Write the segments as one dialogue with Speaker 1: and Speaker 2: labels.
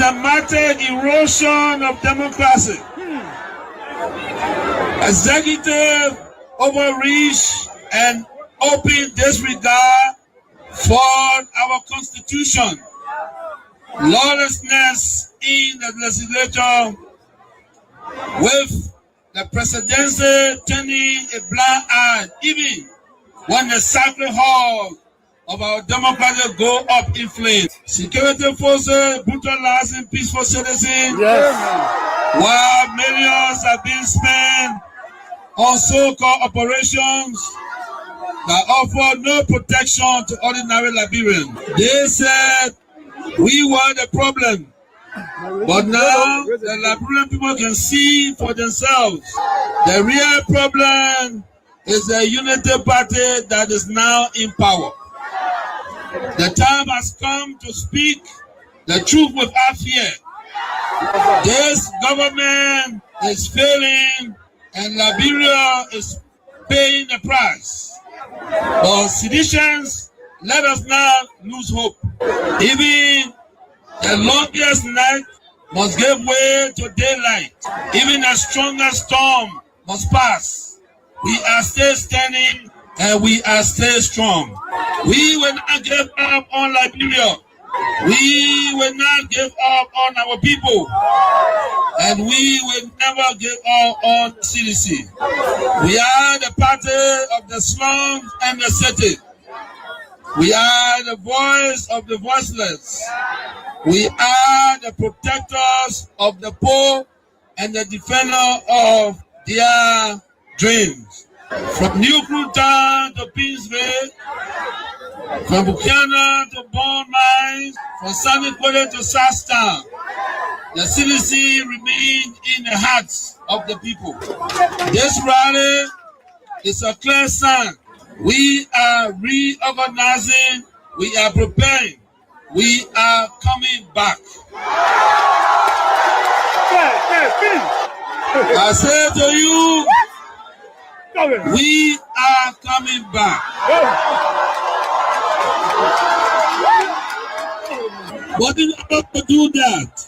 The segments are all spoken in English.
Speaker 1: systematic erosion of democracy, executive overreach, and open disregard for our Constitution, lawlessness in the legislature, with the presidency turning a blind eye even when the sacred halls of our democracy go up in flames. Security forces brutalizing peaceful citizens, while millions are being spent on so-called operations that offer no protection to ordinary Liberians. They said we were the problem, but now the Liberian people can see for themselves. The real problem is the unity party that is now in power. The time has come to speak the truth without fear. This government is failing and Liberia is paying the price. For seditions, let us not lose hope. Even the longest night must give way to daylight. Even the strongest storm must pass. We are still standing and we are still strong. We will not give up on Liberia. We will not give up on our people. And we will never give up on CDC. We are the party of the slums and the city. We are the voice of the voiceless. We are the protectors of the poor and the defender of their dreams. From New Cruton to Peaceville, from Buchanan to Bond Mines, from Sunny Quarter to Southtown, the CDC remains in the hearts of the people. This rally is a clear sign. We are reorganizing, we are preparing, we are coming back. I say to you, we are coming back. But in order to do that,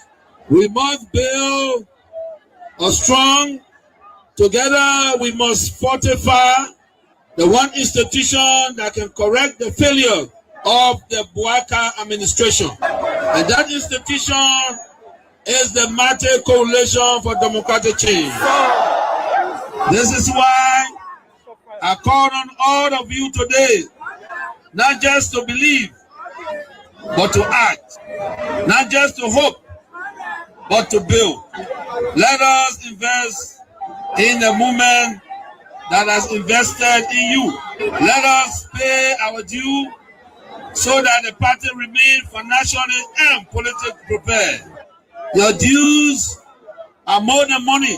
Speaker 1: we must build a strong, together we must fortify the one institution that can correct the failure of the Buaka administration. And that institution is the Mighty Coalition for Democratic Change. This is why I call on all of you today, not just to believe, but to act. Not just to hope, but to build. Let us invest in the movement that has invested in you. Let us pay our due so that the party remains financially and politically prepared. Your dues are more than money.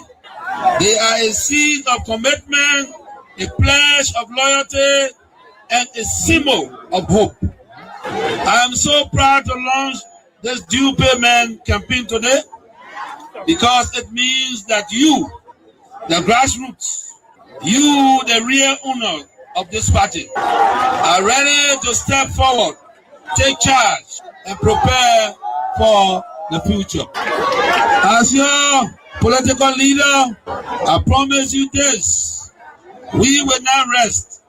Speaker 1: They are a seed of commitment, a pledge of loyalty, and a symbol of hope. I am so proud to launch this due payment campaign today because it means that you, the grassroots, you, the real owner of this party, are ready to step forward, take charge, and prepare for the future. As your political leader, I promise you this: we will not rest,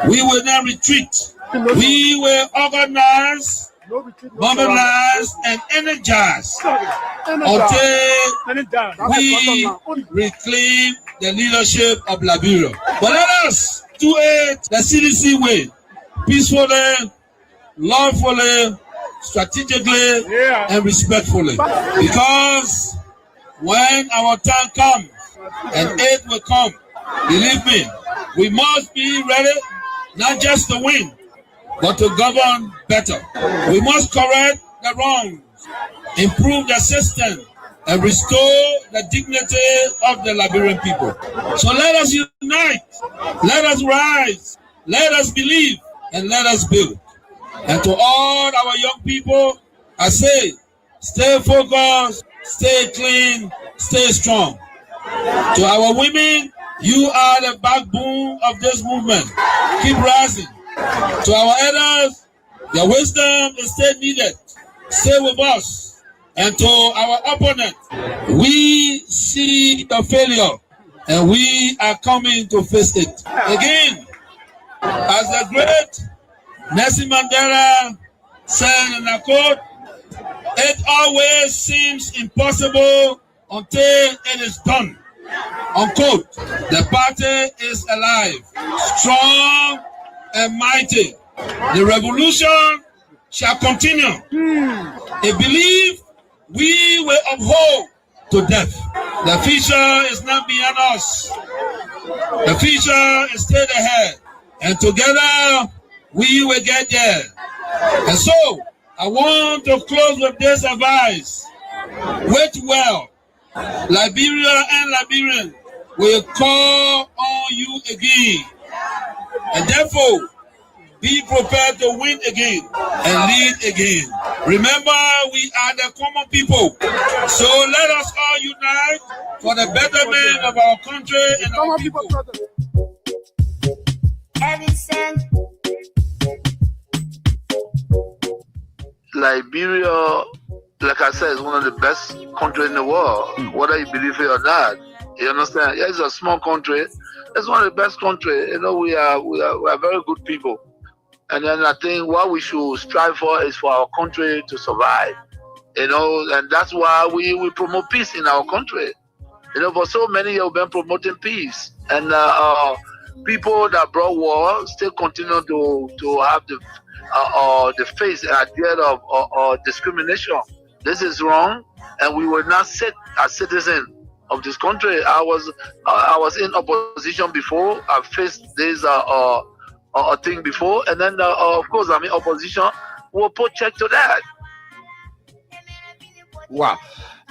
Speaker 1: we will not retreat, we will organize, mobilize, and energize until we reclaim the leadership of Liberia. But let us do it the CDC way, peacefully, lawfully, strategically, and respectfully. Because when our time comes, and it will come, believe me, we must be ready not just to win, but to govern better. We must correct the wrongs, improve the system, and restore the dignity of the Liberian people. So let us unite, let us rise, let us believe, and let us build. And to all our young people, I say, stay focused, stay clean, stay strong. To our women, you are the backbone of this movement. Keep rising. To our elders, your wisdom is still needed. Stay with us. And to our opponent, we see the failure and we are coming to face it. Again, as the great Nelson Mandela said in a quote, it always seems impossible until it is done. Unquote. The party is alive, strong and mighty. The revolution shall continue. A belief we will uphold to death. The future is not beyond us. The future is straight ahead. And together we will get there. And so I want to close with this advice. Wait well. Liberia and Liberians will call on you again. And therefore, be prepared to win again and lead again. Remember, we are the common people. So let us all unite for the betterment of our country and our people.
Speaker 2: Liberia, like I said, is one of the best countries in the world, whether you believe it or not. You understand? Yeah, it's a small country. It's one of the best countries. You know, we are very good people. And then I think what we should strive for is for our country to survive. You know, and that's why we promote peace in our country. You know, for so many years we've been promoting peace. And people that brought war still continue to have the face and idea of discrimination. This is wrong, and we will not sit as citizens of this country. I was in opposition before. I faced this thing before, and then of course I'm in opposition. We'll put check to that.
Speaker 3: Wow.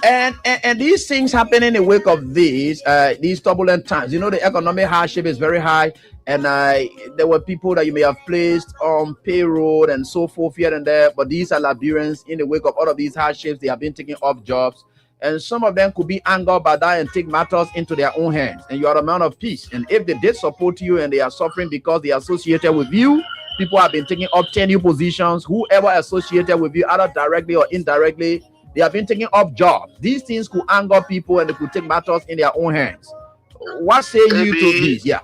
Speaker 3: And these things happen in the wake of these turbulent times. You know, the economic hardship is very high, and there were people that you may have placed on payroll and so forth here and there, but these are Liberians. In the wake of all of these hardships, they have been taking off jobs, and some of them could be angered by that and take matters into their own hands. And you are a man of peace, and if they did support you and they are suffering because they are associated with you, people have been taking up tenure positions. Whoever associated with you, either directly or indirectly, they have been taking up jobs. These things could anger people and they could take matters in their own hands. What say you to this? Yeah.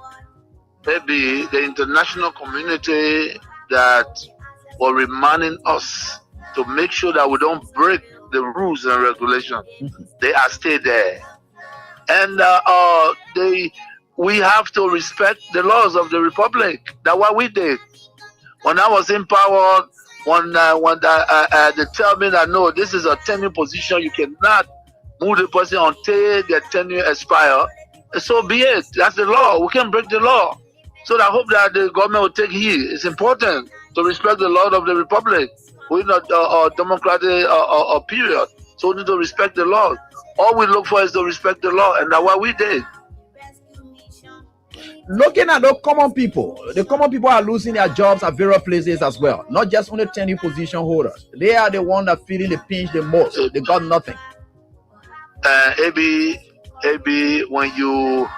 Speaker 2: Maybe the international community that were reminding us to make sure that we don't break the rules and regulations. They are still there. And we have to respect the laws of the Republic. That's what we did. When I was in power, when they tell me that no, this is a tenure position, you cannot move the person until their tenure expire. So be it. That's the law. We can't break the law. So I hope that the government will take heed. It's important to respect the law of the Republic. We're not a democratic period. So we need to respect the law. All we look for is to respect the law, and that's what we did.
Speaker 3: Looking at the common people are losing their jobs at various places as well. Not just only tenure position holders. They are the ones that are feeling the pinch the most. They got nothing.
Speaker 2: Ab, when you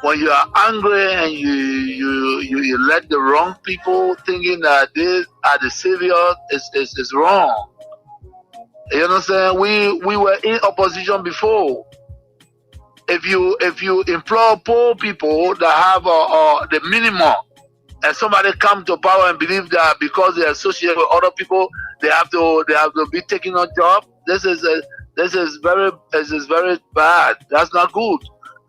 Speaker 2: are angry and you let the wrong people thinking that they are the savior, is wrong. You understand? We were in opposition before. If you employ poor people that have the minimum, and somebody come to power and believe that because they associate with other people, they have to be taking on job. This is very bad. That's not good.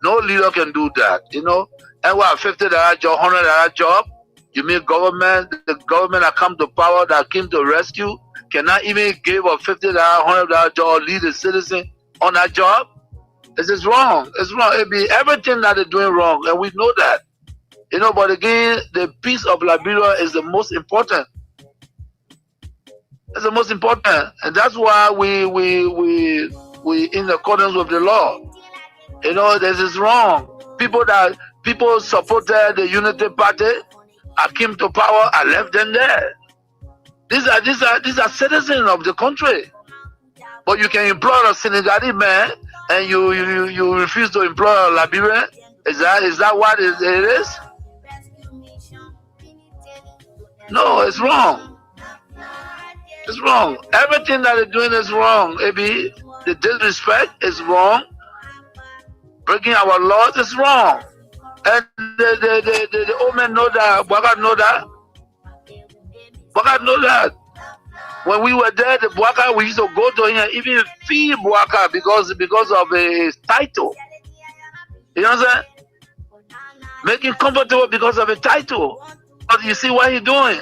Speaker 2: No leader can do that, you know. And what, $50 job, $100 job? You mean the government that come to power, that came to rescue, cannot even give a $50, $100 job, lead a citizen on that job? This is wrong. It's wrong. It be everything that they're doing wrong, and we know that. You know, but again, the peace of Liberia is the most important. It's the most important, and that's why we in accordance with the law. You know, this is wrong. People supported the Unity Party. I came to power. I left them there. These are citizens of the country. But you can employ a Senegalese man, and you refuse to employ a Liberian. Is that what it is? No, it's wrong. It's wrong. Everything that they're doing is wrong, AB. The disrespect is wrong. Breaking our laws is wrong. And the old men know that. Bwaka know that. Bwaka know that. When we were there, the Bwaka, we used to go to him, even fee Bwaka because of his title. You know what I'm saying? Make him comfortable because of a title. But you see what he's doing.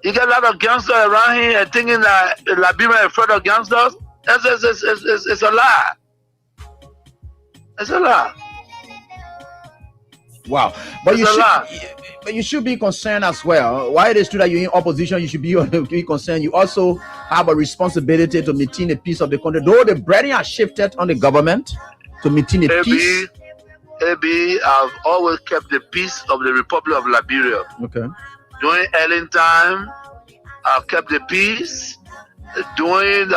Speaker 2: You get a lot of gangsters around here and thinking that Liberia is afraid of gangsters. It's a lie. It's a lie.
Speaker 3: Wow. But you should be concerned as well. Why it is true that you're in opposition, you should be concerned. You also have a responsibility to maintain the peace of the country. Though the burden has shifted on the government to maintain the peace.
Speaker 2: AB, I've always kept the peace of the Republic of Liberia.
Speaker 3: Okay.
Speaker 2: During Ellen time, I've kept the peace. During the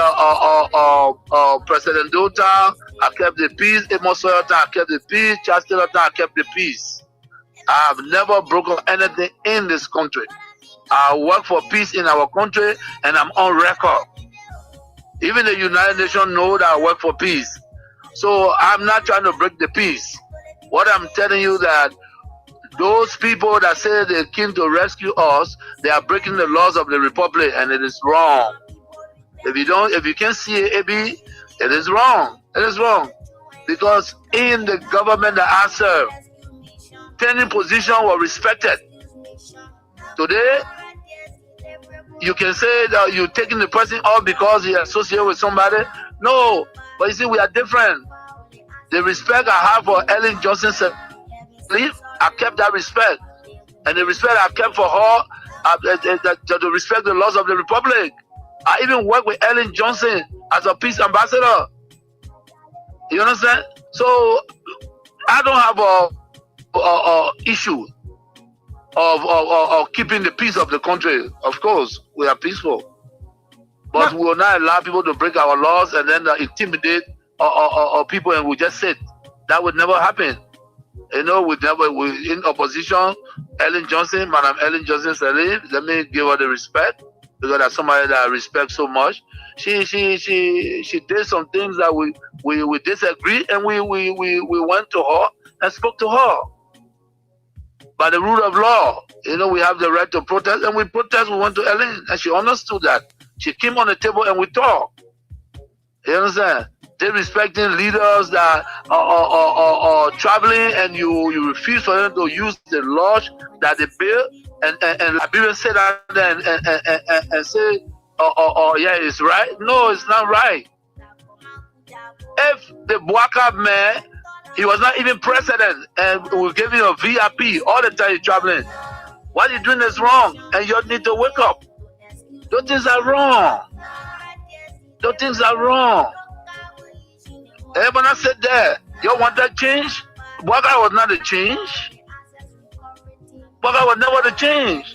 Speaker 2: President Dota, I kept the peace. Amos Sawyer time, I kept the peace. Charles Taylor time, I kept the peace. I've never broken anything in this country. I work for peace in our country, and I'm on record. Even the United Nations know that I work for peace. So I'm not trying to break the peace. What I'm telling you that those people that say they came to rescue us, they are breaking the laws of the Republic, and it is wrong. If you can't see it, AB, it is wrong. It is wrong. Because in the government that I serve, any position was respected. Today, you can say that you're taking the person off because he associated with somebody. No, but you see, we are different. The respect I have for Ellen Johnson, I kept that respect. And the respect I kept for her, to respect the laws of the Republic. I even worked with Ellen Johnson as a peace ambassador. You understand? So, I don't have a issue of keeping the peace of the country. Of course, we are peaceful. But we will not allow people to break our laws and then intimidate people and we just sit. That would never happen. You know, we in opposition. Ellen Johnson, Madam Ellen Johnson said, let me give her the respect because that's somebody that I respect so much. She did some things that we disagree, and we went to her and spoke to her. By the rule of law, you know, we have the right to protest, and we protest. We went to Ellen, and she understood that. She came on the table and we talked. You understand? Disrespecting leaders that are traveling, and you refuse for them to use the laws that they built, and Liberians say that and say, yeah, it's right. No, it's not right. If the Bwaka man, he was not even president, and we gave him a VIP all the time he's traveling. What he's doing is wrong, and you need to wake up. Those things are wrong. Those things are wrong. Everyone said that. You want that change? Bwaka was not a change. Bwaka was never the change.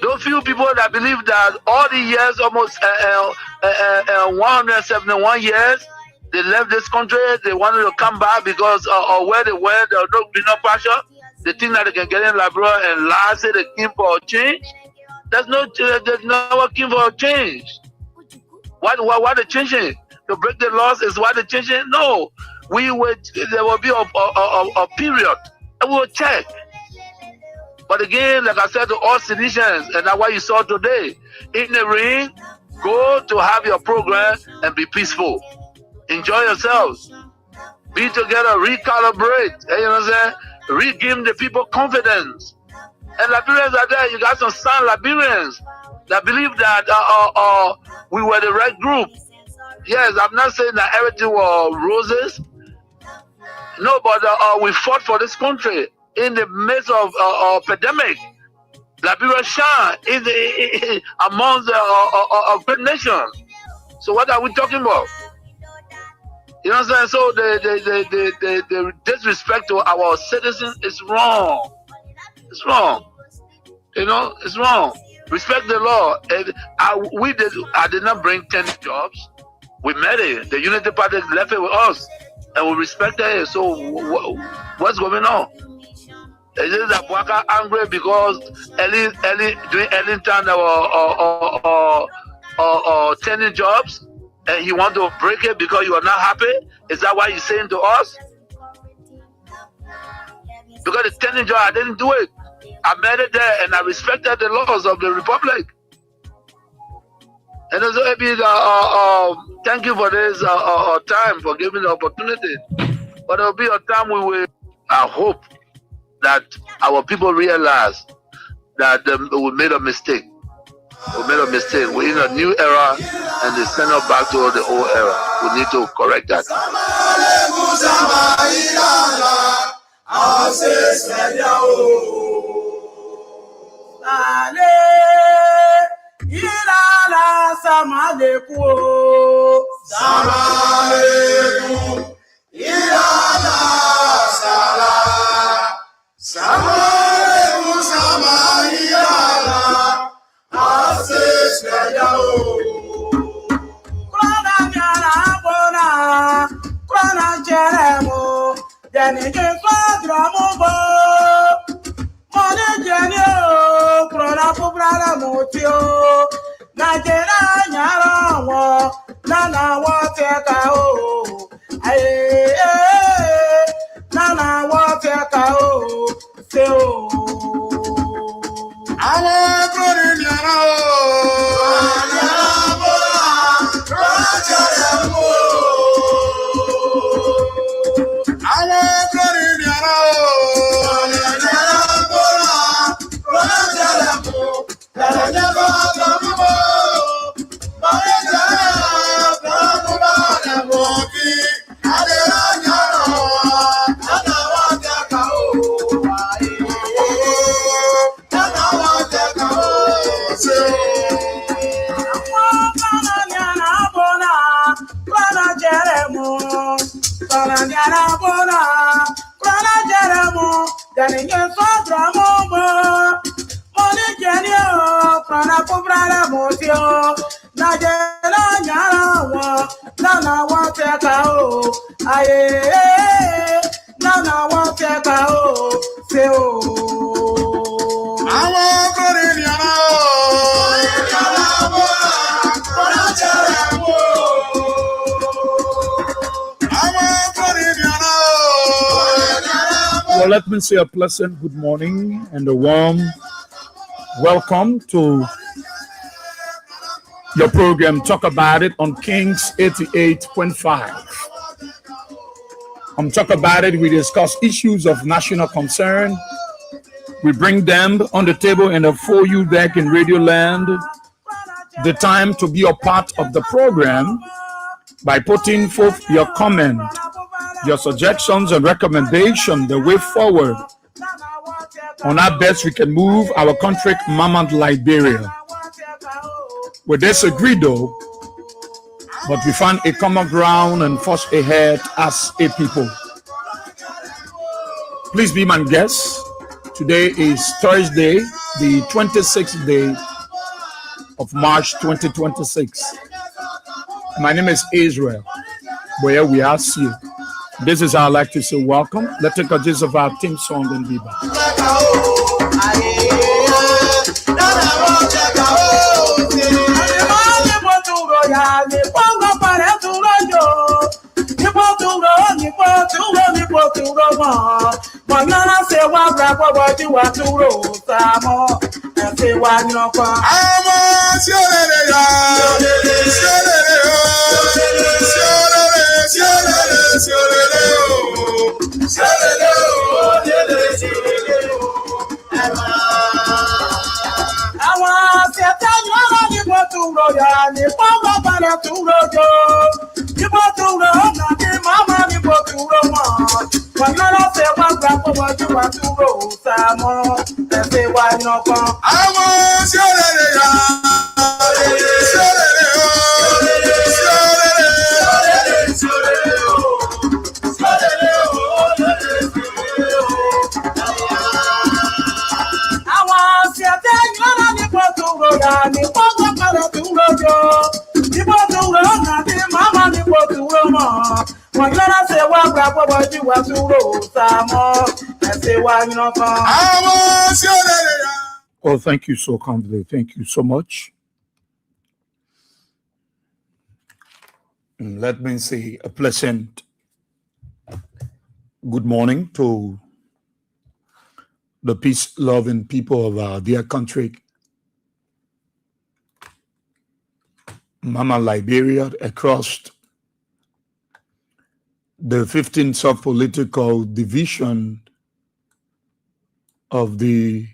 Speaker 2: Those few people that believe that all the years, almost 171 years, they left this country, they wanted to come back because of where they went, there was no greener pasture. They think that they can get in Liberia and lie, say they came for a change. There's no came for a change. Why they changing? To break the laws is why they changing? No. There will be a period and we will check. But again, like I said to all citizens, and that's what you saw today, in the ring, go to have your program and be peaceful. Enjoy yourselves. Be together, recalibrate. You know what I'm saying? Regain the people confidence. And Liberians are there. You got some sound Liberians that believe that we were the right group. Yes, I'm not saying that everything was roses. No, but we fought for this country in the midst of pandemic. Liberia shine amongst a great nation. So what are we talking about? You know what I'm saying? So the disrespect to our citizens is wrong. It's wrong. You know, it's wrong. Respect the law. I did not bring 10 jobs. We met it. The Unity Party left it with us, and we respected it. So what's going on? Is it that Bwaka angry because doing early time or turning jobs, and he want to break it because you are not happy? Is that why he's saying to us? Because the turning job, I didn't do it. I made it there, and I respected the laws of the republic. And also, thank you for this time, for giving the opportunity. But there will be a time I hope that our people realize that we made a mistake. We're in a new era, and they send us back to the old era. We need to correct that.
Speaker 4: Well, let me say a pleasant good morning and a warm welcome to your program, Talk About It, on Kings 88.5. On Talk About It, we discuss issues of national concern. We bring them on the table and for you back in Radio Land. The time to be a part of the program by putting forth your comment, your suggestions and recommendations, the way forward. On our best, we can move our country, Mama Liberia. We disagree though, but we find a common ground and forge ahead as a people. Please be my guest. Today is Thursday, the 26th day of March 2026. My name is Israel. Where we are see you. This is how I like to say welcome. Let's take a gist of our theme song and be back. Oh, thank you so kindly. Thank you so much. Let me say a pleasant good morning to the peace-loving people of our dear country, Mama Liberia, across the 15th sub-political division of the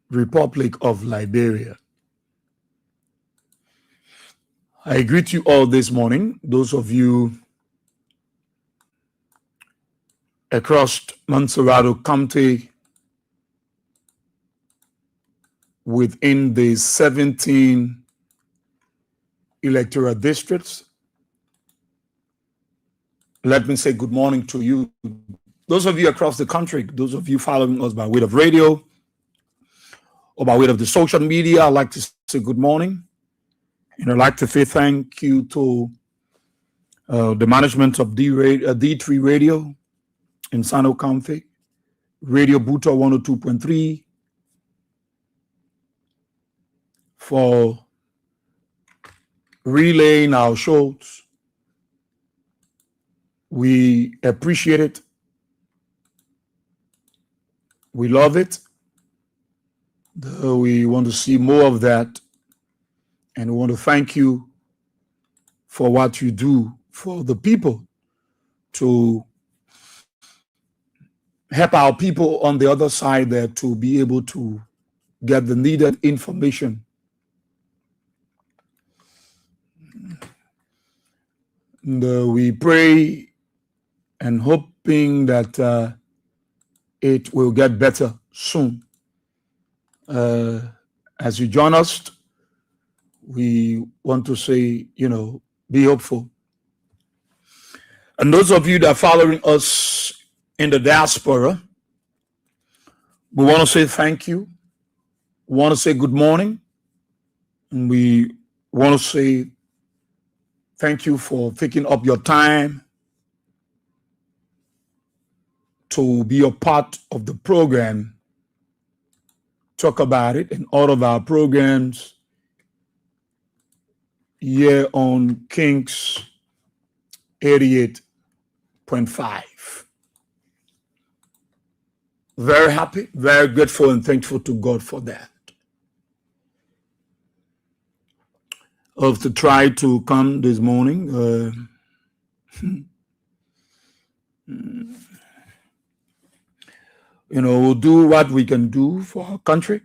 Speaker 4: Republic of Liberia. I greet you all this morning, those of you across Montserrat County within the 17 electoral districts. Let me say good morning to you. Those of you across the country, those of you following us by way of radio or by way of the social media, I'd like to say good morning. And I'd like to say thank you to the management of D3 Radio in Sano County, Radio Buta 102.3 for relaying our shows. We appreciate it. We love it. We want to see more of that. And we want to thank you for what you do for the people to help our people on the other side there to be able to get the needed information. And we pray and hoping that it will get better soon. As you join us, we want to say, be hopeful. And those of you that are following us in the diaspora, we want to say thank you. We want to say good morning. And we want to say thank you for taking up your time to be a part of the program. Talk about it in all of our programs here on Kings 88.5. Very happy, very grateful and thankful to God for that. Of to try to come this morning. We'll do what we can do for our country.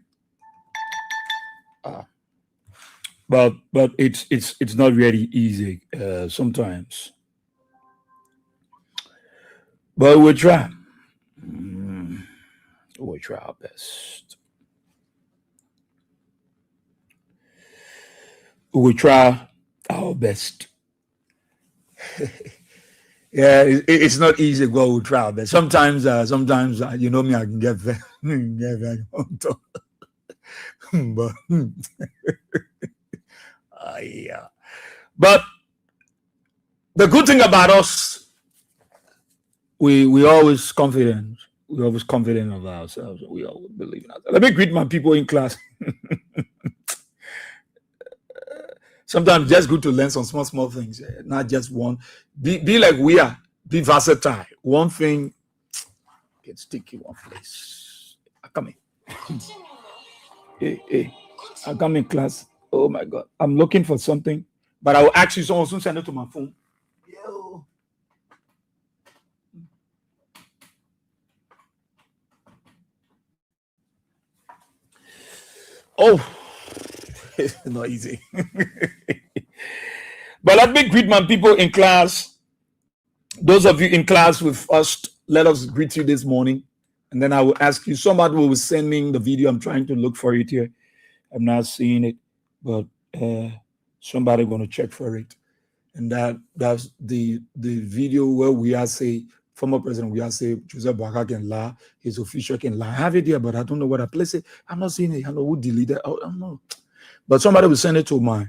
Speaker 4: But it's not really easy sometimes. But we'll try. We'll try our best. We try our best. Yeah, it's not easy. Go, we'll try our best. Sometimes, you know me, I can get very, but yeah. But the good thing about us, we always confident. We're always confident of ourselves. We always believe in ourselves. Let me greet my people in class. Sometimes just good to learn some small things, not just one. Be like we are. Be versatile. One thing can stick in one place. I come in. Hey. I come in class. Oh my God. I'm looking for something, but I will actually someone soon send it to my phone. Yo. Oh. It's not easy. But let me greet my people in class. Those of you in class with us, let us greet you this morning. And then I will ask you, somebody will send me the video. I'm trying to look for it here. I'm not seeing it, but somebody going to check for it. And that's the video where we are say, former president, we are say, Joseph Boakai can lie, his official can lie. I have it here, but I don't know where I place it. I'm not seeing it. I don't know who deleted it. I don't know. But somebody will send it to me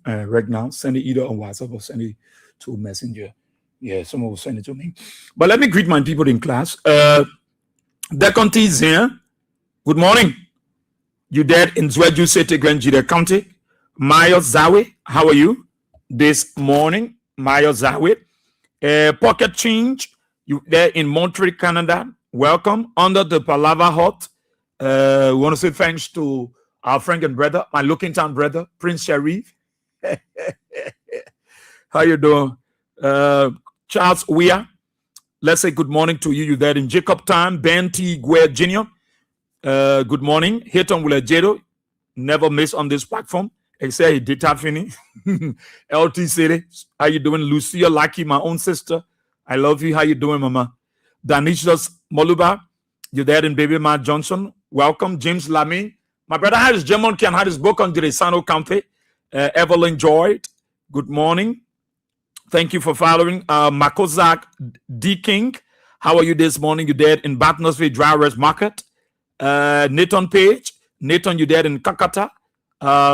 Speaker 4: right now. Send it either on WhatsApp or send it to Messenger. Yeah, someone will send it to me. But let me greet my people in class. Deconte is here. Good morning. You there in Zweju City, Grand Jide County. Mayo Zawe, how are you this morning? Mayo Zawe. Pocket Change, you there in Montreal, Canada. Welcome. Under the Palava Hut. We want to say thanks to our friend and brother, my looking town brother, Prince Sharif. How you doing? Charles Weir. Let's say good morning to you. You there in Jacob Town. Ben T. Guer Jr. Good morning. Hilton Wulajedo. Never miss on this platform. Except he did have any. LT City. How you doing? Lucia Lucky, my own sister. I love you. How you doing, Mama? Danishas Moluba. You there in Baby Ma Johnson. Welcome. James Lamy. My brother had his German can had his book on Diresano County. Evelyn Joy. Good morning. Thank you for following. Makozak D. King. How are you this morning? You there in Battersville Drivers Market. Nathan Page. Nathan, you there in Kakata.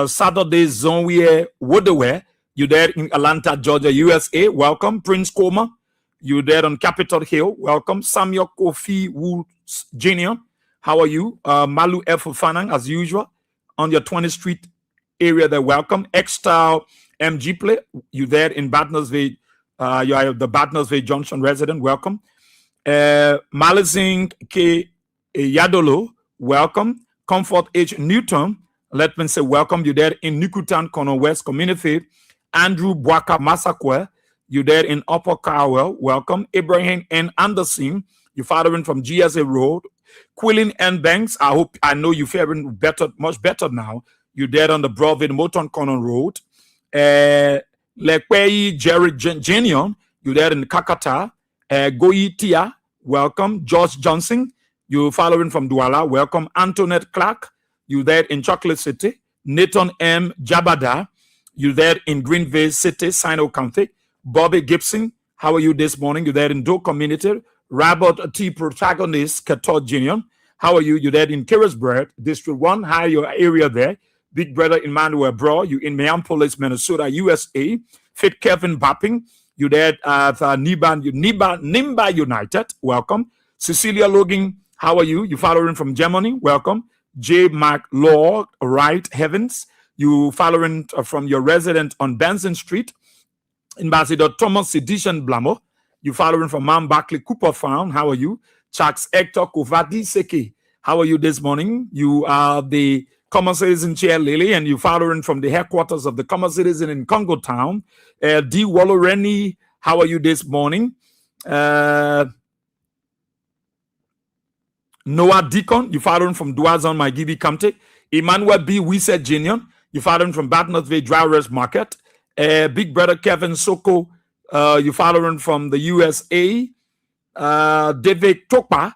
Speaker 4: Saturday Zonwe Woodaware. You there in Atlanta, Georgia, USA. Welcome. Prince Koma. You there on Capitol Hill. Welcome. Samuel Kofi Woods Jr. How are you? Malu F. Fanang, as usual, on your 20th Street area there. Welcome. X-Style MG Play. You there in Battersville. You are the Battersville Junction resident. Welcome. Malizing K. Yadolo. Welcome. Comfort H. Newton. Let me say welcome. You there in Nikutan, Corner West Community. Andrew Bwaka Masakwe. You there in Upper Cowell. Welcome. Ibrahim N. Anderson. You following from GSA Road. Quillen N. Banks. I know you're faring better, much better now. You there on the Broadway Moton Corner Road. Lekwei Jerry Jenion. You there in Kakata. Goyi Tia. Welcome. George Johnson. You following from Douala. Welcome. Antoinette Clark. You there in Chocolate City. Nathan M. Jabada. You there in Greenville City, Sino County. Bobby Gibson. How are you this morning? You there in Doe Community. Robert T. Protagonist, Cato Jr. How are you? You there in Carisburg, District 1. How are your area there? Big brother Emmanuel Bro. You in Minneapolis, Minnesota, USA. Fit Kevin Bapping. You there at Nimba United. Welcome. Cecilia Logan. How are you? You following from Germany. Welcome. J. Mark Lord, Right Heavens. You following from your resident on Benson Street. Ambassador Thomas Sedition Blamo. You following from Mount Barkley Cooper Farm. How are you? Chucks Hector Kovadi Seke. How are you this morning? You are the Common Citizen Chair Lily, and you following from the headquarters of the Common Citizen in Congo Town. D. Wallereni. How are you this morning? Noah Deacon, you following from Duazon, Magibi County. Emmanuel B. Wise Jr., you following from Battersville Drivers Market. Big brother Kevin Soko, you following from the USA. David Topa,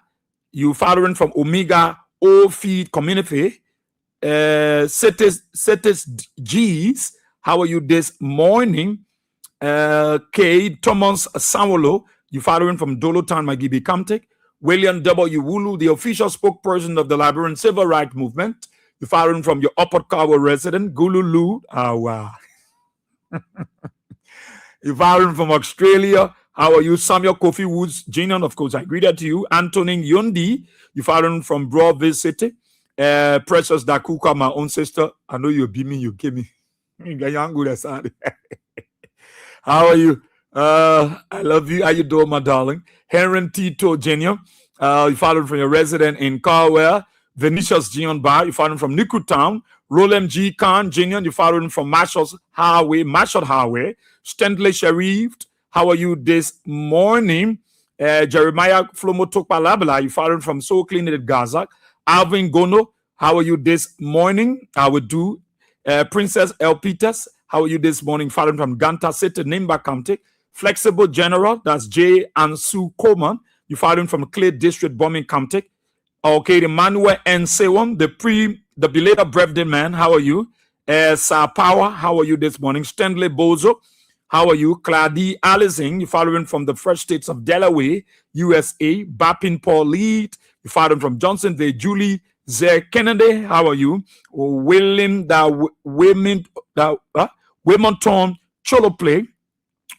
Speaker 4: you following from Omega O Feed Community. Cetis G's, how are you this morning? K. Thomas Sawolo, you following from Dolotown, Magibi County. William W. Wulu, the official spokesperson of the Liberian Civil Rights Movement. You're following from your Upper Kawa resident, Gululu. Wow. You're following from Australia. How are you? Samuel Kofi Woods Jr., of course, I greeted to you. Antonin Yundi, you're following from Broadville City. Precious Dakuka, my own sister. I know you're beaming, you give me. How are you? I love you. How you doing, my darling? Henry Tito Jr. You followed from your resident in Carwell. Venetius Gion Bar. You followed from Nikutown. Roland G. Khan Jr. You followed from Marshall Highway. Stanley Sharif. How are you this morning? Jeremiah Flomo Tokpalabala. You followed from So Clean at Gaza. Alvin Gono. How are you this morning? I would do. Princess L. Peters. How are you this morning? Following from Ganta City, Nimba County. Flexible General, that's J. and Sue Coleman. You following from Clay District, Bombing County. Okay, Emmanuel N. Sewam, the belated birthday man. How are you? Sir Power, how are you this morning? Stanley Bozo, how are you? Claudie Allison, you following from the Fresh States of Delaware, USA. Bappin Paul Lead, you following from Johnsonville. Julie Z. Kennedy, how are you? William Wilmington Cholo Play.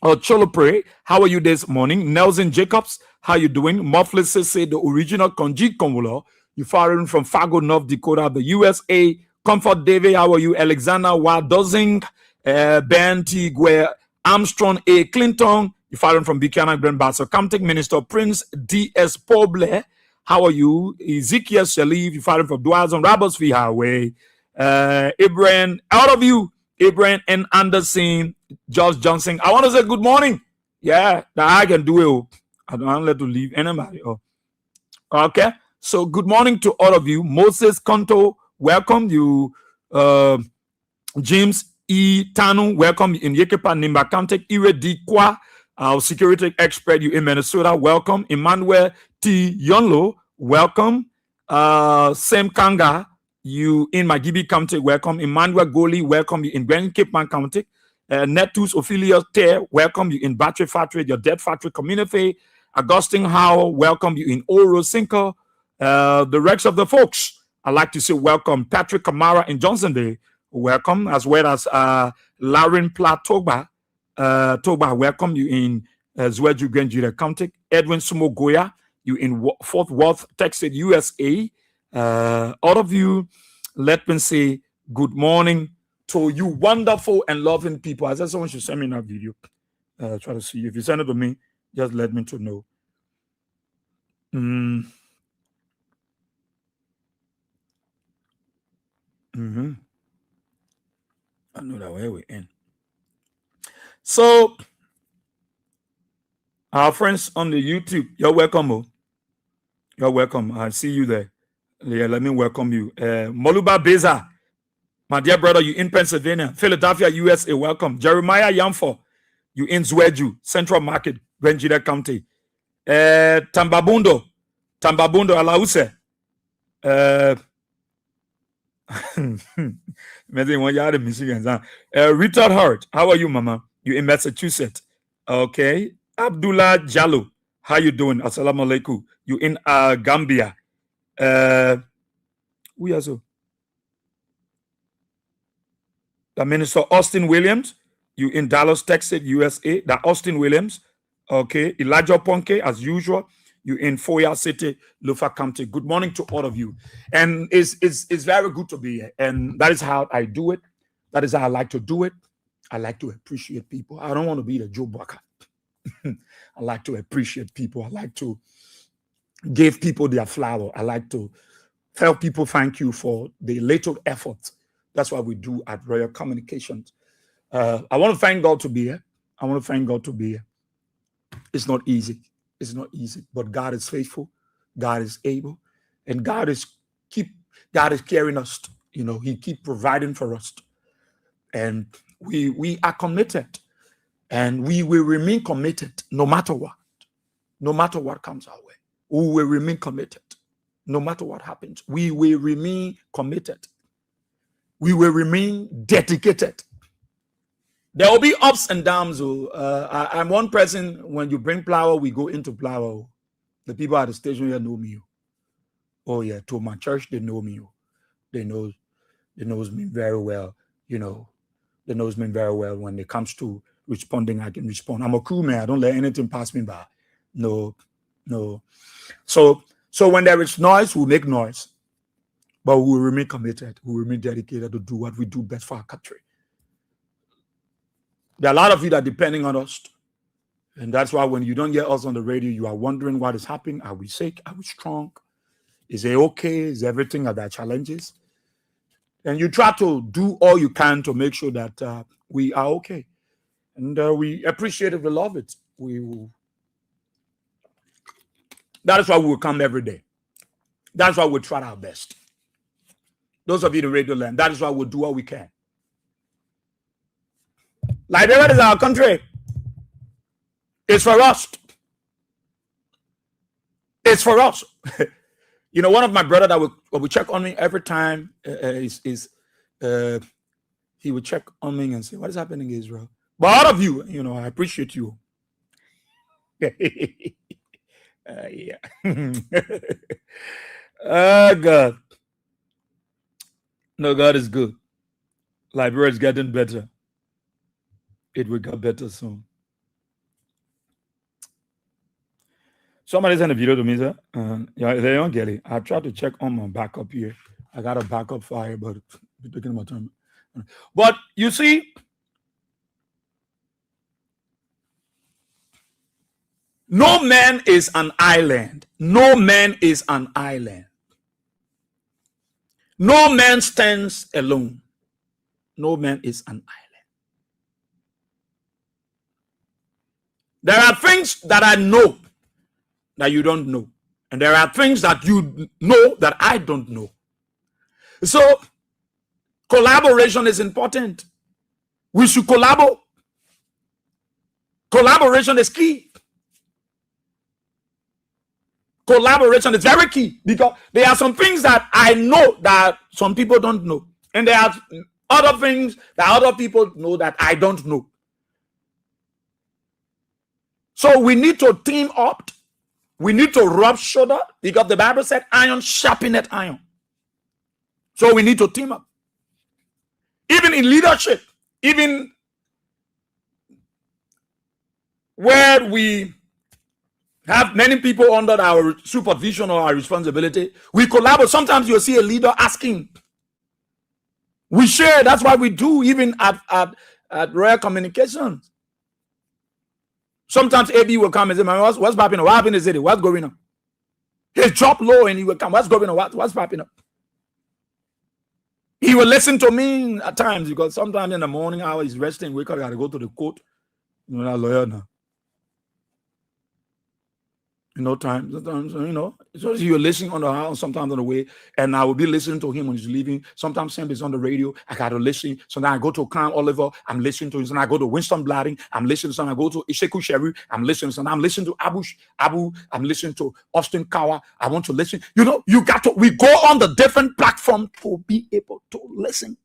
Speaker 4: Cholopre, how are you this morning? Nelson Jacobs, how you doing? Mufflet say the original Konji Konwolo. You foreign from Fargo, North Dakota, the USA. Comfort David, how are you? Alexander Wadozing, Ben T. Guer, Armstrong A. Clinton, you foreign from Buchanan, Grand Basso. Comtech Minister Prince D.S. Poble, how are you? Ezekiel Shalif, you foreign from Dwazon, Roberts V. Highway. Ibrahim, out of you, Ibrahim and Anderson, George Johnson. I want to say good morning. Yeah, that I can do it. I don't want to let to leave anybody. Oh. Okay. So good morning to all of you. Moses Konto, welcome you. James E. Tanu, welcome you in Yekepa Nimba County. Ire D. Kwa, our security expert, you in Minnesota, welcome. Emmanuel T. Yonlo, welcome. Sam Kanga, you in Magibi County, welcome. Emmanuel Goli, welcome you in Grand Cape Man County. Netus Ophelia Ter, welcome you in Battery Factory, your Dead Factory community. Augustine Howell, welcome you in Oro Cinco. The rest of the folks, I'd like to say welcome. Patrick Kamara in Johnson Day, welcome, as well as Lauren Platoba, Toba, welcome you in Zweju Granjira County. Edwin Sumo Goya, you in Fort Worth, Texas, USA. All of you, let me say good morning to you wonderful and loving people. I said someone should send me that video. Try to see. If you send it to me, just let me to know. I know that way we in. So, our friends on the YouTube, you're welcome. Oh. You're welcome. I see you there. Yeah, let me welcome you. Moluba Beza, my dear brother, you in Pennsylvania, Philadelphia, USA, welcome. Jeremiah Yamfo, you in Zweju, Central Market, Granjida County. Tambabundo, Alause. Richard Hart, how are you, Mama? You in Massachusetts. Okay. Abdullah Jallo, how you doing? Assalamu alaikum. You in Gambia. We also. The Minister Austin Williams, you in Dallas, Texas, USA. The Austin Williams. Okay. Elijah Ponke, as usual. You in Foya City, Lufa County. Good morning to all of you. And it's very good to be here. And that is how I do it. That is how I like to do it. I like to appreciate people. I don't want to be the Joe Bucker. I like to appreciate people. I like to give people their flower. I like to tell people thank you for the little effort. That's what we do at Royal Communications. I want to thank God to be here. I want to thank God to be here. It's not easy. It's not easy, but God is faithful. God is able, and God is carrying us. You know, He keep providing for us, and we are committed, and we will remain committed no matter what. No matter what comes our way, we will remain committed. No matter what happens, we will remain committed. We will remain dedicated. There will be ups and downs. I'm one person. When you bring flower, we go into flower. The people at the station here know me. Oh yeah, to my church, they know me. They knows me very well. You know, they knows me very well. When it comes to responding, I can respond. I'm a cool man. I don't let anything pass me by. No. So when there is noise, we'll make noise. But we will remain committed. We will remain dedicated to do what we do best for our country. There are a lot of you that are depending on us. And that's why when you don't hear us on the radio, you are wondering what is happening. Are we sick? Are we strong? Is it okay? Is everything at their challenges? And you try to do all you can to make sure that we are okay. And we appreciate it. We love it. That is why we will come every day. That's why we try our best. Those of you in the radio land, that is why we'll do all we can. Liberia is our country. It's for us. It's for us. You know, one of my brother that would check on me every time he would check on me and say, "What is happening in Israel?" But all of you, you know, I appreciate you. Yeah. God. No, God is good. Liberia is getting better. It will get better soon. Somebody sent a video to me, sir. Yeah, they don't get it. I tried to check on my backup here. I got a backup file, but it's taking my time. But you see, no man is an island. No man is an island. No man stands alone. No man is an island. There are things that I know that you don't know. And there are things that you know that I don't know. So collaboration is important. We should collaborate. Collaboration is key. Collaboration is very key because there are some things that I know that some people don't know. And there are other things that other people know that I don't know. So we need to team up. We need to rub shoulder because the Bible said iron sharpeneth iron. So we need to team up. Even in leadership, even where we have many people under our supervision or our responsibility, we collaborate. Sometimes you'll see a leader asking. We share. That's what we do even at Royal Communications. Sometimes AB will come and say, man, what's popping up? What happened in the city? What's going on? He'll drop low and he will come. What's going on? What's popping up? He will listen to me at times because sometimes in the morning hour he's resting. Wake up, I got to go to the court. You know, that lawyer now. Sometimes, so you're listening on the house, sometimes on the way, and I will be listening to him when he's leaving. Sometimes Sam is on the radio, I got to listen. So now I go to Crown Oliver, I'm listening to him. So now I go to Winston Blading, I'm listening. So now I go to Isheku Sherry, I'm listening. So now I'm listening to Abu, I'm listening to Austin Kawa. I want to listen. We go on the different platform to be able to listen.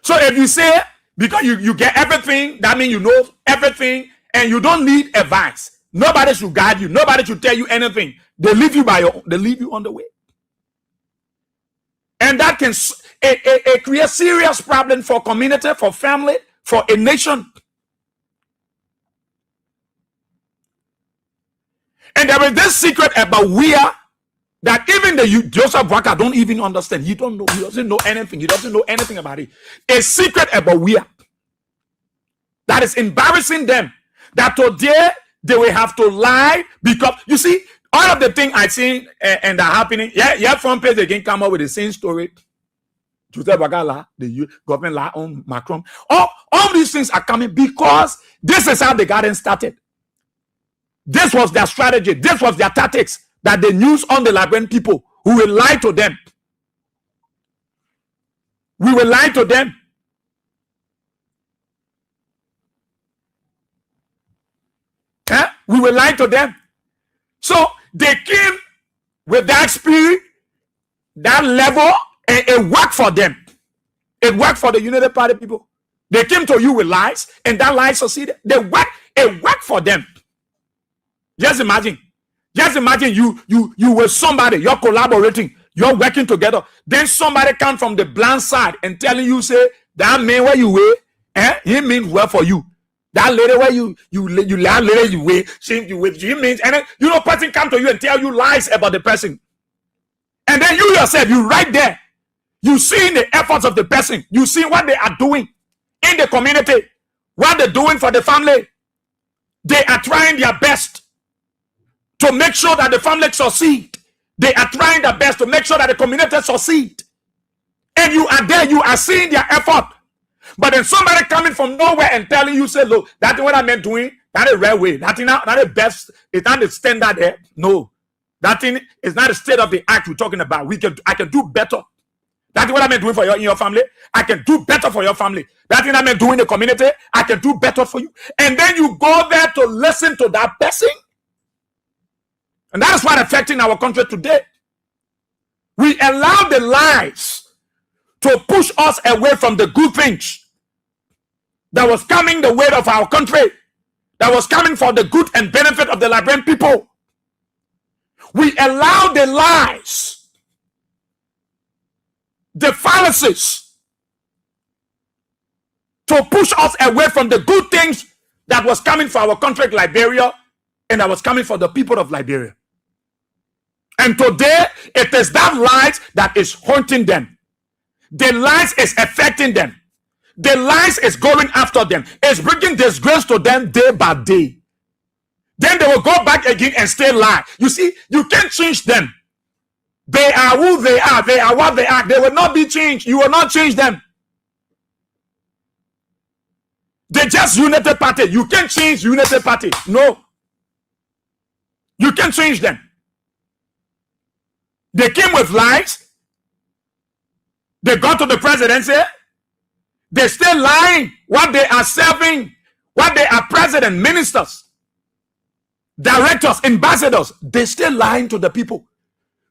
Speaker 4: So if you say, because you get everything, that means you know everything, and you don't need advice. Nobody should guide you. Nobody should tell you anything. They leave you they leave you on the way. And that can create serious problem for community, for family, for a nation. And there is this secret about that even the Joseph Walker don't even understand. He don't know. He doesn't know anything. He doesn't know anything about it. A secret about that is embarrassing them. That today they will have to lie because you see all of the things I see and are happening. Yeah, front page again come up with the same story. Joseph Walker, the government lie on Macron. All these things are coming because this is how the garden started. This was their strategy. This was their tactics. That they use on the Liberian people who will lie to them. We will lie to them. We will lie to them. So they came with that spirit, that level, and it worked for them. It worked for the United Party people. They came to you with lies, and that lie succeeded. It worked for them. Just imagine. Just imagine you were somebody, you're collaborating, you're working together. Then somebody come from the blind side and telling you, say, that man where you were, he means well for you. That lady where you that lady you were, he means, and then, person come to you and tell you lies about the person. And then you yourself, you right there, you see the efforts of the person, you see what they are doing in the community, what they're doing for the family. They are trying their best to make sure that the family succeed. They are trying their best to make sure that the community succeed. And you are there, you are seeing their effort. But then somebody coming from nowhere and telling you, say, look, that's what I meant doing, that is right way. That's not the best, it's not the standard there. No. That thing is not the state of the art we're talking about. I can do better. That's what I meant doing for in your family. I can do better for your family. That thing I meant doing in the community, I can do better for you. And then you go there to listen to that person. And that is what affecting our country today. We allow the lies to push us away from the good things that was coming the way of our country, that was coming for the good and benefit of the Liberian people. We allow the lies, the fallacies, to push us away from the good things that was coming for our country, Liberia, and that was coming for the people of Liberia. And today, it is that light that is haunting them. The light is affecting them. The light is going after them. It's bringing disgrace to them day by day. Then they will go back again and still lie. You see, you can't change them. They are who they are. They are what they are. They will not be changed. You will not change them. They just United Party. You can't change United Party. No. You can't change them. They came with lies. They got to the presidency. They're still lying. What they are serving, what they are president, ministers, directors, ambassadors, they're still lying to the people.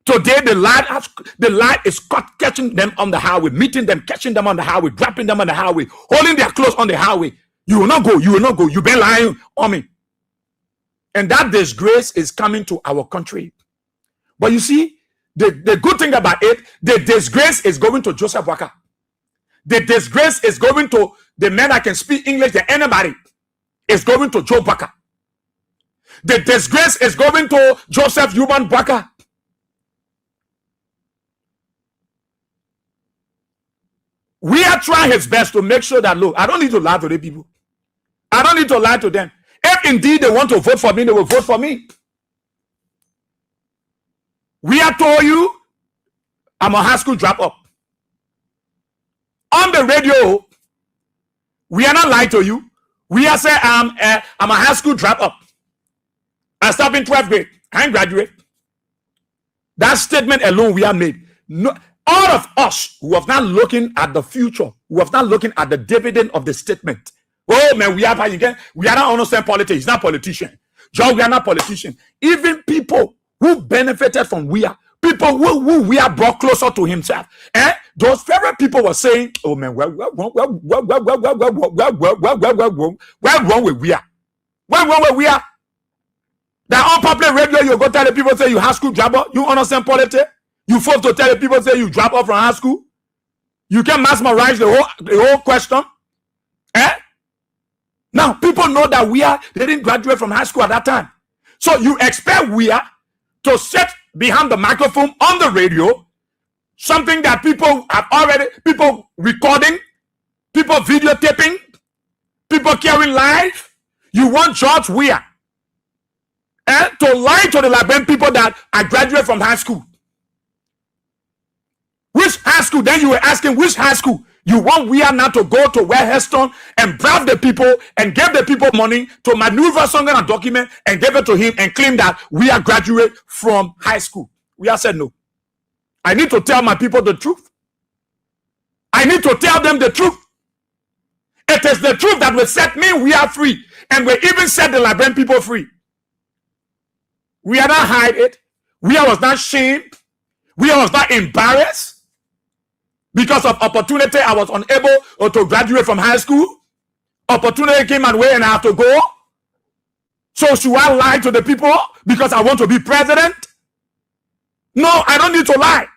Speaker 4: Today, the lie is caught catching them on the highway, meeting them, catching them on the highway, dropping them on the highway, holding their clothes on the highway. You will not go. You will not go. You've been lying on me. And that disgrace is coming to our country. But you see, the good thing about it, the disgrace is going to Joseph Walker. The disgrace is going to the men that can speak English than anybody. It's going to Joe Walker. The disgrace is going to Joseph Human Walker. We are trying his best to make sure that, look, I don't need to lie to the people. I don't need to lie to them. If indeed they want to vote for me, they will vote for me. We are told you, I'm a high school drop-up. On the radio, we are not lying to you. We are saying I'm a high school drop-up. I stopped in 12th grade. I ain't graduate. That statement alone we have made. No, all of us who have not looking at the future, who have not looking at the dividend of the statement. Oh man, we are not understand politics. It's not politician. John, we are not politician. Even people who benefited from people who we are brought closer to himself. Those very people were saying, oh man, where wrong with we are? Where wrong with we are? That on public radio, you go tell the people say you high school drop out. You understand politics? You folks to tell the people say you drop off from high school. You can mesmerize the whole question. Now people know that they didn't graduate from high school at that time. So you expect to sit behind the microphone on the radio, something that people recording, people videotaping, people carrying live. You want George Weah to lie to the Liberian people that I graduate from high school. Which high school? Then you were asking which high school? You want Weah now to go to West Heston and bribe the people and give the people money to maneuver some kind of document and give it to him and claim that Weah graduate from high school. Weah said no. I need to tell my people the truth. I need to tell them the truth. It is the truth that will set me, Weah, free. And will even set the Liberian people free. We are not hide it. Weah was not shamed. Weah was not embarrassed. Because of opportunity, I was unable to graduate from high school. Opportunity came my way and I have to go. So should I lie to the people because I want to be president? No, I don't need to lie.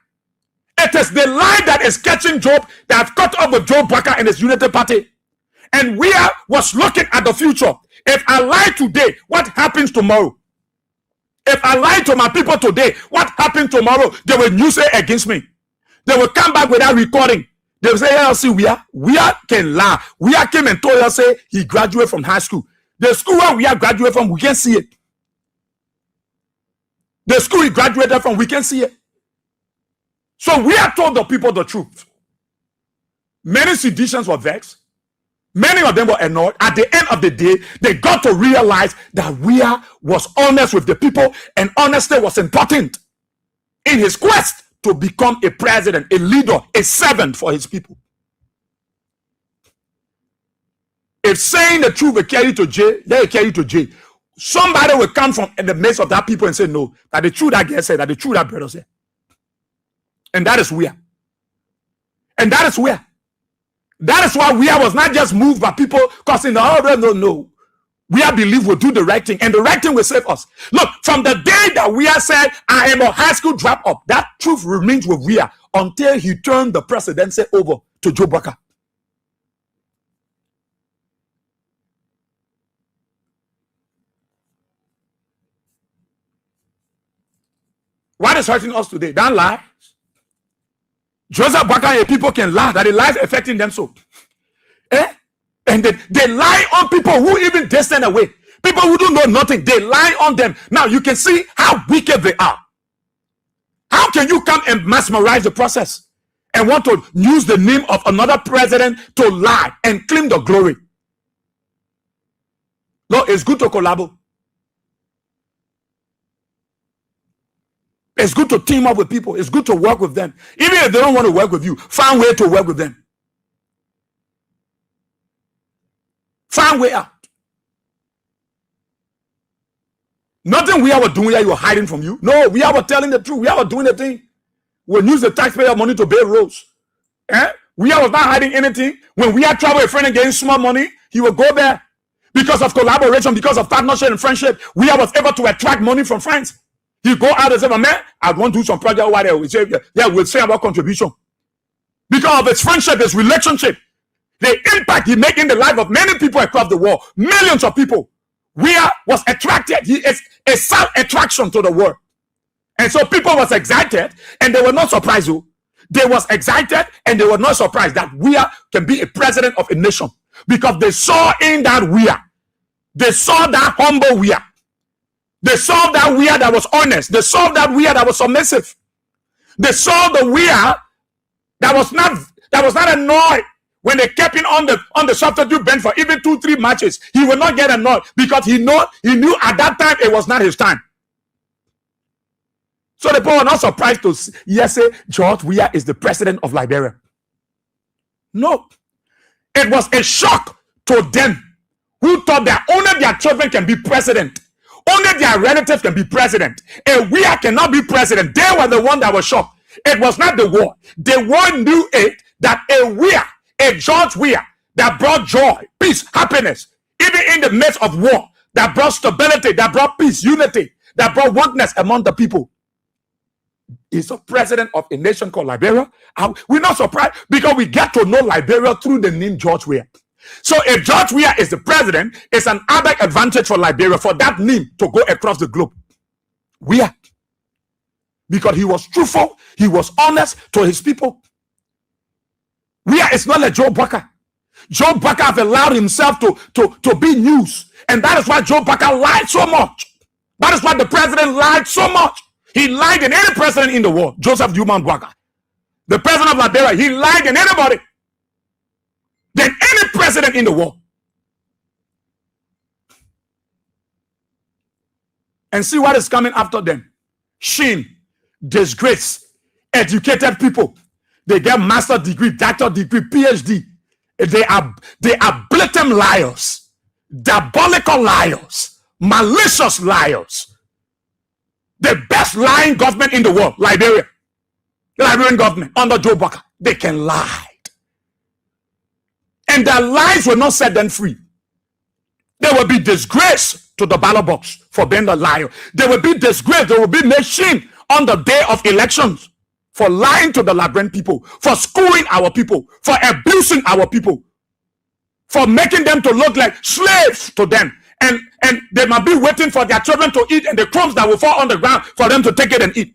Speaker 4: It is the lie that is catching Job, that caught up with Joe Barker and his Unity Party. And Weah was looking at the future. If I lie today, what happens tomorrow? If I lie to my people today, what happens tomorrow? They will use it against me. They will come back without recording. They will say, yeah, see, Weah can lie. Weah came and told us, say, he graduated from high school. The school where Weah graduated from, we can see it. The school he graduated from, we can see it. So Weah told the people the truth. Many seditionists were vexed. Many of them were annoyed. At the end of the day, they got to realize that Weah was honest with the people, and honesty was important in his quest to become a president, a leader, a servant for his people. If saying the truth will carry you to jail, they will carry you to jail. Somebody will come from in the midst of that people and say, no, that the truth that guy said, that the truth that brother said. And that is Weah. And that is Weah. That is why Weah was not just moved by people causing the order. No. Weah believe we'll do the right thing, and the right thing will save us. Look, from the day that Weah said, I am a high school drop-up, that truth remains with Weah until he turned the presidency over to Joe Barker. is hurting us today. That lie. Joseph Baka and people can lie that the lies affecting them so. And they lie on people who even they stand away. People who don't know nothing, they lie on them. Now you can see how wicked they are. How can you come and mesmerize the process and want to use the name of another president to lie and claim the glory? No, it's good to collaborate. It's good to team up with people. It's good to work with them. Even if they don't want to work with you, find a way to work with them. Find a way out. Nothing we are doing here you are hiding from you. No, we are telling the truth. We are doing the thing. We'll use the taxpayer money to build roads. We are not hiding anything. When we are traveling a friend and getting small money, he will go there. Because of collaboration, because of partnership and friendship, we are able to attract money from friends. He go out and say, man, I want to do some project over there. We say, yeah, we'll say about contribution. Because of his friendship, his relationship, the impact he make in the life of many people across the world, millions of people. Was attracted. He is a self-attraction to the world. And so people was excited and they were not surprised. They was excited and they were not surprised that can be a president of a nation. Because they saw in that they saw that humble they saw that that was honest. They saw that that was submissive. They saw the that was not annoyed. When they kept him on the substitute bench for even 2-3 matches, he will not get annoyed because he knew at that time it was not his time. So the people were not surprised to say George Weah is the president of Liberia. No, it was a shock to them who thought that only their children can be president, only their relatives can be president. A Weah cannot be president. They were the one that was shocked. It was not the war. The war knew it that a George Weah that brought joy, peace, happiness, even in the midst of war, that brought stability, that brought peace, unity, that brought oneness among the people, is a president of a nation called Liberia. We're not surprised because we get to know Liberia through the name George Weah. So if George Weah is the president, it's an added advantage for Liberia for that name to go across the globe. Weah. Because he was truthful, he was honest to his people. Weah is not like Joe Baka. Joe Baka have allowed himself to be news. And that is why Joe Baka lied so much. That is why the president lied so much. He lied than any president in the world. Joseph Duman Bwaka, the president of Liberia, he lied than anybody. Than any president in the world. And see what is coming after them. Shame, disgrace, educated people. They get master's degree, doctor degree, PhD. They are blatant liars, diabolical liars, malicious liars. The best lying government in the world, Liberia. The Liberian government under Joe Baka, they can lie. And their lies will not set them free. There will be disgrace to the ballot box for being a liar. There will be disgrace. There will be shame on the day of elections for lying to the Liberian people, for screwing our people, for abusing our people, for making them to look like slaves to them. And they might be waiting for their children to eat and the crumbs that will fall on the ground for them to take it and eat.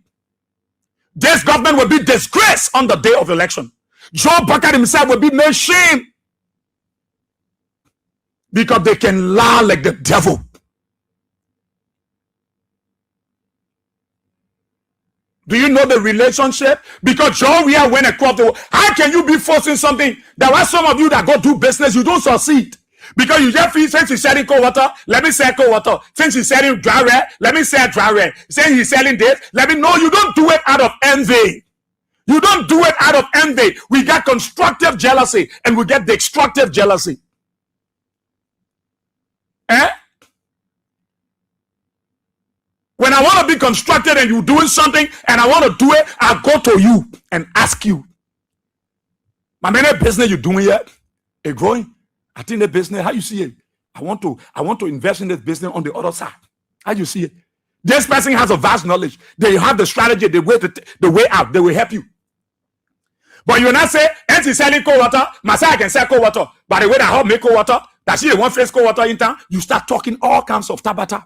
Speaker 4: This government will be disgraced on the day of election. Joe Baka himself will be made shame because they can lie like the devil. Do you know the relationship? Because Joe Weah went across the world. How can you be forcing something that while some of you that go do business, you don't succeed? Because you just feel, since he's selling cold water, let me sell cold water. Since he's selling dry red, let me sell dry red. Since he's selling this, let me know. You don't do it out of envy. You don't do it out of envy. We got constructive jealousy and we get destructive jealousy. When I want to be constructed and you're doing something and I want to do it, I'll go to you and ask you, my man, business you doing yet? It's growing. I think the business, how you see it? I want to invest in this business on the other side. How you see it? This person has a vast knowledge. They have the strategy, the way out. They will help you. But you will not say, and he's selling cold water, myself can sell cold water. By the way, that help make cold water, that she the one face cold water in town. You start talking all kinds of tabata.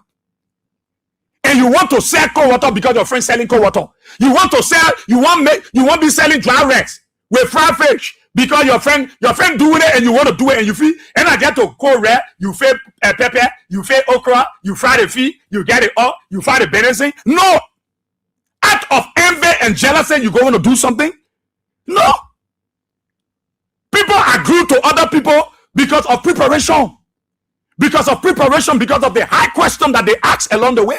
Speaker 4: and you want to sell cold water because your friend selling cold water. You want to be selling dry rice with fried fish because your friend doing it and you want to do it, and you feel, and I get to cold red, you feel pepper, you feel okra, you fry the feet, you get it up, you fry the venison. No, out of envy and jealousy, you going to do something? No. People are glued to other people because of preparation. Because of the high question that they ask along the way.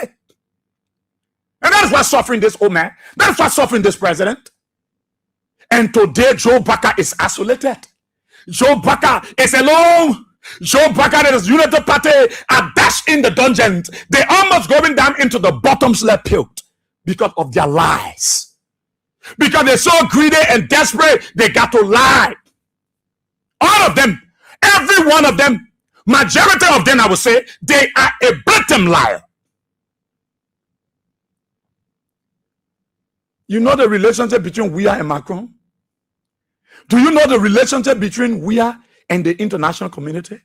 Speaker 4: And that is what's suffering this old man. That is what's suffering this president. And today, Joe Baka is isolated. Joe Baka is alone. Joe Baka and his Unity Party are dashed in the dungeons. They almost going down into the bottom's left pit because of their lies. Because they're so greedy and desperate, they got to lie. All of them, every one of them, majority of them, I would say, they are a blatant liar. You know the relationship between Weah and Macron? Do you know the relationship between Weah and the international community?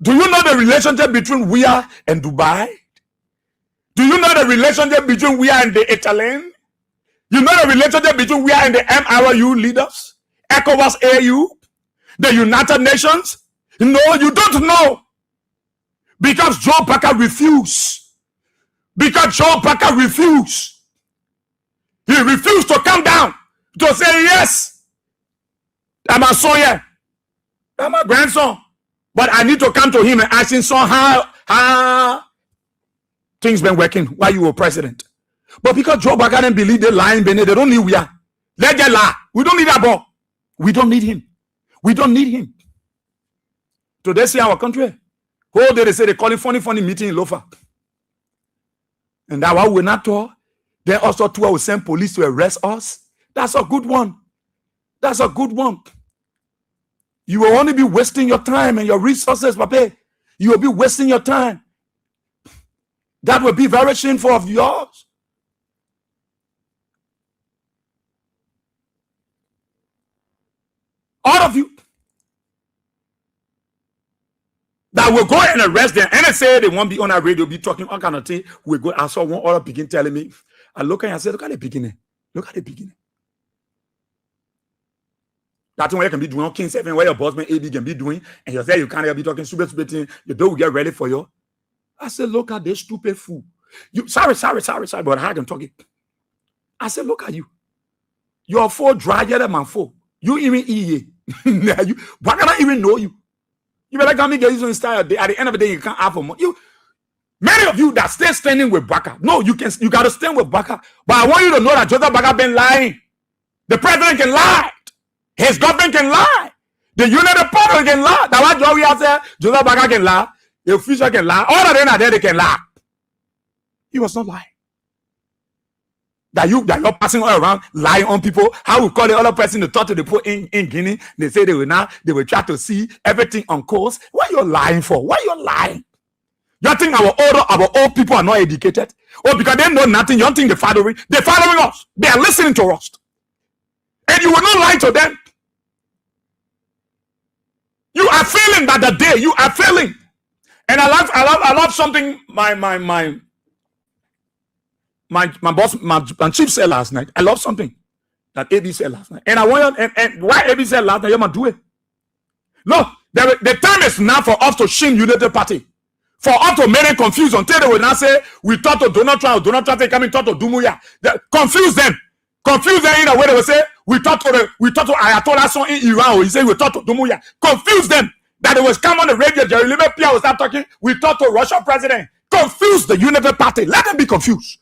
Speaker 4: Do you know the relationship between Weah and Dubai? Do you know the relationship between Weah and the Italian? You know the relationship between Weah and the MRU leaders? ECOWAS AU? The United Nations? No, you don't know. Because Joe Baka refused. Because Joe Baka refused. He refused to come down to say, yes, I'm a son here. I'm a grandson. But I need to come to him and ask him, son, how things been working while you were president. But because Joe Baka didn't believe they lying, they don't need we are. Let them lie. We don't need that boy. We don't need him. We don't need him. Today, see our country. Whole day they say they call it funny meeting in Lofa. And that why we're not told. Then also too will send police to arrest us. That's a good one. That's a good one. You will only be wasting your time and your resources, Papa. You will be wasting your time. That will be very shameful of yours. All of you that will go and arrest them. And they say they won't be on our radio, be talking all kind of things. We go. I saw one other begin telling me. I look and I said, look at the beginning. Look at the beginning. That's what you can be doing. King 7, where your boss man AB can be doing, and you say you can't be talking stupid thing. You don't get ready for you. I said, look at this stupid fool. You sorry, but I can talk it. I said, look at you. You're four drier than my four. You even eat. Why can I even know you? You better come and get you in style. At the end of the day, you can't have more. Many of you that stay standing with Baka. No, you got to stand with Baka. But I want you to know that Joseph Baka been lying. The president can lie. His government can lie. The United Party can lie. That's why Joey has said Joseph Baka can lie. The official can lie. All of them are there, they can lie. He was not lying. That you're passing all around lying on people. How we call the other person to talk to the people in Guinea. They say they will try to see everything on course. What are you lying for? Why are you lying? You think our old people are not educated? Or because they know nothing, you don't think they're following us. They are listening to us. And you will not lie to them. You are failing that the day. You are failing. And I love something my boss, my chief said last night. I love something that AB said last night. And I want and why AB said last night, you must do it. No, the time is now for us to shame Unity Party. For us to make them confused until they will now say, we talk to Donald Trump they come and talk to Dumuya. Confuse them. Confuse them in a way they will say, we talk to Ayatollah son in Iran, or he say we talk to Dumuya. Confuse them. That it was come on the radio, Jerry Levin Pierre will start talking, we talk to Russian president. Confuse the Unity Party. Let them be confused.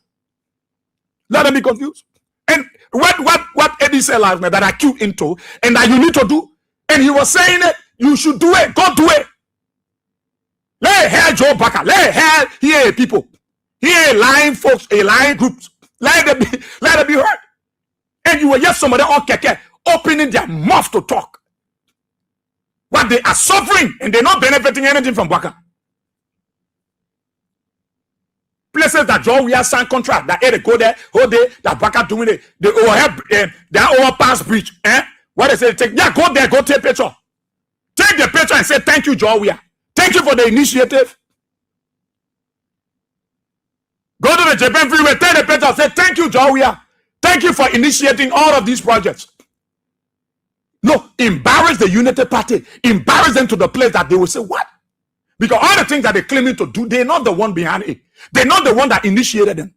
Speaker 4: Let them be confused. And what Eddie said last night that I queued into, and that you need to do, and he was saying it, you should do it. Go do it. Let hear Joe Baka. Let hear people. Hear lying folks, a lying groups. Let them be heard. And you will hear somebody on keke opening their mouth to talk. What they are suffering, and they're not benefiting anything from Baka. Places that Joe we have signed contract that they go there, whole day that Baka doing it. They overhead their overpass bridge. What they say, go there, go take picture. Take the picture and say thank you, Joe. Thank you for the initiative. Go to the Japan freeway, tell the person, say, thank you, Joe. Thank you for initiating all of these projects. No, embarrass the Unity Party. Embarrass them to the place that they will say, what? Because all the things that they're claiming to do, they're not the one behind it. They're not the one that initiated them.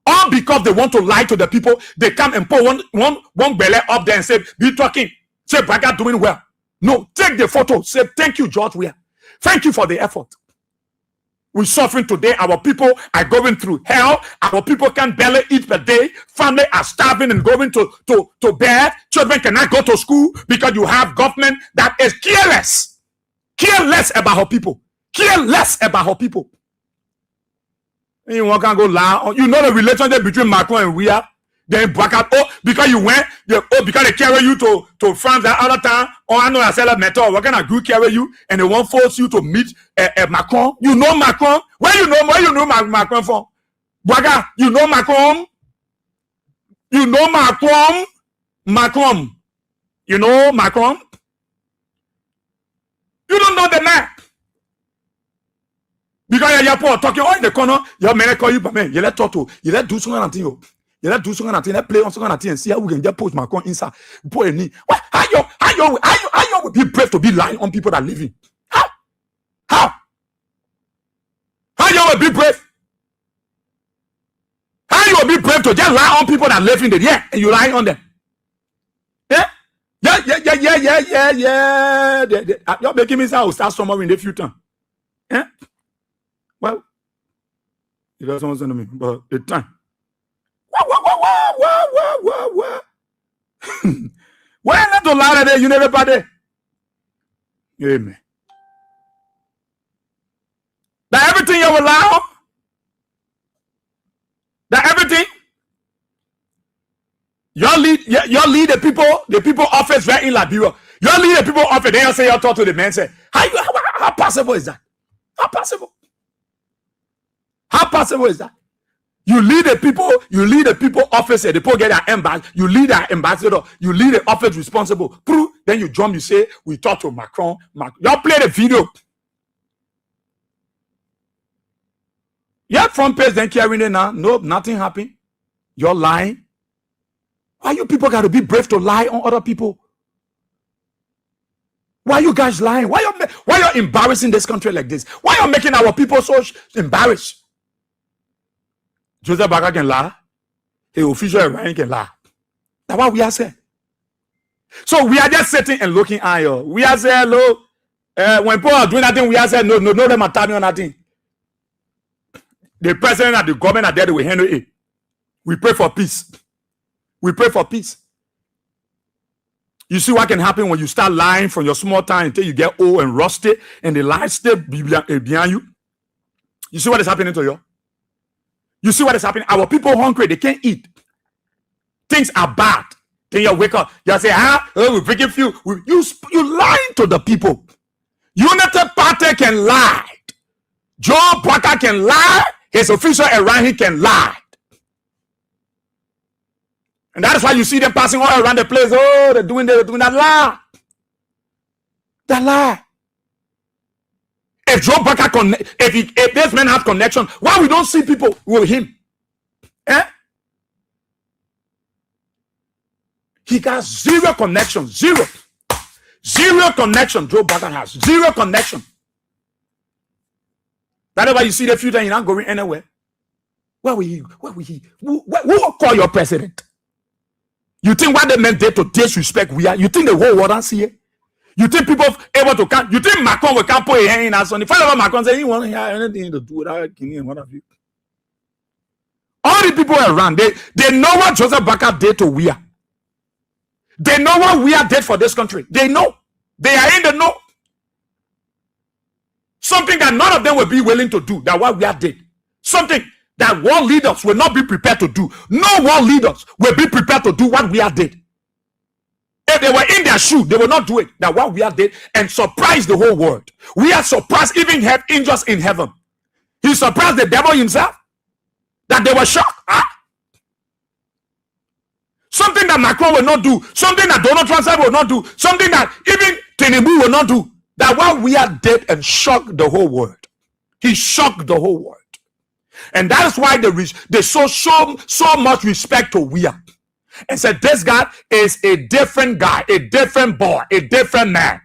Speaker 4: All because they want to lie to the people, they come and put one belly up there and say, be talking. Say, Braga doing well. No, take the photo. Say, thank you, George Weah. Thank you for the effort. We're suffering today. Our people are going through hell. Our people can barely eat per day. Family are starving and going to bed. Children cannot go to school because you have government that is careless. Careless about our people. Careless about our people. And you can go lie. You know the relationship between Macron and Weah. Then back out. Oh, because you went. Because they carry you to France that other time. Oh, I know I sell a metal. What kind of group carry you? And they won't force you to meet Macron. You know Macron. Where you know Macron from? Braga, you know Macron. You know Macron. Macron. You know Macron. You don't know the man. Because you're talking in the corner. Your man call you, but man, you let talk to. You let do something. You let do something, let play on something and see how we can just post Macron inside. Put a knee. What? How you will be brave to be lying on people that live in? How you will be brave? How you will be brave to just lie on people that live in there? Yeah, and you lying on them. Yeah. You're making me say I will start somewhere in the future. Yeah. Well, it doesn't want to me, but it's time. Why not to lie there? You never party. Amen. That everything you will allow. That everything. Your lead the people office right in Liberia. Your lead the people office. Then you say you talk to the man. Say how possible is that? How possible? How possible is that? You lead the people office, the people get their embassy, you lead their ambassador, you lead the office responsible. Then you jump, you say, we talk to Macron. Y'all play the video. Yeah, front page, then carrying it now. Nope, nothing happened. You're lying. Why you people got to be brave to lie on other people? Why you guys lying? Why you embarrassing this country like this? Why you making our people so embarrassed? Joseph Baga can lie. The official Ryan can lie. That's what we are saying. So we are just sitting and looking at you. We are saying, look, when people are doing nothing, we are saying, no, them are telling you nothing. The president and the government are there, they will handle it. We pray for peace. We pray for peace. You see what can happen when you start lying from your small time until you get old and rusty and the lies stay behind you? You see what is happening to you? You see what is happening? Our people hungry, they can't eat. Things are bad. Then you wake up, you say, we're bringing fuel. You lying to the people. Unity Party can lie. Joe Parker can lie. His official around he can lie. And that is why you see them passing all around the place. Oh, they're doing that lie. That lie. If Joe Parker if this man have connection, why we don't see people with him? He got zero connection. Zero connection. Joe Parker has zero connection. That is why you see the future, he's not going anywhere. Where will he? Who will call your president? You think what the men did to disrespect we are? You think the whole world don't see it? You think people able to count? You think Macron will can't put a hand in us on? If I ever Macron say he won't have anything to do with that, one of you. All the people around, they know what Joseph Baker did to we are. They know what we are did for this country. They know. They are in the know. Something that none of them will be willing to do. That what we are did. Something that world leaders will not be prepared to do. No world leaders will be prepared to do what we are did. If they were in their shoe, they will not do it. That what we are did and surprise the whole world. We are surprised, even have angels in heaven. He surprised the devil himself. That they were shocked. Something that Macron will not do. Something that Donald Trump will not do. Something that even Tinubu will not do. That what we are did and shocked the whole world. He shocked the whole world. And that is why they show so much respect to Wia. And said, this guy is a different guy, a different boy, a different man.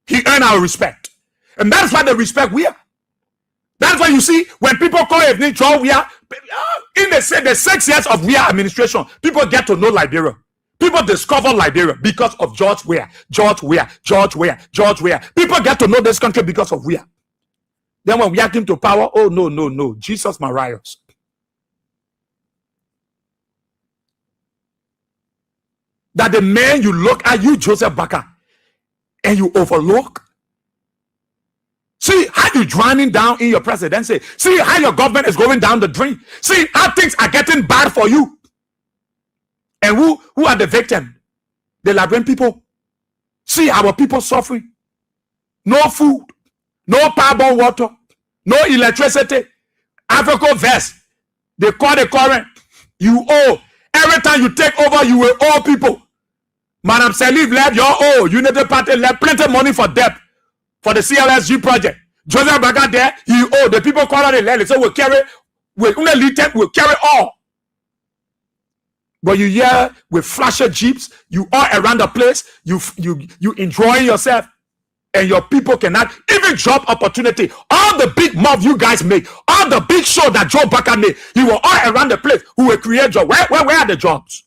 Speaker 4: He earned our respect. And that's why they respect Wia. That's why you see, when people call evening John Wia, in the 6 years of Wia administration, people get to know Liberia. People discover Liberia because of George Weah. People get to know this country because of Wia. Then when Wia came to power, oh no, Jesus Marias. That the man you look at, you Joseph Baka, and you overlook. See how you're drowning down in your presidency. See how your government is going down the drain. See how things are getting bad for you. And who are the victim? The Liberian people. See our people suffering. No food, no power, water, no electricity. Africa Vest, they call the current. You owe. Every time you take over, you will owe people. Madam Salif left, your owe. United Party left plenty money for debt for the CLSG project. Joseph Baga there, he owe. The people call out the land. So we'll carry all. But you hear with flasher jeeps, you are around the place, you enjoying yourself, and your people cannot even drop opportunity. All the big move you guys make, all the big show that Joe Baca made, you were all around the place who will create jobs. Where are the jobs?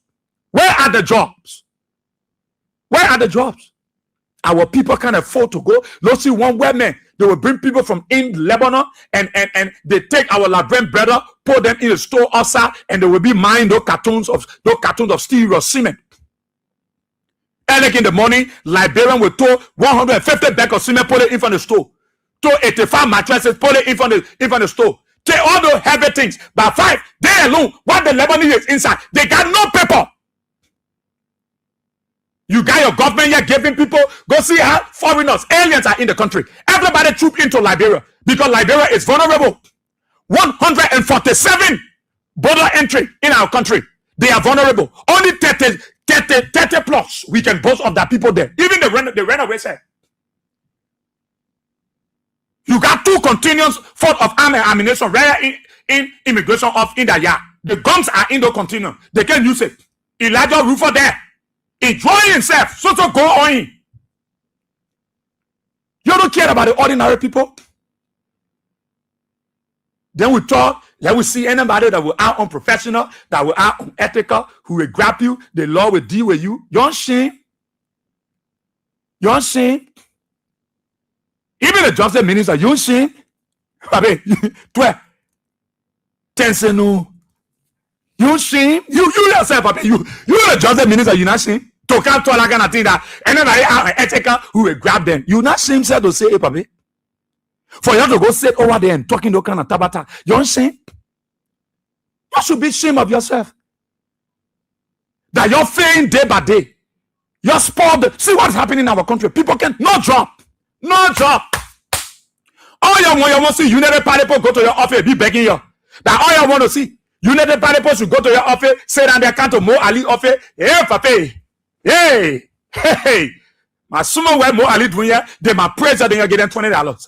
Speaker 4: Where are the jobs? Where are the jobs? Our people can't afford to go. Let's see one woman. They will bring people from in Lebanon and they take our Liberian brother, put them in the store outside, and they will be buying those cartons of steel or cement. Early in the morning, Liberian will tow 150 bags of cement, put it in front of the store. Tow 85 mattresses, put it in front of the store. Take all those heavy things. By 5, they alone, what the Lebanese is inside, they got no paper. You got your government here giving people, go see how foreigners, aliens are in the country. Everybody troop into Liberia because Liberia is vulnerable. 147 border entry in our country. They are vulnerable. Only 30 plus we can boast of that people there. Even the runaway side. You got 2 continuous fort of army ammunition right in immigration of in the yard. The guns are in the continuum. They can use it. Elijah Rufo there. Enjoying himself, so go on. You don't care about the ordinary people. Then we talk, let we see anybody that will act unprofessional, that will act unethical, who will grab you, the law will deal with you. You're ashamed. You're ashamed. Even the justice minister, you're ashamed. Babe, 12. Tensenu. You shame? You yourself, Papa. You the justice minister, you not shame? To come to like and think that anybody out ethical who will grab them. You not shame said to say, hey, Papa. For you to go sit over there and talking to kind of tabata. You don't shame? You should be ashamed of yourself. That you're failing day by day. You're spoiled. See what's happening in our country. People can't, no job. No job. All you want to see, United Party people go to your office, be begging you. That all you want to see. United Party people should go to your office, say that they can't to Mo Ali office. Hey, Papa. Hey. My sumo where Mo Ali doing here, they might praise that they are getting $20.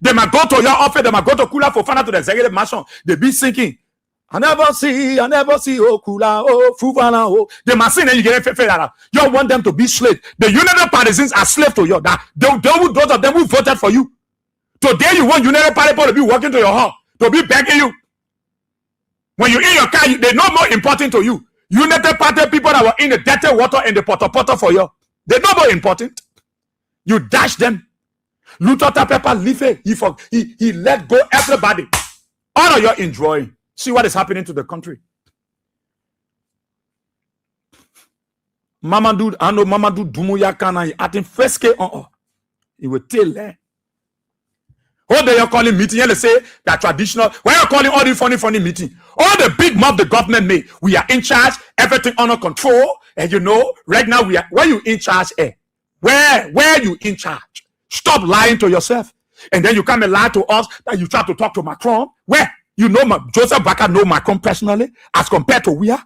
Speaker 4: They might go to your office, they might go to Kula for fun to the executive mansion. They be singing. I never see, oh Kula, oh Fufana, oh. They might sing and you get $50. You want them to be slaves. The United Partisans are slaves to you. That those of them who voted for you. Today you want United Party people to be walking to your home, to be begging you. When you're in your car, they're no more important to you. United Party people that were in the dirty water and the potter for you, they're no more important. You dash them. Lutota Pepper Leafy, he let go everybody. All of you enjoying. See what is happening to the country. Mamadou Dumuya Kana, I think first he will tell them. What they are calling meeting, they say that traditional. Why are you calling all the funny meeting? All the big mob the government made. We are in charge, everything under control. And you know, right now we are where you in charge, Where you in charge? Stop lying to yourself. And then you come and lie to us that you try to talk to Macron. Where? You know Joseph Baka know Macron personally, as compared to Wia.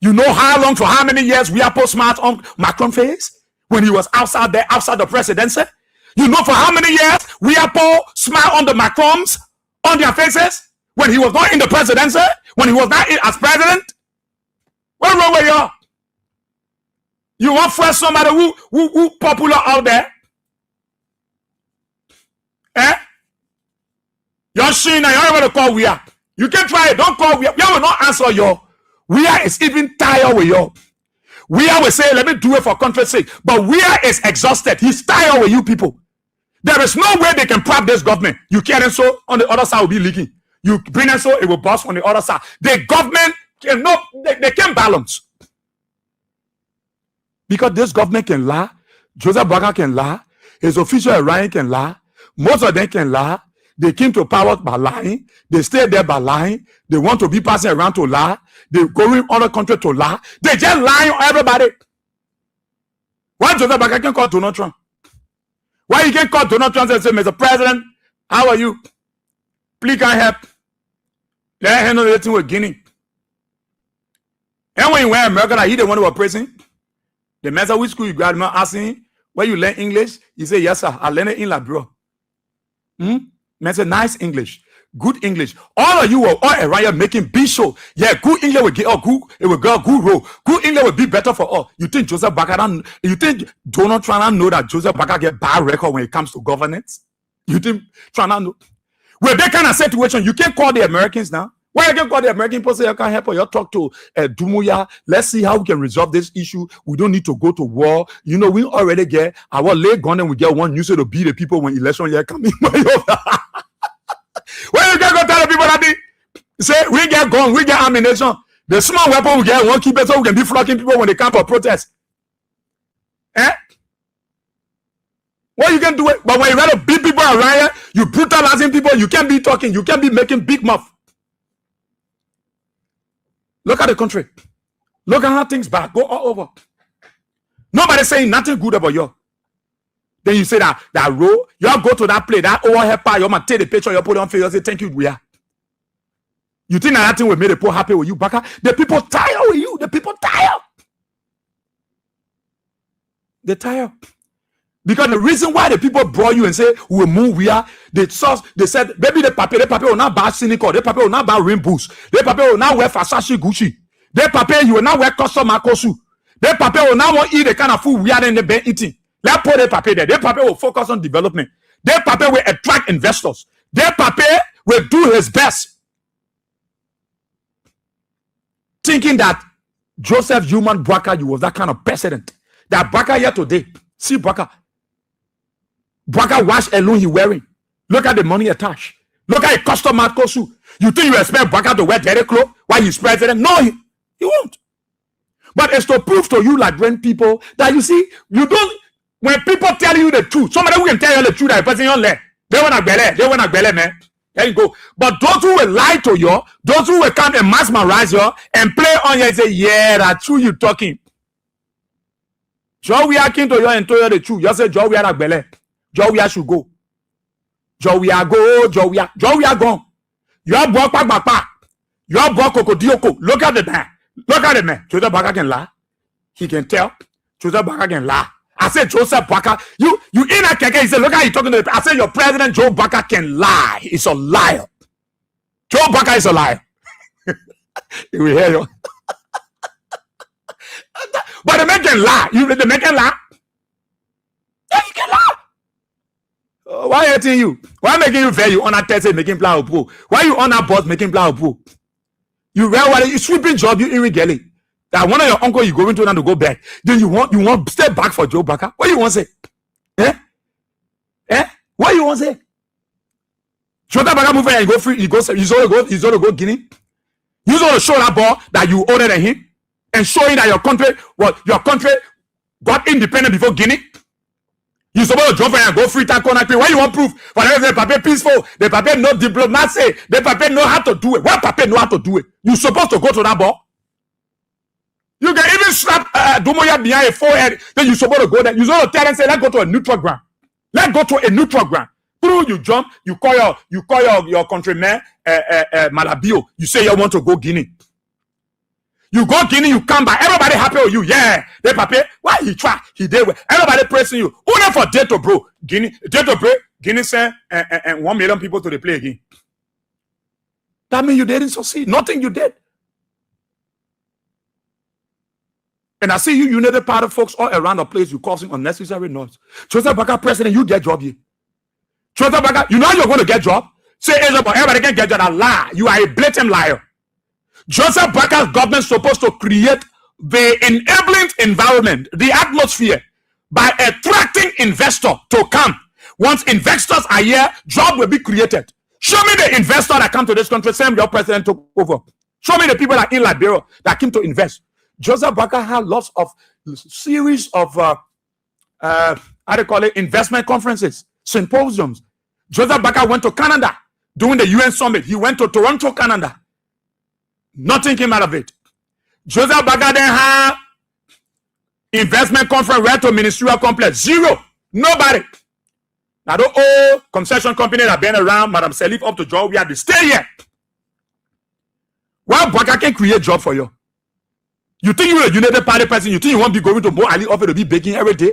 Speaker 4: You know how long, for how many years we are post-smart on Macron face when he was outside the presidency. You know for how many years we are Paul smile on the Macrons on their faces when he was not in the presidency, when he was not in as president? What's wrong with you? You want first somebody who popular out there? Eh? You're seeing now, you're going to call we are. You can try it, don't call we are. We will not answer you. We are is even tired with you. We are will say, let me do it for country's sake. But we are is exhausted. He's tired with you people. There is no way they can prop this government. You can't, so on the other side will be leaking. You bring it so it will burst on the other side. The government cannot, they can't balance. Because this government can lie. Joseph Boakai can lie. His official Ryan can lie. Most of them can lie. They came to power by lying. They stayed there by lying. They want to be passing around to lie. They go in other country to lie. They just lying on everybody. Why Joseph Boakai can call Donald Trump? Why you can call Donald Trump and say, Mr. President, how are you? Please can help. Let him know anything with Guinea. And when you went to America, he the one who was prison. The master which school you graduate asking where you learn English, you say, yes, sir, I learned it in Labrador. Man say, nice English, good English. All of you were all around making big show. Yeah, good English will get good, it will go good role. Good English will be better for all. You think Joseph Boakai, you think Donald Trump know that Joseph Boakai get bad record when it comes to governance? You think Trump know? With that kind of situation, you can't call the Americans now. Why you can call the American people say you can't help or you talk to Dumuya? Let's see how we can resolve this issue. We don't need to go to war. You know, we already get our late gun and we get one user to beat the people when election year coming. When you can go tell the people that they say we get gun, we get ammunition. The small weapon we get, won't keep it so we can be flocking people when they come for protest. Eh? Well, you can do it, but when you rather beat people around here, you brutalizing people, you can't be talking, you can't be making big mouth. Look at the country. Look at how things bad. Go all over. Nobody saying nothing good about you. Then you say that row, you all go to that place, that overhead part, you might take the picture, you put it on Facebook, you say, thank you, we are. You think that thing will make the people happy with you, Boakai? The people tired with you. The people tired. They're tired. Because the reason why the people brought you and say we move where they said maybe the paper will not buy cynical, the paper will not buy rainbows, the paper will not wear Versace Gucci, the paper you will not wear custom Makosu, the paper will not want to eat the kind of food we are in the bed eating. Let's put the paper there. The paper will focus on development. The paper will attract investors. The paper will do his best, thinking that Joseph Human Boakai, you was that kind of president. That Boakai here today, see Boakai watch alone he wearing. Look at the money attached. Look at a custom Marco suit. You think you expect Boakai to wear dirty clothes while he's president? No, he won't. But it's to prove to you, like when people that you see, you don't. When people tell you the truth, somebody who can tell you the truth that the person on there, they want to belly, man. There you go. But those who will lie to you, those who will come and mesmerize you and play on you and say, yeah, that's true, you talking. Joe, we are king to you and tell you the truth. You say, Joe, we are belly. Joe, we should go. Joe, we are go. Joe, we are gone. You are broke back. You are broke Kokodioko. Look at the man. Look at the man. Joseph Boakai can lie. He can tell. Joseph Boakai can lie. I said Joseph Boakai. You in a keke. He said, look how you talking to the. I said your president Joe Boakai can lie. He's a liar. Joe Boakai is a liar. He will hear you. But the man can lie. The man can lie. Yeah, he can lie. Why hurting you? Why making you fair? You on that test making plan of pool. Why you on that boss making plan of pool? You real what you sweeping job you irregularly. That one of your uncle you going to now to go back. Then you want step back for Joe Boakai. What you want to say? What you want to say? Joe Boakai move and go free. He's gonna go Guinea. He's gonna show that ball that you older than him and showing that your country got independent before Guinea. You supposed to jump and go free tackle country. Why you want proof? For the paper peaceful, the paper no diplomacy, the paper know how to do it. What paper know how to do it? You supposed to go to that ball. You can even slap Dumoya behind a forehead. Then you supposed to go there. You supposed to tell and say, let's go to a neutral ground. Let's go to a neutral ground. Through you jump, you call your countryman Malabio. You say you want to go Guinea. You go Guinea, you come back. Everybody happy with you. Yeah. They papi. Why he try? He did well. Everybody praising you. Only for day to bro. Guinea, day to break. Guinea send and 1 million people to the play again. That means you didn't succeed. Nothing you did. And I see you United Party folks all around the place, you causing unnecessary noise. Joseph Baka president, you get job here. Joseph Baka, you know you're going to get job? Say everybody can get job. A lie. You are a blatant liar. Joseph Baka's government is supposed to create the enabling environment, the atmosphere, by attracting investors to come. Once investors are here, job will be created. Show me the investor that come to this country, same your president took over. Show me the people that in Liberia that came to invest. Joseph Baka had lots of series of how do you call it, investment conferences, symposiums. Joseph Baka went to Canada during the UN summit. He went to Toronto, Canada. Nothing came out of it. Joseph Baka then had investment conference right to ministerial complex. Zero. Nobody. Now the old concession company that been around, Madam Salif up to Joe, we have to stay here. Why Baka can create job for you? You think you're a United Party person? You think you won't be going to Mo Ali office to be begging every day?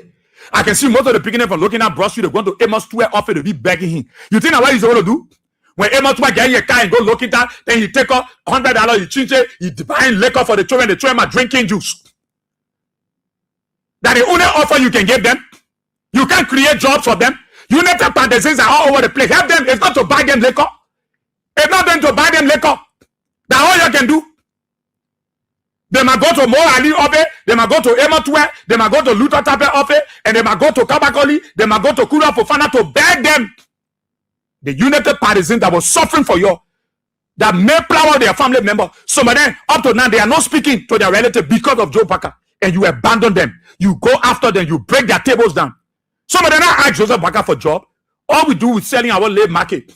Speaker 4: I can see most of the beginning from looking at Broad Street, they're going to Amos Square office to be begging him. You think that's what he's going to do? When Amos Square get in your car and go looking at that, then he take off $100, he change it, he buying liquor for the children are drinking juice. That the only offer you can give them. You can't create jobs for them. United Partisans are all over the place. Help them. It's not to buy them liquor. It's not them to buy them liquor. That's all you can do. They might go to Mo Ali office, they might go to Emotwe, they might go to Luther Tape office, and they might go to Kabakoli, they might go to Kura Fofana to beg them. The United Partisans that was suffering for you, that may plow their family member. Some of them, up to now, they are not speaking to their relative because of Joe Baka, and you abandon them. You go after them, you break their tables down. Some of them not ask Joseph Baka for job. All we do is selling our slave market.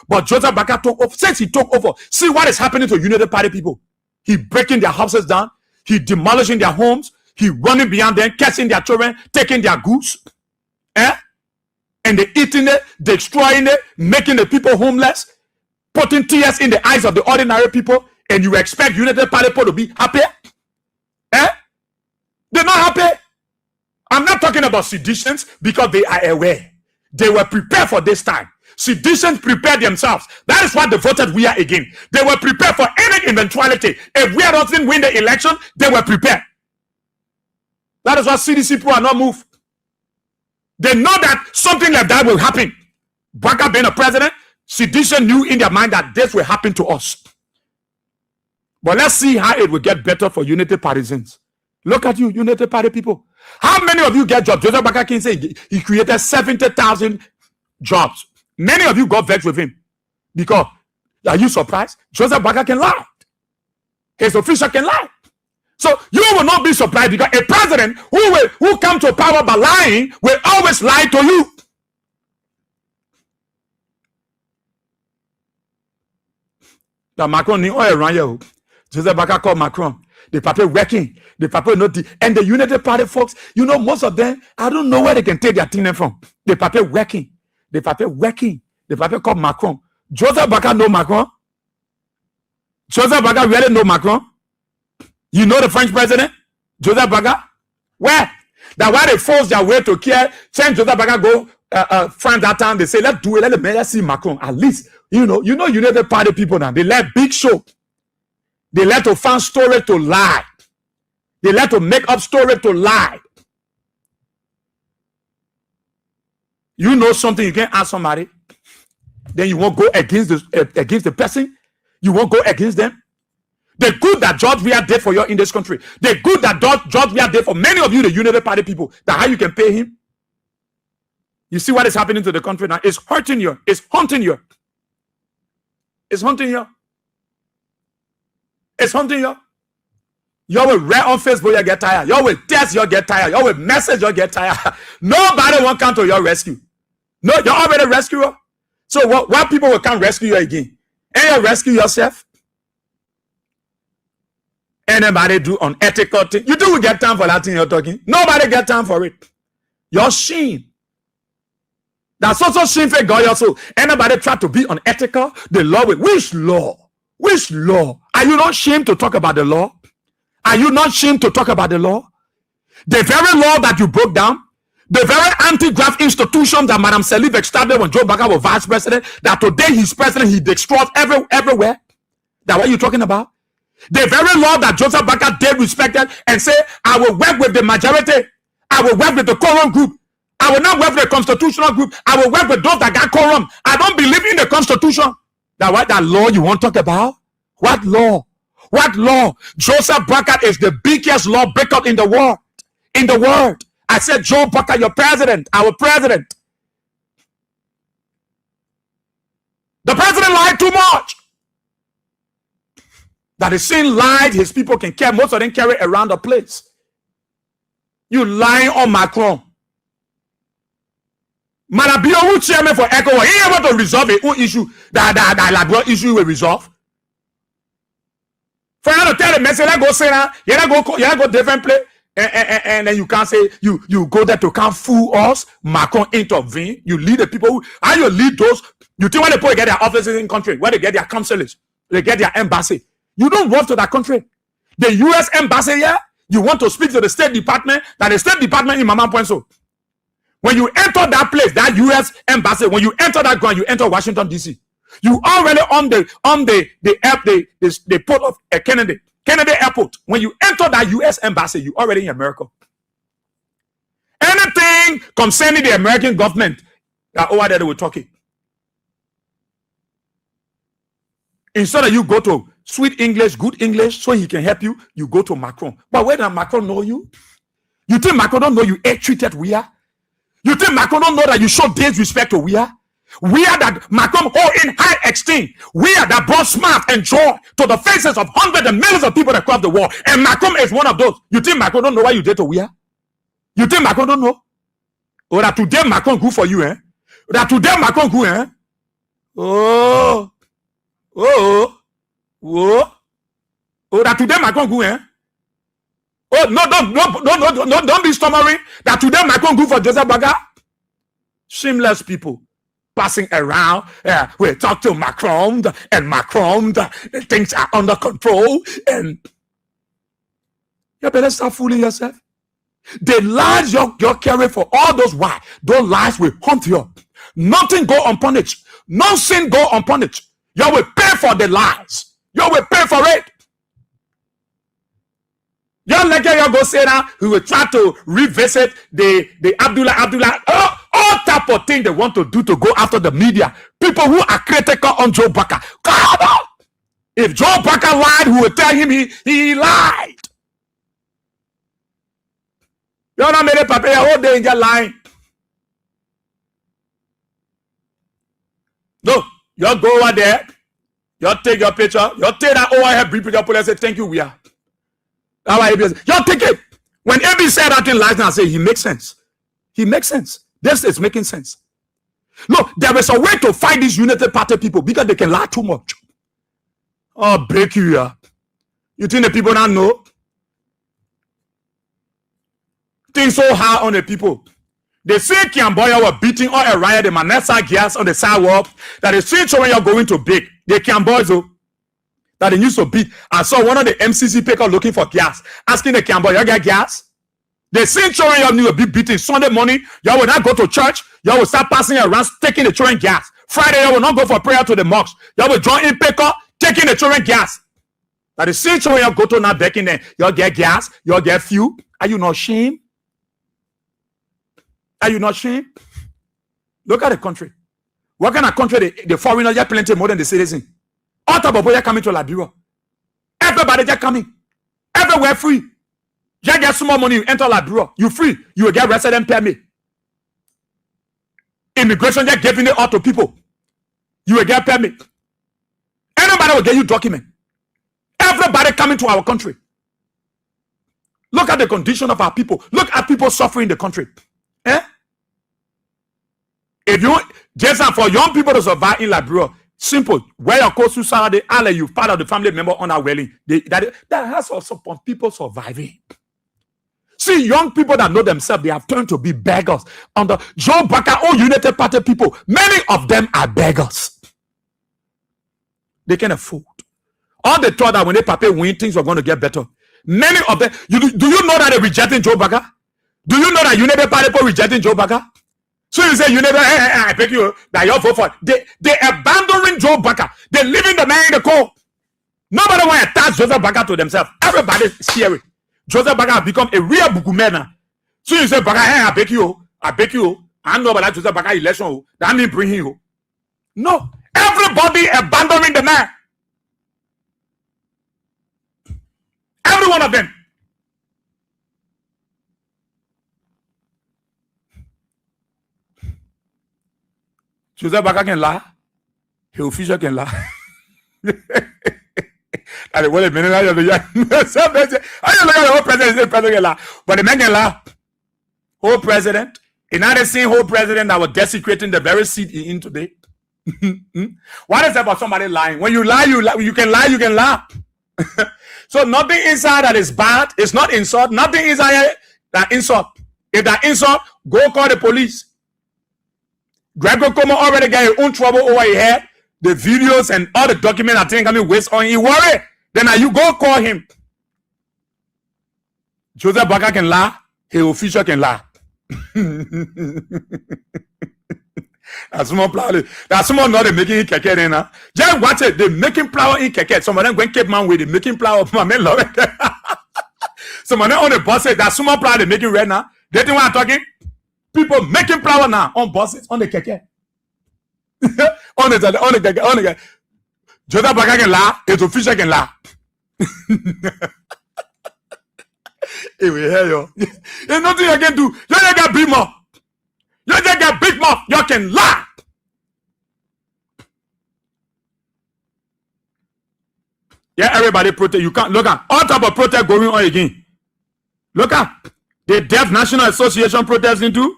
Speaker 4: But Joseph Baka took over. Since he took over, see what is happening to United Party people. He breaking their houses down. He demolishing their homes. He running beyond them, catching their children, taking their goods. And they eating it, destroying it, making the people homeless, putting tears in the eyes of the ordinary people. And you expect United Party people to be happy? They're not happy. I'm not talking about seditions because they are aware. They were prepared for this time. Seditions prepared themselves. That is why they voted we are again. They were prepared for any eventuality. If we doesn't win the election, they were prepared. That is why CDC people are not moved. They know that something like that will happen. Baka being a president, sedition knew in their mind that this will happen to us. But let's see how it will get better for United Partisans. Look at you, United Party people. How many of you get jobs? Joseph Baka can say he created 70,000 jobs. Many of you got vexed with him. Because, are you surprised? Joseph Baka can lie. His official can lie. So you will not be surprised because a president who come to power by lying will always lie to you. The Macron ni oil around you. Joseph Baka called Macron. The paper working. The paper not the, and the United Party folks, you know, most of them, I don't know where they can take their thing from. The paper working. The paper working. The paper called Macron. Joseph Baka know Macron. Joseph Baka really know Macron. You know the French president, Joseph Baka. Where? That why they force their way to care. Send Joseph Baka go France that time. They say let's do it. Let's see Macron. At least you know United Party people now. They let big show. They let to find story to lie. They let to make up story to lie. You know something, you can't ask somebody. Then you won't go against the person. You won't go against them. The good that George Weah did for you in this country. The good that George Weah did for many of you, the United Party people. That how you can pay him. You see what is happening to the country now? It's hurting you. It's haunting you. It's haunting you. It's haunting you. You will read on Facebook, you get tired. You will text, you get tired. You will message, you get tired. Nobody will come to your rescue. No, you're already rescuer. So what people will come rescue you again? And you rescue yourself? Anybody do unethical thing? You do get time for that thing you're talking? Nobody get time for it. You're shame. That's also shameful, God. Also, anybody try to be unethical? The law will. Which law? Which law? Are you not ashamed to talk about the law? Are you not ashamed to talk about the law? The very law that you broke down, the very anti-graft institution that Madam Salif established when Joe Baka was vice president, that today he's president, he destroys everywhere. That's what you're talking about. The very law that Joseph Baka did respected and say, I will work with the majority. I will work with the quorum group. I will not work with the constitutional group. I will work with those that got quorum. I don't believe in the constitution. That law you want to talk about? What law? What law? Joseph Baka is the biggest law breaker in the world. In the world. I said, Joe Baka, your president, our president. The president lied too much. That is sin lied, his people can carry, most of them carry around the place. You lying on Macron. Manabio, who chairman for ECOWAS, he able to resolve a own issue that Labrador issue will resolve. For you to tell the message, go say now, you go different place, and then you can't say you go there to can't fool us. Macron intervene. You lead the people how you lead those. You think when the people get their offices in country, where they get their councillors, they get their embassy. You don't walk to that country. The U.S. embassy here, you want to speak to the State Department, that the State Department in Mama Puenso. When you enter that place, that U.S. embassy, when you enter that ground, you enter Washington, D.C. You already on the port of Kennedy Airport. When you enter that U.S. embassy, you already in America. Anything concerning the American government, that over there they were talking. Instead of you go to sweet English, good English, so he can help you, you go to Macron. But where does Macron know you? You think Macron don't know you treated we are? You think Macron don't know that you show disrespect to we are? We are that Macron, in high esteem. We are that brought smart and joy to the faces of hundreds and millions of people across the world. And Macron is one of those. You think Macron don't know what you did to we are? You think Macron don't know? Or that today Macron go for you, eh? That today Macron go, eh? Oh, that today Macron go, eh? Oh, no, don't be stammering. That today Macron go for Joseph Baga. Shameless people passing around. We talk to Macron, and Macron, things are under control. And you better start fooling yourself. The lies you're carrying for all those why those lies will haunt you. Nothing go unpunished. No sin go unpunished. You will pay for the lies. You will pay for it. Your lecture, you go say now, we will try to revisit the Abdullah, all type of thing they want to do to go after the media. People who are critical on Joe Baka. Come on. If Joe Baka lied, who will tell him he lied. You're not made a paper all day in your line. No, you go over there, you take your picture, you take that overhead brief with your police and say, thank you, we are. You take it. When AB said that in last night, I say he makes sense. He makes sense. This is making sense. Look, there is a way to fight these United Party people because they can lie too much. Oh, break you, yeah. You think the people don't know? Think so hard on the people. They say Kiamboya were beating all a riot, the Manessa gas on the sidewalk, that they see children you're going to big. They Kiamboys, that they used to beat. I saw one of the MCC people looking for gas, asking the Kiamboy, you get gas? They see children you will be beating Sunday morning. You will not go to church. You will start passing around, taking the children gas. Friday, you will not go for prayer to the mosque. You will join in Peko, taking the children gas. That the same children you go to now back in there. You get gas, you get fuel. Are you not ashamed? Are you not ashamed? Look at the country. What kind of country the foreigners get plenty more than the citizen? All type of people coming to Liberia. Everybody just coming. Everywhere free. You get small money, you enter Liberia. You free. You will get resident permit. Immigration just giving it out to people. You will get permit. Anybody will get you document. Everybody coming to our country. Look at the condition of our people. Look at people suffering in the country. Eh? If you just for young people to survive in Liberia, simple. Where your coast to Saturday, all you part of the family member on our wedding. That has also people surviving. See, young people that know themselves, they have turned to be beggars. Under Joe Baka, all United Party people, many of them are beggars. They can afford. All they thought that when they pay win, things were going to get better. Many of them, do you know that they're rejecting Joe Baga? Do you know that you never party for rejecting Joe Baga? So you say you never, I beg you, that you're for. They abandoning Joe Baga. They're leaving the man in the cold. Nobody want to attach Joseph Baga to themselves. Everybody's scary. Joseph Baga have become a real bugumena. So you say, Baga, I beg you, I know about that Joseph Baga election. That means bring him. No. Everybody abandoning the man. Every one of them. Joseph Baga can lie. He official can lie. But the man can lie. Whole president. Another same whole president that was desecrating the very seat he in today. What is that about somebody lying? When you lie, you can lie. So nothing inside that is bad. It's not insult. Nothing inside that insult. If that insult, go call the police. Gregor Como already got his own trouble over his head. The videos and all the documents I think I mean waste on. He worry. Then now you go call him. Joseph Baga can lie. His official can lie. That's small plow. That's small not they making keke then now. Just watch it. They making plow in keke. Some of them going Cape Man with they making plow of my men love it. Some of them on the buses. That's small plow they making right now. They think what I'm talking. People making plow now on buses on the keke. on the keke. Joseph Baga can lie. His official can lie. It will hear you. There's nothing you can do. You just get big mouth. You just get big mouth. You can lie. Yeah, everybody protest. You can't look at all type of protest going on again. Look at the Deaf National Association protesting too.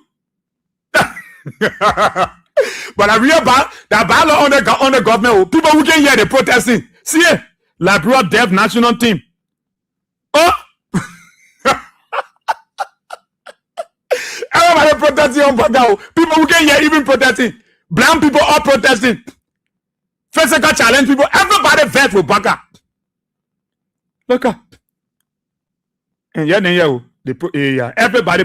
Speaker 4: But I real bad that battle on the government. People who can hear the protesting. See it, Liberia Deaf National Team. Oh. Everybody protesting on Baga. People who can hear even protesting. Blind people are protesting. Physical challenge people. Everybody vet with Baga. Look up. And everybody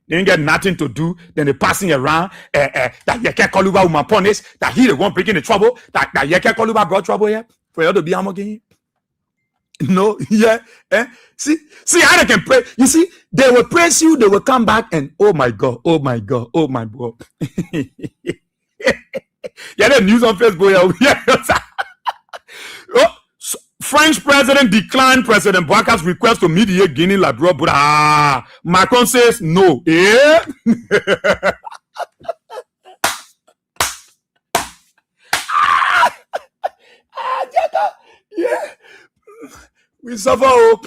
Speaker 4: they ain't get nothing to do. Then they passing around. That you can't call you about punish. That he the one breaking the trouble. That you can't call you about brought trouble here for you to be again. No, yeah. See how they can pray. You see, they will praise you, they will come back and oh my God. Yeah, the news on Facebook. Yeah. Oh, French president declined President Bouakar's request to mediate Guinea Liberia, but Macron says no. Yeah. Yeah. We suffer hope.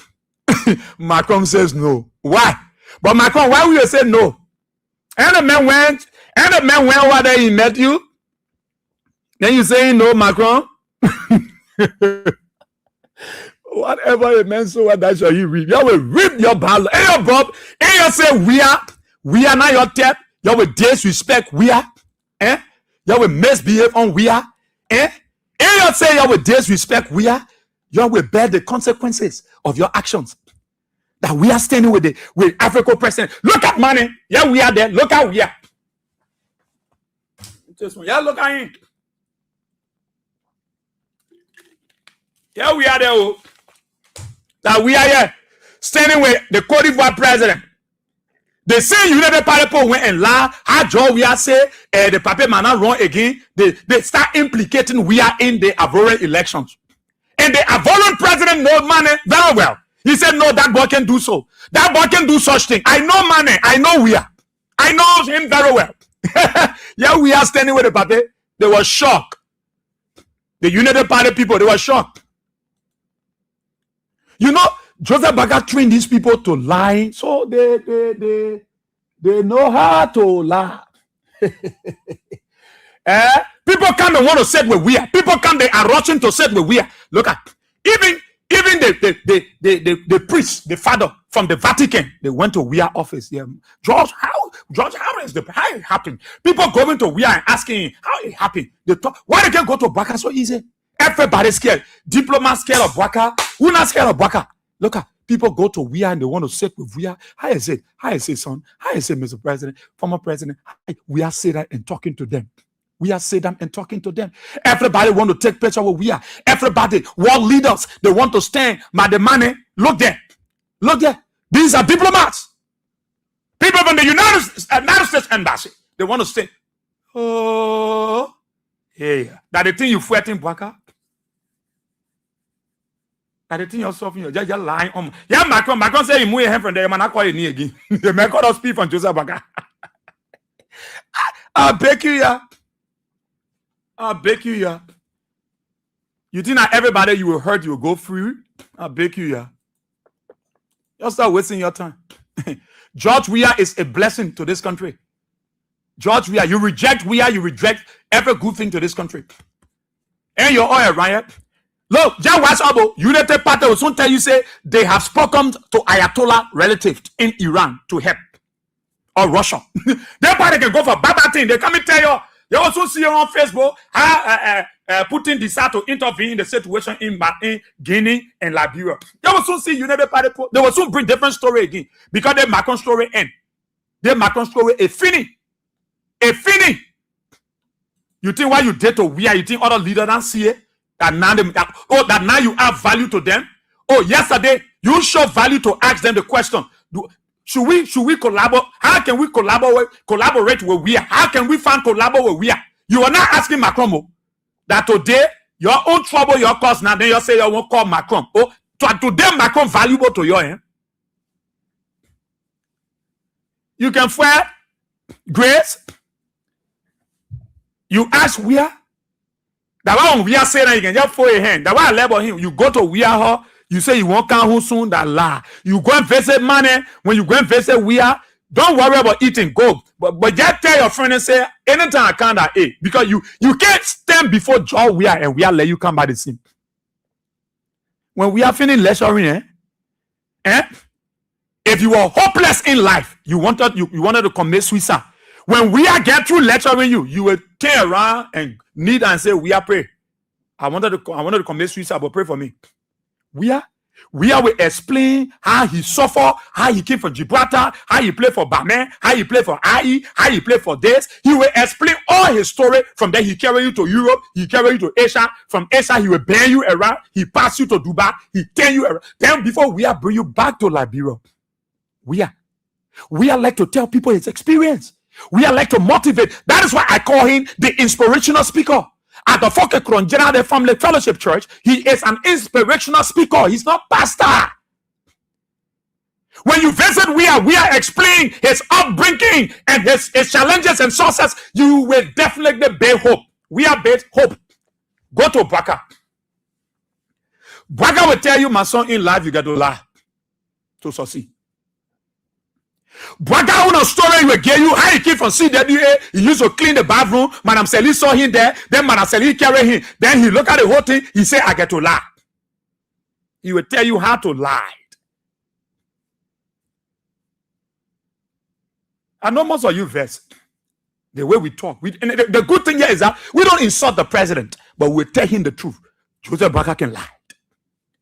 Speaker 4: Macron says no. Why? But Macron, why will you say no? And the man went over there, he met you. Then you say no, Macron. Whatever a man so that shall he reap. You will reap your battle. And your Bob, and you say we are not your tap. You will disrespect we are. You will misbehave on we are. And you say you will disrespect we are. You will bear the consequences of your actions. That we are standing with African president. Look at money. Yeah, we are there. Look how we are. Yeah, look at him. Yeah, we are there. Oh. That we are here standing with the Cote d'Ivoire president. They say you never party went and lie. How Joe we are say the paper man not wrong again. They start implicating we are in the Ivorian elections. And the Ivorian president knows money very well. He said, no, that boy can do so. That boy can do such thing. I know money. I know we are. I know him very well. Yeah, we are standing with the party. They were shocked. The United Party people, they were shocked. You know, Joseph Baga trained these people to lie. So they know how to lie. People come and want to say where we are. People come, they are rushing to say where we are. Look at even the priest, the father from the Vatican, they went to we are office. Yeah. George, how it happened? People going to we are and asking how it happened. They talk, why they can go to Baga so easy? Everybody's scared. Diplomats scared of Bwaka. Who not scared of Bwaka? Look at people go to WIA and they want to sit with WIA. How is it? How is it, son? How is it, Mr. President, former president? We are saying that and talking to them. We are saying them and talking to them. Everybody want to take picture with WIA. Everybody, world leaders, they want to stand by the money. Look there. Look there. These are diplomats. People from the United States Embassy. They want to say, oh, hey, that the thing you fighting, Bwaka. That the thing you're suffering, you're just lying on. Yeah, Macron say he move him from there, man. I call it again. The man called us speak from Joseph Bwaka. I beg you, yeah. I beg you, yeah. You think that everybody you will hurt, you will go free? I beg you, yeah. Just start wasting your time. George Weah is a blessing to this country. George Weah, you reject Weah, you reject every good thing to this country. And your oil, right? Look, just watch Abo. United Party will soon tell you, say, they have spoken to Ayatollah relatives in Iran to help. Or Russia. Their party can go for bad thing. They come and tell you. You also see on Facebook how Putin decided to intervene in the situation in Guinea and Liberia. You will soon see United Party. They will soon bring different story again because the Macron story end. The Macron story is finished. A finish. You think why you did to WIA? You think other leaders don't see it? That now you have value to them. Oh, yesterday you show value to ask them the question. Should we collaborate? How can we collaborate with WIA? How can we find collaborate with WIA? You are not asking Macron that today your own trouble, your cause now. Then you say you won't call Macron. Oh, today Macron valuable to you. Eh? You can find grace. You ask WIA. That one WIA say that you can just throw your hand. That one I label him. You go to WIA. You say you won't come home soon, that lie. You go and visit money. When you go and visit WIA, don't worry about eating gold. But just tell your friend and say, anytime I can't eat. Because you can't stand before George WIA and WIA let you come by the scene. When we are finished lecturing, if you were hopeless in life, you wanted to commit suicide. When WIA get through lecturing you, you will turn around and kneel and say, WIA pray. I wanted to commit suicide, but pray for me. WIA will explain how he suffered, how he came from Gibraltar, how he played for Bamen, how he played for IE, how he played for this. He will explain all his story. From there, he carry you to Europe, he carry you to Asia. From Asia, he will bring you around. He pass you to Dubai, he turn you around. Then before WIA bring you back to Liberia. WIA like to tell people his experience. WIA like to motivate. That is why I call him the inspirational speaker. At the Fokekron General Family Fellowship Church, he is an inspirational speaker. He's not pastor. When you visit WIA explain his upbringing and his challenges and success, you will definitely bear hope. WIA bears hope. Go to Bwaka. Bwaka will tell you, my son, in life, you got to lie to succeed. Bwaka on a story will give you how he came from CWA. He used to clean the bathroom. Madam Sally saw him there. Then Madam Sally carried him. Then he looked at the whole thing. He said, I get to lie. He will tell you how to lie. I know most of you verse. The way we talk. The good thing here is that we don't insult the president, but we tell him the truth. Joseph Bwaka can lie.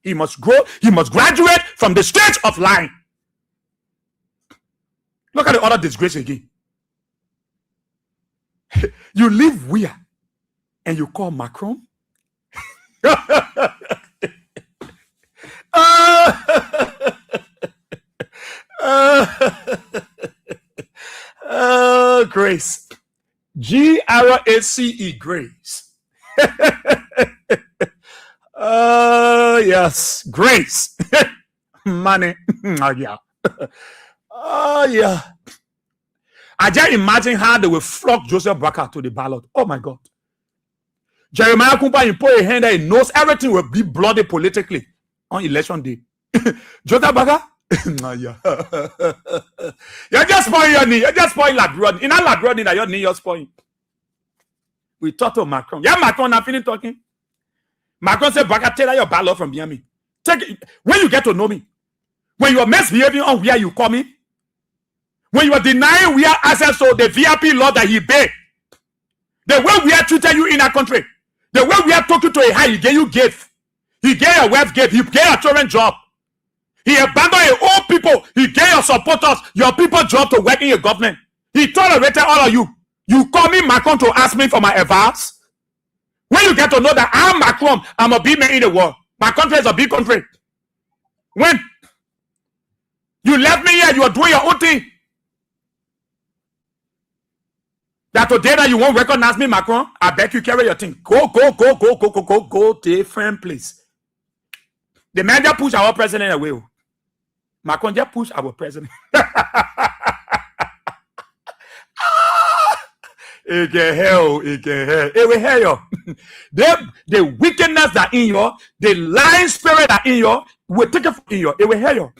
Speaker 4: He must grow. He must graduate from the stage of lying. Look at the other disgrace again. You leave WIA and you call Macron? Grace. Grace. Grace. Yes. Grace. Money. Oh, yeah. Oh, yeah. I just imagine how they will flock Joseph Bwaka to the ballot. Oh, my God. Jeremiah Kumpa, you put a hand there, he knows everything will be bloody politically on election day. Joseph Bwaka? Oh, yeah. You're just spoiling your knee. You're just spoiling Labrador. In a Labrador, that your knee, you're spoiling. We talked to Macron. Yeah, Macron, I finished talking. Macron said, Bwaka, tell her your ballot from behind me. Take it. When you get to know me, when you are misbehaving on where you call me, when you are denying we are access to the VIP law that he paid, the way we are treating you in our country, The way we are talking to a high, he gave you gift. He gave your wife gift. He gave your children job. He abandoned your old people. He gave your supporters, your people job to work in your government. He tolerated all of you. You call me Macron to ask me for my advice? When you get to know that I'm Macron, I'm a big man in the world. My country is a big country. When you left me here, you are doing your own thing. That today that you won't recognize me, Macron, I beg you carry your thing. Go different place. The man just push our president away. Macron just push our president. It can hell. It will hell you. The wickedness that in you, the lying spirit that in you, will take it from you. It will hell you.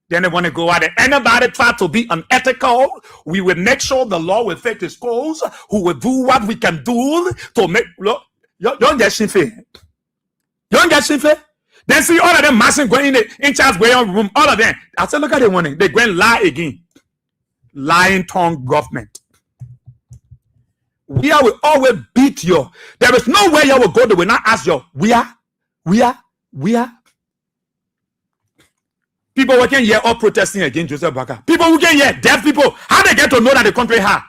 Speaker 4: Then they want to go out and anybody try to be unethical. We will make sure the law will take its course. Who will do what we can do to make. Look, you don't get shifty. You don't get shifty. Then see all of them massing going in charge going room. All of them. I said, look at the one. They go and lie again. Lying tongue government. We will always beat you. There is no way you will go. They will not ask you. We are. People who can hear all protesting against Joseph Baka. People who can hear deaf people. How they get to know that the country had?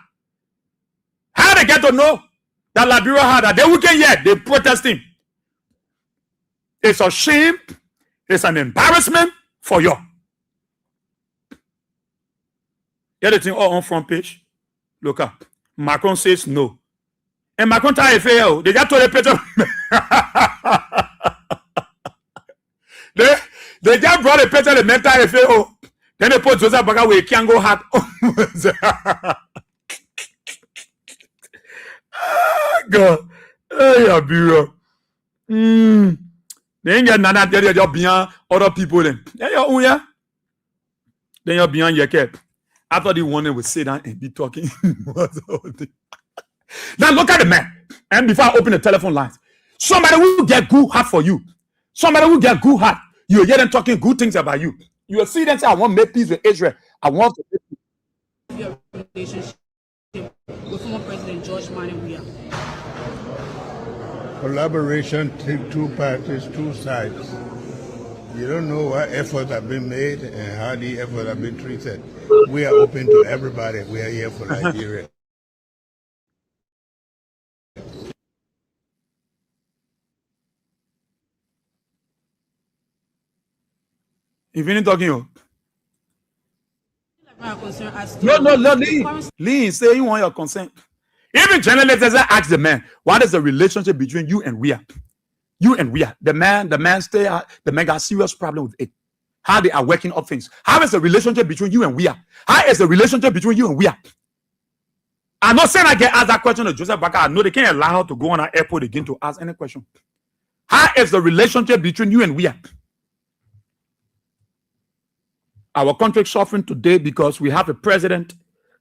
Speaker 4: How they get to know that Liberia had that? They who can hear, they protesting. It's a shame. It's an embarrassment for you. Hear the thing all on front page. Look up. Macron says no. And Macron tell a fail. They just told the picture. They just brought a picture of the mental FAO. Then they put Joseph Baka with a Kango hat. God. Hey, bureau. They ain't got none of that. You're beyond other people. Then you're beyond your cap. I thought he wanted to sit down and be talking. Now look at the man. And before I open the telephone lines, somebody will get good heart for you. Somebody will get good heart. You hear them talking good things about you. You will see them say, I want to make peace with Israel. I want to make peace.
Speaker 5: Your relationship with former President George Weah.
Speaker 6: Collaboration, two parties, two sides. You don't know what efforts have been made and how the efforts have been treated. We are open to everybody. We are here for Nigeria.
Speaker 4: If you ain't talking, Lean, say you want your consent. Even journalists ask the man, what is the relationship between you and Weah? You and Weah. The man got serious problem with it. How they are working up things. How is the relationship between you and Weah? How is the relationship between you and Weah? I'm not saying I get asked that question to Joseph Baka. I know they can't allow her to go on our airport again to ask any question. How is the relationship between you and Weah? Our country is suffering today because we have a president.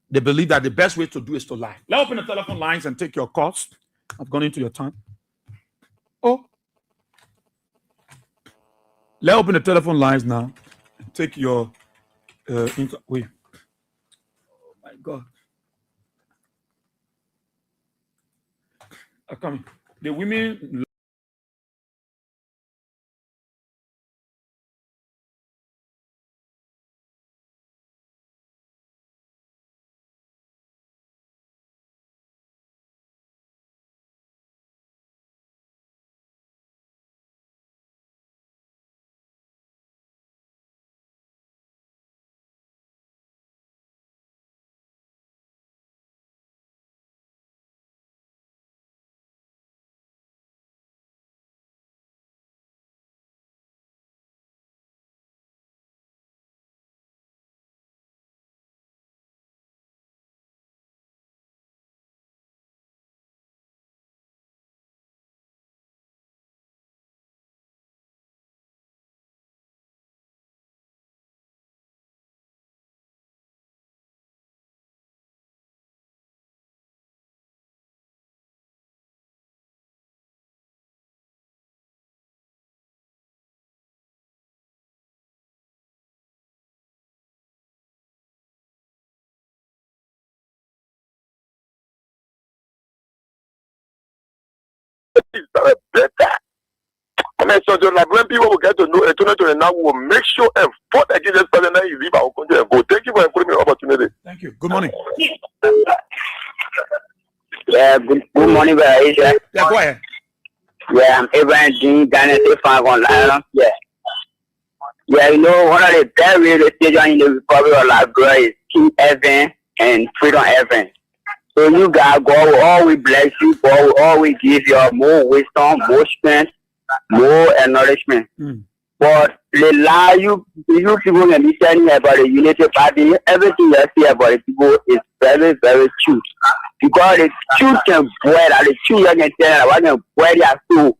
Speaker 4: They believe that the best way to do is to lie. Let's open the telephone lines and take your calls. I've gone into your time. Oh. Let's open the telephone lines now and take your wait. Oh my God. I'm coming. The women
Speaker 7: So like when people will get to know a 2029 will make sure and vote against this president that you leave our country and go. Thank you for giving me the opportunity.
Speaker 4: Thank you. Good morning.
Speaker 8: Yeah, good morning, Asia.
Speaker 4: Yeah, go ahead.
Speaker 8: Yeah, I'm Abraham Jean, Dynasty 5 online. Yeah. Yeah, you know, one of the best radio stations in the Republic of Liberia is King FM and Freedom FM. So you guys, God will always bless you. God will always give you more wisdom, more strength, more acknowledgement. But the lie you people can be telling about the Unity Party, everything you see about the people is very, very true. Because the truth can boil, and the truth you can tell, what can boil their soul,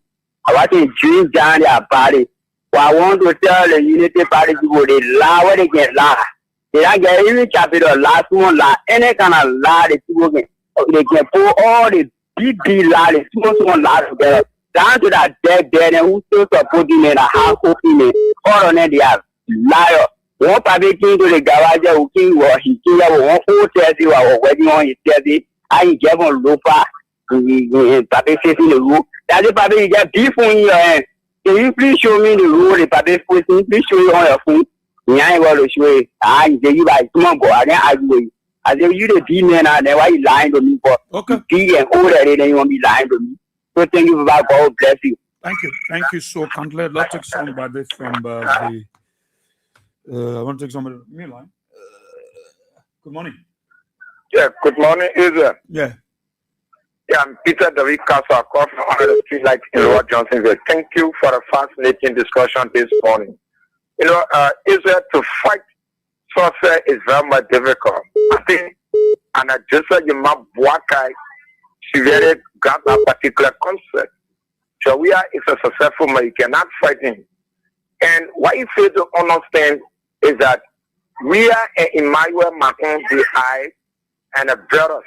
Speaker 8: what can dream down their body. But I want to tell the Unity Party people, they lie what they can lie. They don't get any capital, last one lie, any kind of lie the people can, they can put all the big lie, the small lie together. Down to that dead and who still supporting in a household female. All on it, they are liar. One probably came to the garage who came or he came one old Chelsea or wedding on his Chelsea. I gave on Lofa, Papi facing the roof. That's the Papi get beef on your hand. Can you please show me the rule? The Papi facing, please show you on your phone. I ain't going to show it. I say you guys, come on, go. I can't argue with you. I say you the D man out there, why you lying to me for?
Speaker 4: Okay.
Speaker 8: D and older, then you want to be lying to me. So thank you for that. God bless you.
Speaker 4: Thank you. Thank you so kindly. Let's take somebody from I want to take somebody from the line. Good morning.
Speaker 7: Yeah, good morning, Israel.
Speaker 4: Yeah.
Speaker 7: Yeah, I'm Peter David Castle, I call from under the street light in Lower Johnsonville. Thank you for the fascinating discussion this morning. You know, Israel to fight success is very much difficult. I think, and I just said you might Wakai, she really got that particular concept. So we are is a successful man, you cannot fight him. And what you fail to understand is that we are in Emmanuel Macron the eye and a brothers.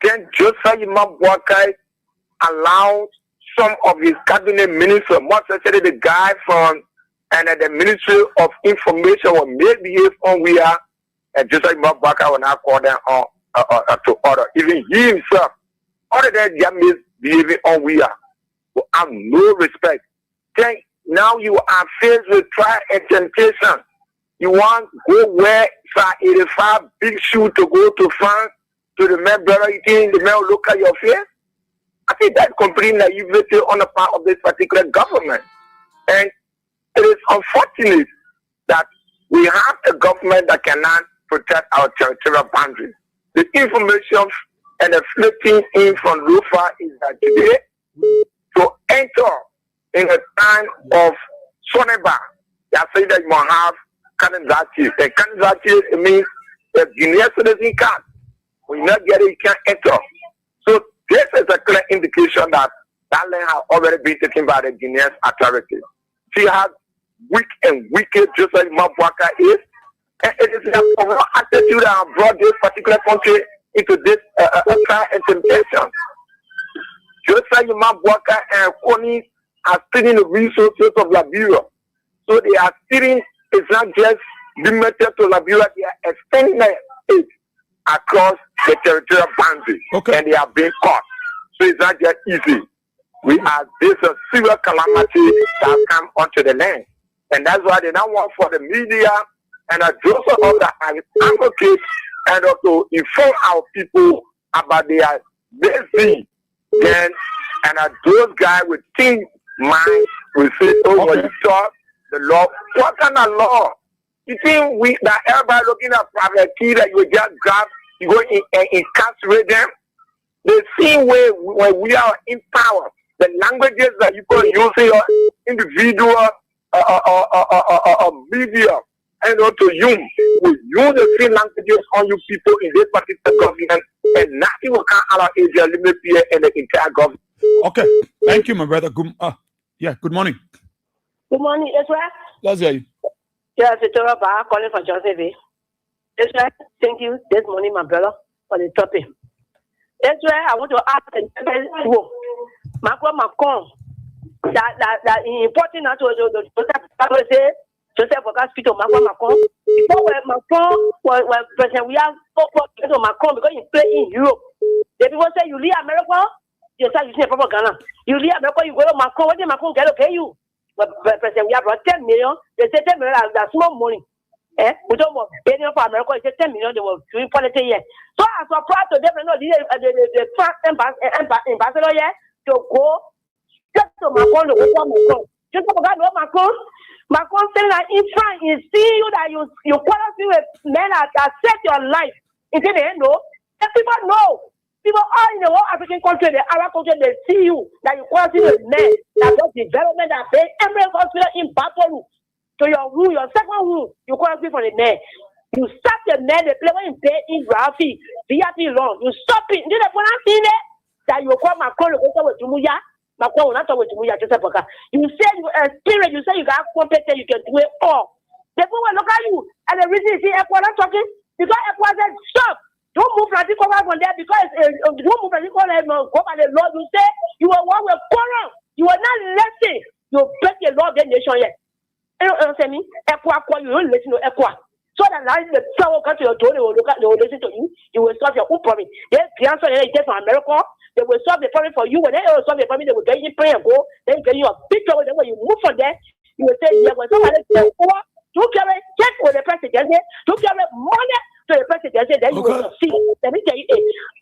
Speaker 7: Then Joseph Imam Wakai allowed some of his cabinet ministers, more especially the guy from and the Ministry of Information will misbehave on we are, and Joseph Imam Wakai will not call them on to order. Even he himself, other than they are misbehaving on we are, will have no respect. Then now you are faced with trial and temptation. You want to go where 85 big shoe to go to France to the man brother, you think the man will look at your face? I think that's complete naivety on the part of this particular government. And it is unfortunate that we have a government that cannot protect our territorial boundaries. The information and the flipping in from Rufa is that today, to enter in a time of Soneba, they are saying that you must have Kanizati. And Kanizati means the Guinean citizen card. When you not get it, you can't enter. So this is a clear indication that that land has already been taken by the Guinean authorities. See how weak and wicked just like Mabwaka is? And it is the overall attitude that has brought this particular country into this trial and temptation. Just like Mabwaka and Kony are stealing the resources of Liberia. So they are stealing, it's not just limited to Liberia, they are extending it across the territorial boundary.
Speaker 4: Okay.
Speaker 7: And they are being caught. So it's not just easy. This a serious calamity that come onto the land. And that's why they now want for the media and those of the advocates and also inform our people about their busy. Then and those guys with think mind will say, oh, when you talk the law, what kind of law? You think that everybody looking at private key that you just grab, you go incarcerate them? The same way when we are in power, the languages that you can use in your individual media and to use, we use the same languages on you people in this particular government, and nothing will come out of Asia limit here in the entire government.
Speaker 4: Okay, thank you, my brother. Good morning.
Speaker 9: Good morning, Israel.
Speaker 4: Let's hear you.
Speaker 9: Yeah, Victoria Bar calling from Johnsonville. Israel, thank you this morning, my brother, for the topic. Israel, I want to ask Macron, that important to say, Joseph Boga speak to Macron. Before Macron was president, we have spoken to Macron because he played in Europe. The people say you leave America, you say you see propaganda. You leave America, you go to Macron, what did Macron get to pay you? But President, we have brought 10 million. They say 10 million, that's small money. We don't want any of America, it's 10 million, they were doing politics here. So I'm surprised to them, the France ambassador here to go just to Macron, to go to Macron. Just to go to Macron. Macron saying that in France, he see you that you qualify with men that set your life. Until they know, and people know. People all in the whole African country, the Arab country, they see you that you qualify with men that does development that pay every hospital in battle. So your room, your second room, you qualify for the men. You stop the men, they play when you pay in graphic, VIP loan. You stop it. You know what I'm saying that you call Macron, you go with Jumuya. Macron will not talk with Jumuya. You say you experience, you say you got competence, you can do it all. The people will look at you, and the reason you see Equa not talking, because Equa said, stop. Don't move like you come out from there because don't move like you come out go by the law. You say you are one with quarrel. You are not listening. You break the law of the nation yet. You know what I'm saying? Equa, you don't listen to Equa. So that now the power come to your door, they will look at, they will listen to you. You will solve your own problem. They answer they get from America. They will solve the problem for you. When they will solve the problem, they will get you pray and go. Then get you a big trouble. Then when you move from there, you will say, yeah, when somebody says, don't carry check with the president, don't carry money to the president, then you will succeed. Let me tell you,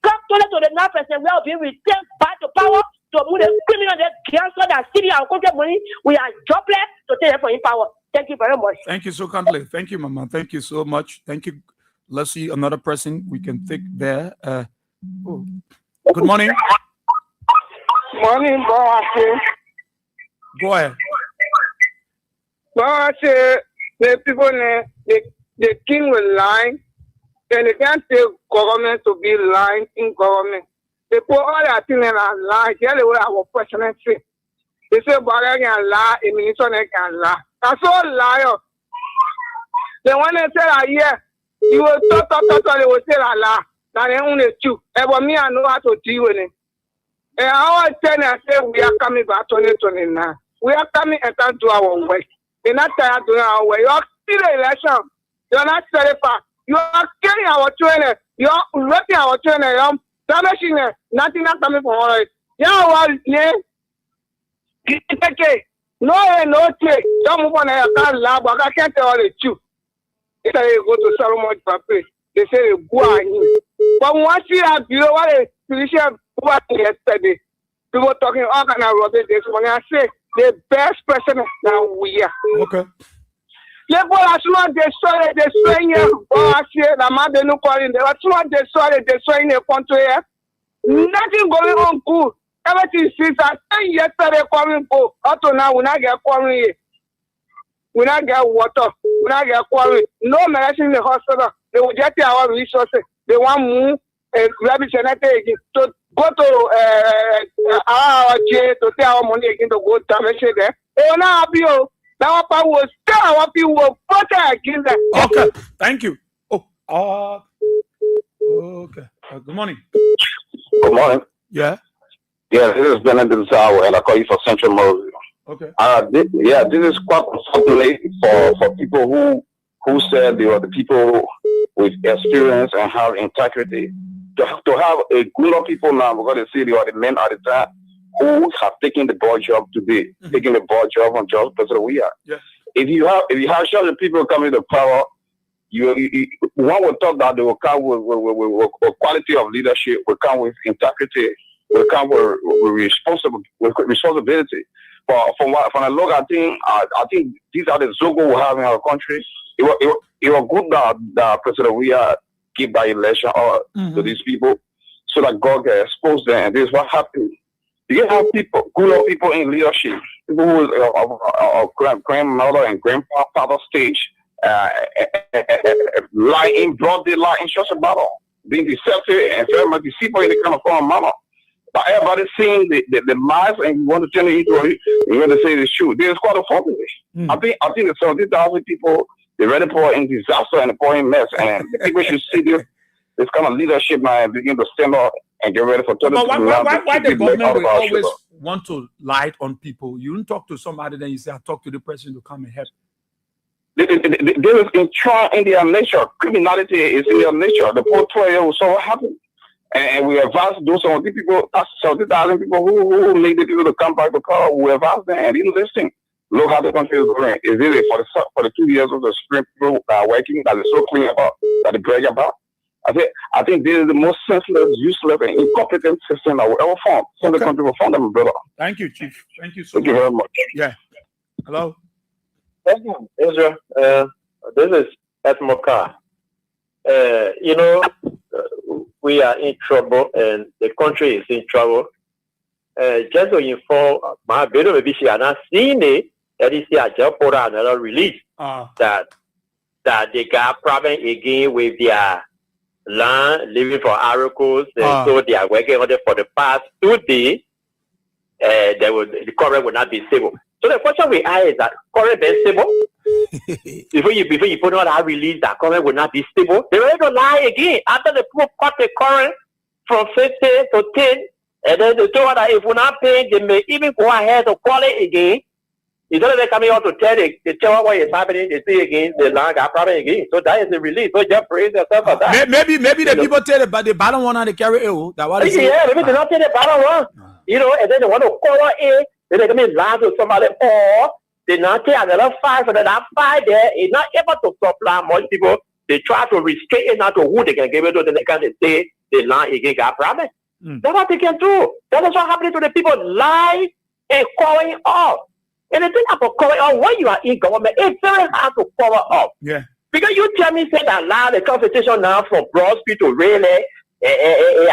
Speaker 9: come to the now president, we are being returned back to power to move the criminal that cancel that city our country money. We are jobless to take them for in power. Thank you very much.
Speaker 4: Thank you so kindly. Thank you, Mama. Thank you so much. Thank you. Let's see another person we can take there. Good morning.
Speaker 10: Morning, boss.
Speaker 4: Go ahead.
Speaker 10: Boss, the people, the king will lie, and they can't take government to be lying in government. They put all that thing in a lie. Here they will have a presidency. They say, Baga can lie, a minister can lie. That's all liar. Then when they say that, yeah, you will talk, they will say that lie. Now they only two. But me, I know how to deal with it. And I always tell them, I say, we are coming back 2029. We are coming and can't do our work. We're not tired of doing our work. You are still the election. You are not certified. You are killing our children. You are raping our children. You are damaging them. Nothing is coming from all of it. You know what? Yeah. No, take. Don't move on. I can't laugh, but I can't tell all the truth. They say you go to Solomon Pape. They say you go on. But once you have below what a physician was yesterday, people talking all kind of rubbish this morning. I say the best person now we are.
Speaker 4: Okay.
Speaker 10: Les voilà souvent destroying you. Oh, I say the man they no calling. They were souvent destroying the country. Nothing going on good. Everything since I think yesterday coming for up to now we not get quarry. We not get water. We not get quarry. No medicine in the hospital. They will get our resources. They want move again to go to our jail to take our money again to go damage there. They will not happy. Now I will tell our people will vote against them.
Speaker 4: Okay, thank you. Okay. Good morning.
Speaker 11: Good morning.
Speaker 4: Yeah.
Speaker 11: Yeah, this is Benedict Zawa, and I call you for Central Mosby.
Speaker 4: Okay.
Speaker 11: This is quite unfortunate for people who said they were the people with experience and have integrity. To have a group of people now, because they say they are the men at the time, who have taken the board job today, taking the board job on jobs because we are.
Speaker 4: Yes.
Speaker 11: If you have certain people coming to power, one would thought that they will come with quality of leadership, will come with integrity, will come with responsibility. But from I look at things, I think these are the Zogo we have in our country. It was good that President Weah give that election to these people so that God can expose them. And this is what happened. You have good people in leadership, people who are grandmother and grandfather stage, lying, broad daylight in such a battle, being deceptive and very much deceitful in the kind of form of manner. But everybody seeing the lies and you want to turn it into you want to say the truth. This is quite unfortunate. I think the 70,000 people they're ready for in disaster and for in mess, and people should see this kind of leadership now and begin to stand up and get ready for 2020.
Speaker 4: Why the government will always want to lie on people? You don't talk to somebody, then you say, I talk to the person to come and help.
Speaker 11: There is in their nature. Criminality is in their nature. The poor 12-year-old saw what happened. And we advise those 70 people, 70,000 people who need the people to come back to power. We advise them and didn't listen. Look how the country is going. Is it for the 2 years of the spring people working that is so clean about, that they brag about? I think this is the most senseless, useless, and incompetent system that we ever found. So the country will found them, brother.
Speaker 4: Thank you, Chief. Thank you so
Speaker 11: much. Thank you very much.
Speaker 4: Yeah. Hello?
Speaker 12: Thank you, Israel. This is Etmoka. We are in trouble and the country is in trouble. Just to inform my brother, maybe she has not seen it, that is just put out another release that they got problem again with their land, living for articles, and so they are working on it for the past 2 days. The current will not be stable. So the question we ask is that current be stable? before you put out that release, that current will not be stable. They will not lie again. After the proof cut the current from 50 to 10, and then they told that if we're not paying, they may even go ahead to call it again. Instead of they coming out to tell what is happening, they say again, the land got problem again. So that is the release. So just praise yourself for that.
Speaker 4: Maybe the people tell it, but the bottom one they carry it.
Speaker 12: Maybe they not tell the bottom one. And then they want to call it, then they come in lie to somebody, or they not take another 5, so that 5 there is not able to supply more people. They try to restrict it not to who they can give it to, then they can't say the land again got problem. That's what they can do. That is what happening to the people lie and calling off. And the thing about covering up, when you are in government, it's very hard to cover up.
Speaker 4: Yeah.
Speaker 12: Because you tell me, say that now the conversation now from Broad Street to Raleigh,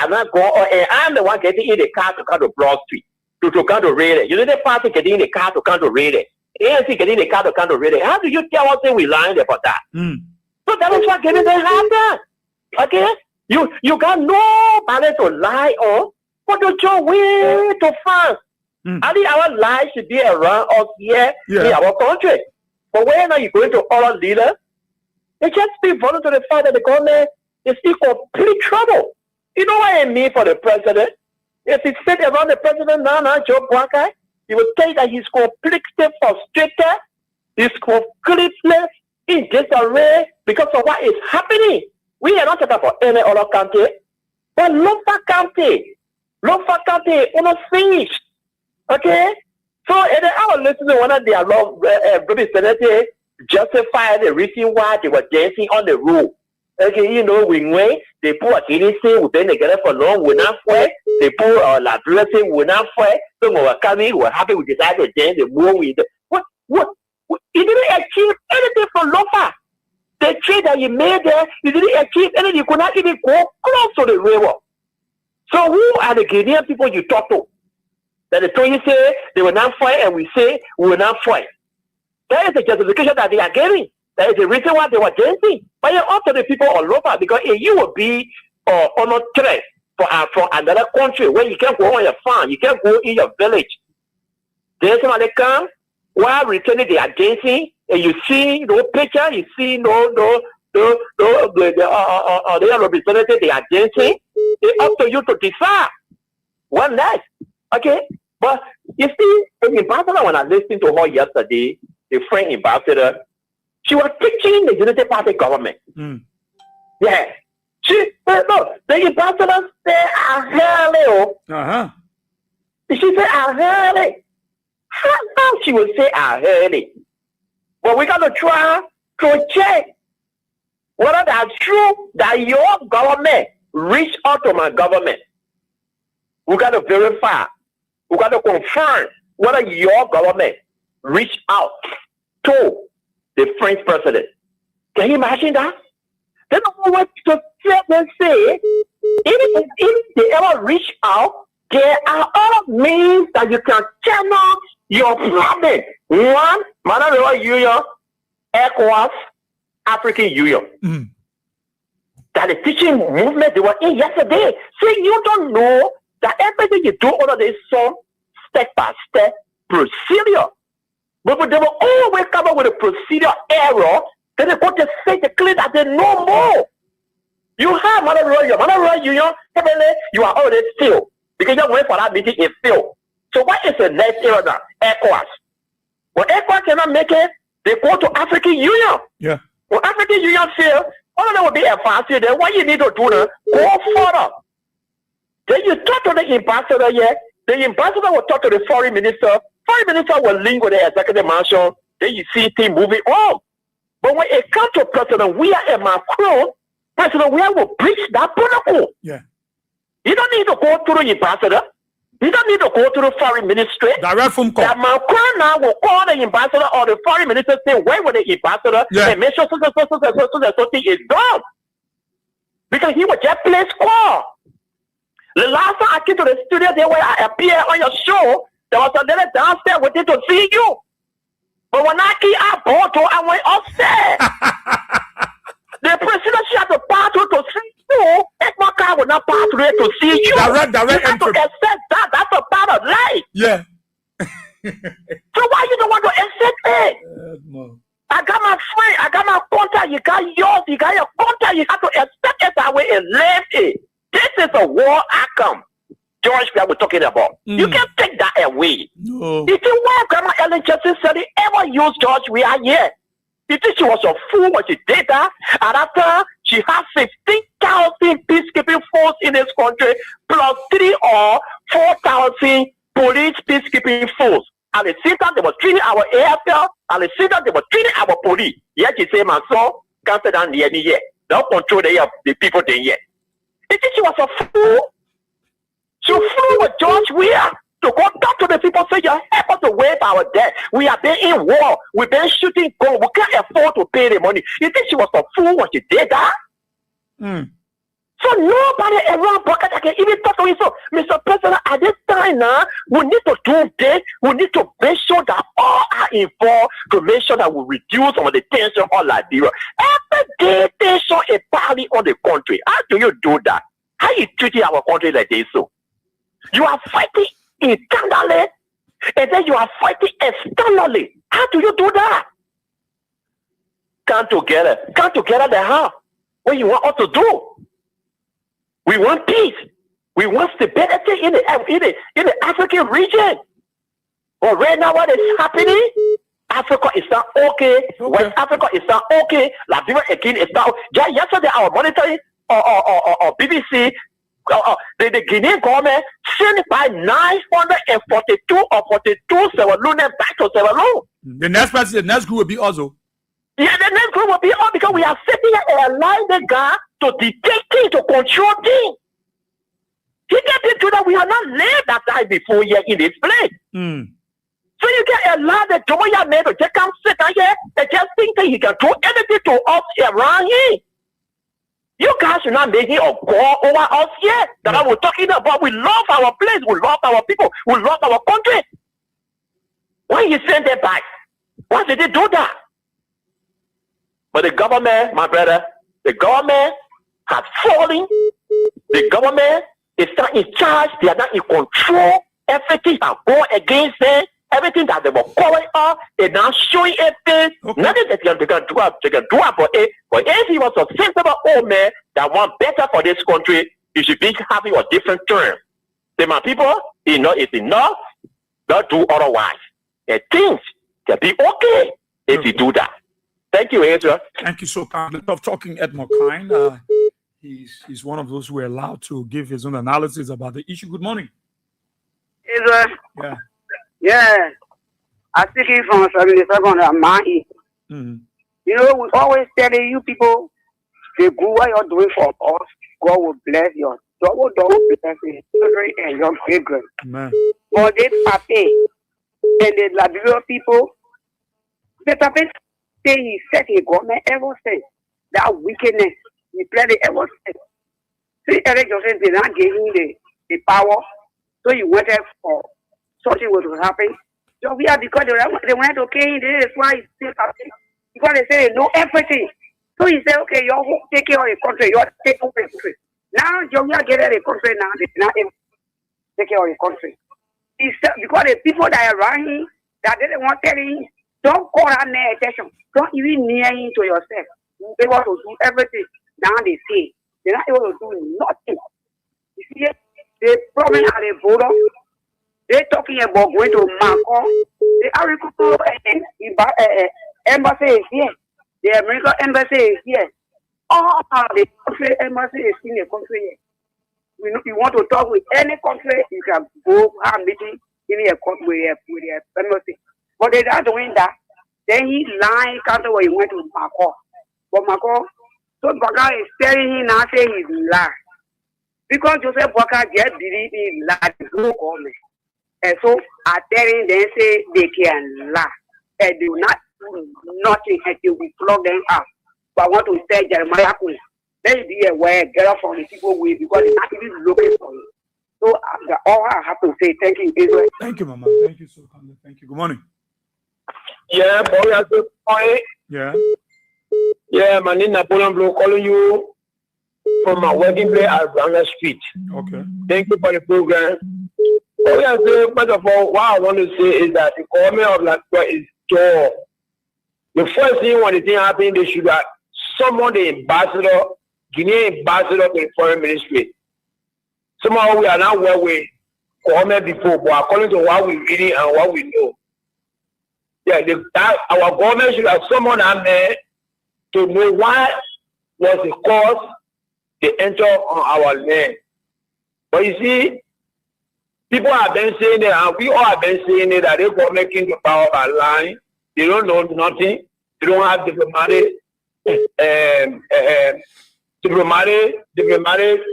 Speaker 12: I'm not going, and I'm the one getting in the car to come to Broad Street, to come to Raleigh. You know, the party getting in the car to come to Raleigh. ANC getting in the car to come to Raleigh. How do you tell us we lying about that? So that is what getting them happen. Okay? You got nobody to lie on, but to your way to France. I think our lives should be around us here in our country. But when are you going to other leaders? They just be vulnerable to the fact that the government is in complete trouble. You know what I mean for the president? If he sit around the president now, Joe Blanca, he will tell you that he's completely frustrated, he's completely in disarray because of what is happening. We are not talking about any other country, but local county, unfinished. Okay? So, and then I was listening to one of their representatives justify the reason why they were dancing on the road. Okay, you know, we went, they put a guinea we've been together for long, we're not fight. They put a liability, we're not fight. So, we were coming, we're happy, we decided to dance the move with What? You didn't achieve anything from Lofa. The trade that you made there, you didn't achieve anything, you could not even go close to the river. So, who are the Guinean people you talk to? That the Tony say they will not fight and we say we will not fight. That is the justification that they are giving. That is the reason why they were dancing. But you're up to the people all over because you will be on a threat for another country where you can't go on your farm, you can't go in your village. Then somebody come while returning they are dancing and you see no picture, you see the representative they are dancing. It's up to you to decide. One night. Okay, but you see, the ambassador, when I listened to her yesterday, the French ambassador, she was teaching the Unity Party government. Yeah. She said, no, the ambassador said, I heard it. She said, I heard it. How she would say, I heard it? But we got to try to check whether that's true that your government reached out to my government. We got to verify. We got to confirm whether your government reached out to the French president. Can you imagine that? They don't know what to say. If they ever reach out, there are other means that you can channel your problem. One, Monetary Union, ECOWAS, African Union. That the teaching movement they were in yesterday. See, you don't know that everything you do under this some step-by-step procedure. But they will always come up with a procedure error. Then they go to say the claim that they know more. You have Monetary Union, you are already failed. Because you went for that meeting, it failed. So what is the next error now? ECOWAS. When ECOWAS cannot make it, they go to African Union.
Speaker 4: Yeah.
Speaker 12: When African Union fails, all of them will be advanced. Then what you need to do now, go further. Then you talk to the ambassador here. The ambassador will talk to the foreign minister. Foreign minister will link with the executive mansion. Then you see things moving on. But when it comes to President Weah and Macron, President Weah will breach that protocol.
Speaker 4: Yeah.
Speaker 12: You don't need to go through the ambassador. You don't need to go to the foreign ministry.
Speaker 4: Direct phone call.
Speaker 12: That Macron now will call the ambassador or the foreign minister, say, where with the ambassador, and make sure something is done. Because he was just place call. The last time I came to the studio there where I appeared on your show, there was a little downstairs waiting to see you. But when I came out, I went upstairs. The president had to pass through to see you. If my car would not pass through to see you.
Speaker 4: Direct
Speaker 12: you have to accept that. That's a part of life.
Speaker 4: Yeah.
Speaker 12: So why you don't want to accept it? I got my friend, I got my contact, you got yours, you got your contact, you have to accept it that way and live it. This is a war outcome George we are talking about. You can't take that away.
Speaker 4: No.
Speaker 12: You think why Grandma Ellen Johnson said he ever used George we are here? You think she was a fool when she did that? And after she had 15,000 peacekeeping force in this country, plus 3 or 4,000 police peacekeeping force. At the same time, they were treating our AFL. At the same time, they were treating our police. Yet she said, my son, can't sit down near me yet. Don't control the people there yet. You think she was a fool? She flew with George Weah to go talk to the people, say, you help us to waive our debt. We have been in war. We've been shooting guns. We can't afford to pay the money. You think she was a fool when she did that? So nobody around Pocket can even talk to him. So, Mr. President, at this time now, we need to do this. We need to make sure that all are involved to make sure that we reduce some of the tension on Liberia. Every day, tension is piling on the country. How do you do that? How you treating our country like this? So, you are fighting internally, and then you are fighting externally. How do you do that? Come together the how? What you want us to do? We want peace. We want stability in the African region. But right now, what is happening? Africa is not okay. West Africa is not okay. Liberia again is not. Yesterday, our monitoring or BBC, the Guinean government sent by 942 or 42 Sierra Leone back to Sierra Leone.
Speaker 4: The next group will be also.
Speaker 12: Yeah, the next group will be all because we are sitting here and allowing the guy to dictate things, to control things. He get into that we are not lived that time before here in this place. So you can allow the Joya man to just come sit down here and just think that he can do anything to us around here. You guys are not making a war over us yet. That I was talking about. We love our place, we love our people, we love our country. Why you send them back? Why did they do that? But the government, my brother, the government has fallen. The government is not in charge. They are not in control. Everything has gone against them. Everything that they were calling up is now showing everything. Nothing that they can do about it. But if he was a sensible old man that want better for this country, he should be having a different term. Say, my people, enough is enough. Don't do otherwise. And things can be okay if you do that. Thank you, Ezra.
Speaker 4: Thank you so kindly. Of talking Ed McKine. He's one of those who are allowed to give his own analysis about the issue. Good morning.
Speaker 13: Ezra.
Speaker 4: Yeah.
Speaker 13: Yeah. I'm speaking from 72nd of Mahi. You know, we always tell you people, the good what you're doing for us, God will bless your double bless your children and your children. For this Pape and the Liberia people, the Pape say he said he government ever said that wickedness, he played it ever said. So Eric Joseph did not give him the power, so he waited for something was to happen. So we are because they wanted to kill him, that's why he's still happening. Because they say they know everything. So he said, okay, you take care of the country, you take over the country. Now you are getting the country now, they not take care of the country. He said, because the people that are around him, that they don't want to tell him, don't call that man attention. Don't even near him to yourself. They want to do everything. Now they say they're not able to do nothing. You see, the problem are the voter. They're talking about going to Macron. The agricultural embassy is here. The American embassy is here. All the country embassy is in the country here. You want to talk with any country, you can go have a meeting in a country with a family. But they're not doing that. Then he lied country where he went to Macau. But Macau, so Baka is telling him now saying he's lying. Because Joseph Baka just believe he lied, no comment. And so I telling them say they can lie. And they will not do nothing until we plug them out. But I want to tell Jeremiah Queen, let be aware, get up from the people way because they're not even looking for you. So all I have to say, thank you, Israel.
Speaker 4: Thank you, Mama. Thank you so kindly. Thank you. Good morning.
Speaker 12: Yeah, boy, I said, boy.
Speaker 4: Yeah.
Speaker 12: Yeah, my name is Napoleon Blue calling you from my working place at Branga Street.
Speaker 4: Okay.
Speaker 12: Thank you for the program. All I say, first of all, what I want to say is that the government of Latvia is door. The first thing when the thing happened, they should have summoned the ambassador, Guinean ambassador to the foreign ministry. Somehow we are not where we government before, but according to what we reading and what we know. Yeah, our government should have someone out there to know what was the cause they enter on our land. But you see, people have been saying it, and we all have been saying it, that they government came to power by lying. They don't know nothing. They don't have diplomatic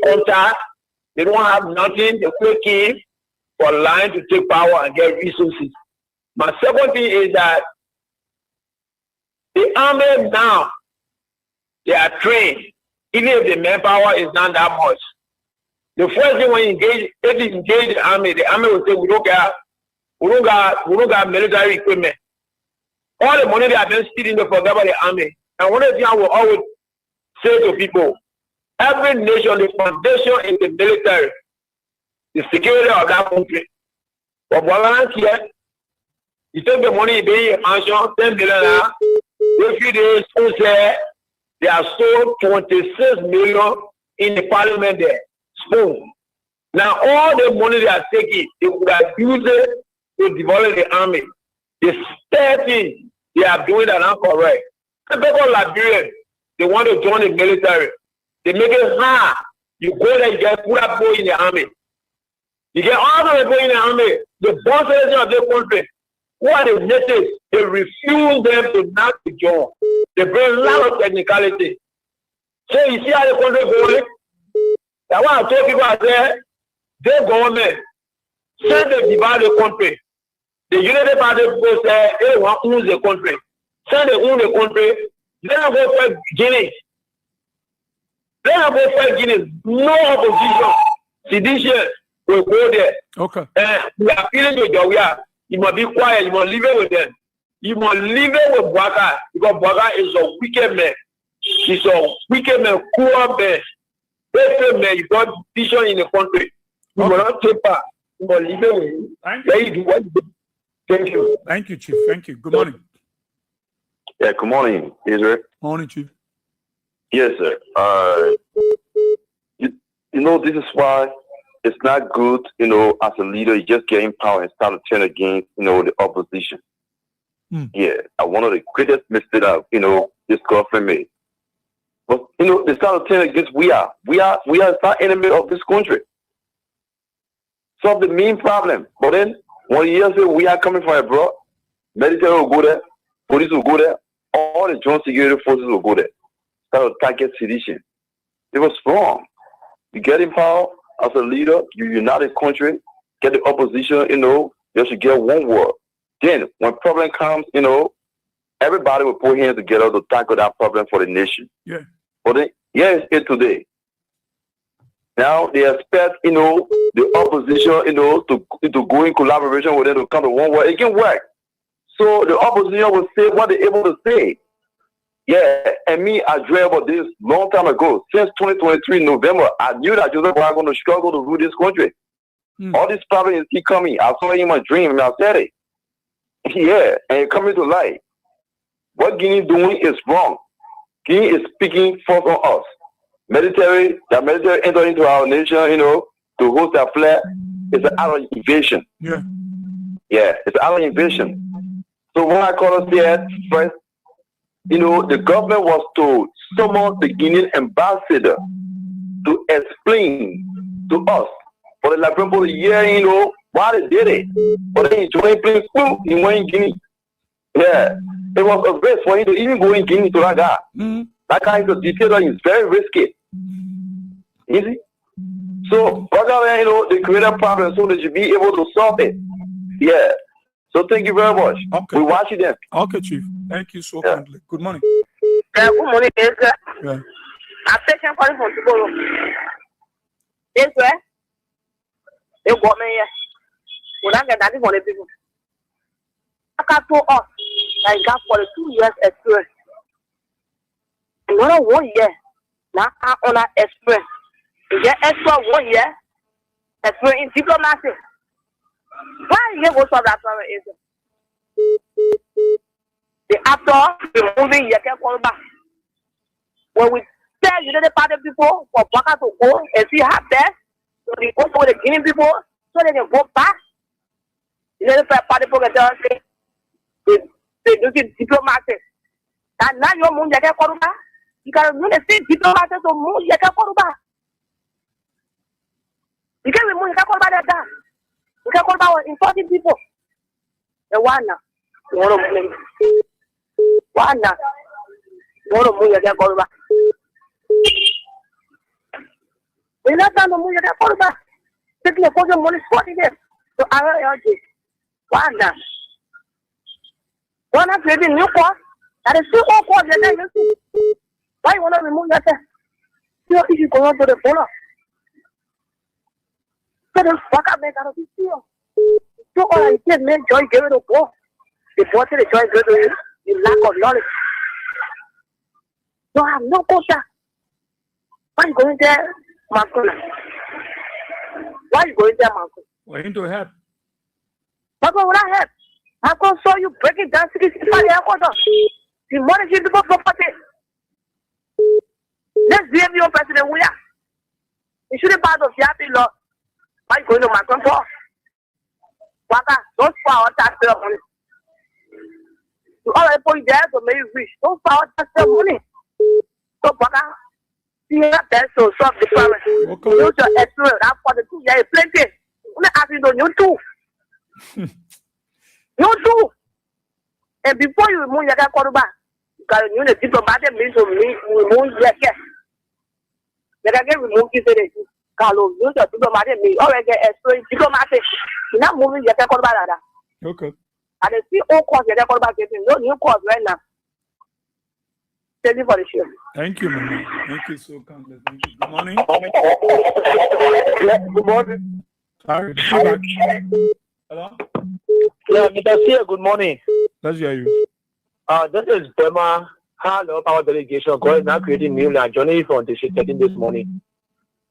Speaker 12: contact. They don't have nothing. They still came for lying to take power and get resources. My second thing is that the army now, they are trained, even if the manpower is not that much. The first thing when you engage, if you engage the army will say, we don't got military equipment. All the money they have been stealing, they forget about the army. And one of the things I will always say to people, every nation, the foundation is the military, the security of that country. But what here, you take the money, you pay your mansion, 10 billion, a few days, they have sold 26 million in the parliament there. Spoon. Now all the money they are taking, they would have used it to develop the army. The third thing they are doing that not correct. The people of Liberia, they want to join the military. They make it hard. You go there, you get put up in the army. You get all the people in the army. The boss of the country, who are the natives, they refuse them to not to join. They bring a lot of technicality. So you see how the country going? That's why I told people, I said, their government, send them divide the country. The Unity Party people say, they want to own the country. Send them own the country. Let them go fight Guinea. Let them go fight Guinea. No opposition. Sedition will go there.
Speaker 4: Okay.
Speaker 12: And we are feeling with Jawia. You must be quiet. You must leave it with them. You must leave it with Bwaka. Because Bwaka is a wicked man. He's a wicked man, cruel man. Every man, you got vision in the country. You will not take part. You will leave it with you. Thank you.
Speaker 4: Thank you, Chief. Thank you. Good morning.
Speaker 14: Yeah, good morning, Israel.
Speaker 4: Morning, Chief.
Speaker 14: Yes, sir. You know, this is why it's not good, as a leader, you just get in power and start to turn against, the opposition. Yeah, one of the greatest mistakes that, this government made. But, they start to turn against we are not enemy of this country. Solve the main problem. But then, when you say we are coming from abroad, military will go there, police will go there, all the joint security forces will go there. Start to target sedition. It was wrong. You get in power as a leader, you unite the country, get the opposition, you should get one word. Then, when problem comes, everybody will put hands together to tackle that problem for the nation.
Speaker 4: Yeah.
Speaker 14: But then, it's it today. Now they expect, the opposition, to go in collaboration with them to come to one word. It can work. So the opposition will say what they're able to say. Yeah, and me, I dreamed about this long time ago. Since 2023 November, I knew that Joseph was going to struggle to rule this country. All these problems keep coming. I saw it in my dream, and I said it. Yeah, and it's coming to light. What Guinea doing is wrong. Guinea is speaking false on us. The military entered into our nation, to host their flag. It's an armed invasion.
Speaker 4: Yeah.
Speaker 14: Yeah, it's an armed invasion. So what I call us here first, the government was to summon the Guinean ambassador to explain to us. For the Liberian people, yeah, why they did it. But then he joined playing school, he went in Guinea. Yeah. It was a risk for him to even go in Guinea to that guy. That guy is a dictator, he's very risky. Easy. So, brother, they create a problem so they should be able to solve it. Yeah. So thank you very much.
Speaker 4: Okay.
Speaker 14: We watch it then.
Speaker 4: Okay, Chief. Thank you so kindly. Good morning.
Speaker 9: Good morning, sir.
Speaker 4: Yeah.
Speaker 9: I'm patient calling from tomorrow. Yes, sir. They got me here. When I get that for the people. I can told us that I got 42 years experience. Another 1 year. Now I on that experience. You get extra 1 year experience in diplomacy. Why you go solve that problem is the actor, the movie, you can call back. When we tell you the party people for Baka to go and see how best, so they go for the Guinea people, so they can go back. You know the party people can say they do the diplomacy. And now your moon you can call back. You can really see diplomacy to moon you can call back. You can remove you can call back that. You can call about important people. The one now. You want to move. One now. You want to move, you can call back. We're not going to move, you can call back. Take me for your money, 40 days. So I heard you. One now. One now, creating new course. That is still all course. Why you want to remove yourself? Your issue going on to the follow. So the fuck up, man, out of this deal. So all I said, man, joy gave it a go. The boss said the joy gave it the lack of knowledge. So I have no culture. Why you going there, Marco? Why you going there, Marco?
Speaker 4: We're into help.
Speaker 9: Marco, will I help? Marco saw you breaking down 65 airport. The money should be for property. Let's blame your president, we are. You shouldn't part of the happy law. Why you going to my control? Waka, don't power tax the money. You already put there to make you rich. Don't power tax the money. So, Waka, see that so solve the problem. Okay. Use your experience. That's for the 2 years. Plenty. I'm not asking you too. You too. And before you remove your quarterback, you got to use the diplomatic means to remove your guest. You can get removed today. Carlos, use your diplomatic means. Already get experience diplomatic. You're not moving your quarterback.
Speaker 4: Okay.
Speaker 9: And the see all course your quarterback getting no new course right now. Thank you for the show.
Speaker 4: Thank you, man. Thank you so kindly. Thank you. Good morning.
Speaker 15: Yeah, good morning.
Speaker 4: Sorry. Hello?
Speaker 15: Yeah, Mr. Sia, good morning.
Speaker 4: Let's hear you.
Speaker 15: This is Burma. Hello, our delegation going now creating new land journey from the 13 this morning.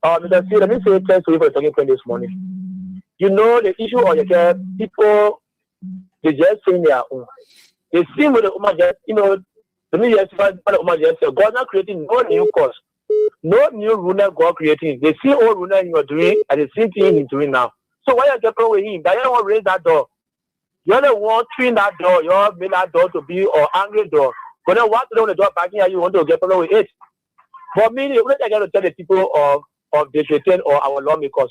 Speaker 15: Mr. Sia, let me say thanks to you for the talking point this morning. You know the issue of your people, they just saying their own. They seem with the woman just, the me just find the woman just say God not creating no new course, no new rule God creating. They see all rule you are doing and the same thing he's doing now. So why you get problem with him? That you don't want to raise that door. You're the one twin that door, you want make that door to be or angry door. But then once you don't want the door backing here, you want to get problem with it. For me, the only thing I got to tell the people of the Shaitan or our lawmakers,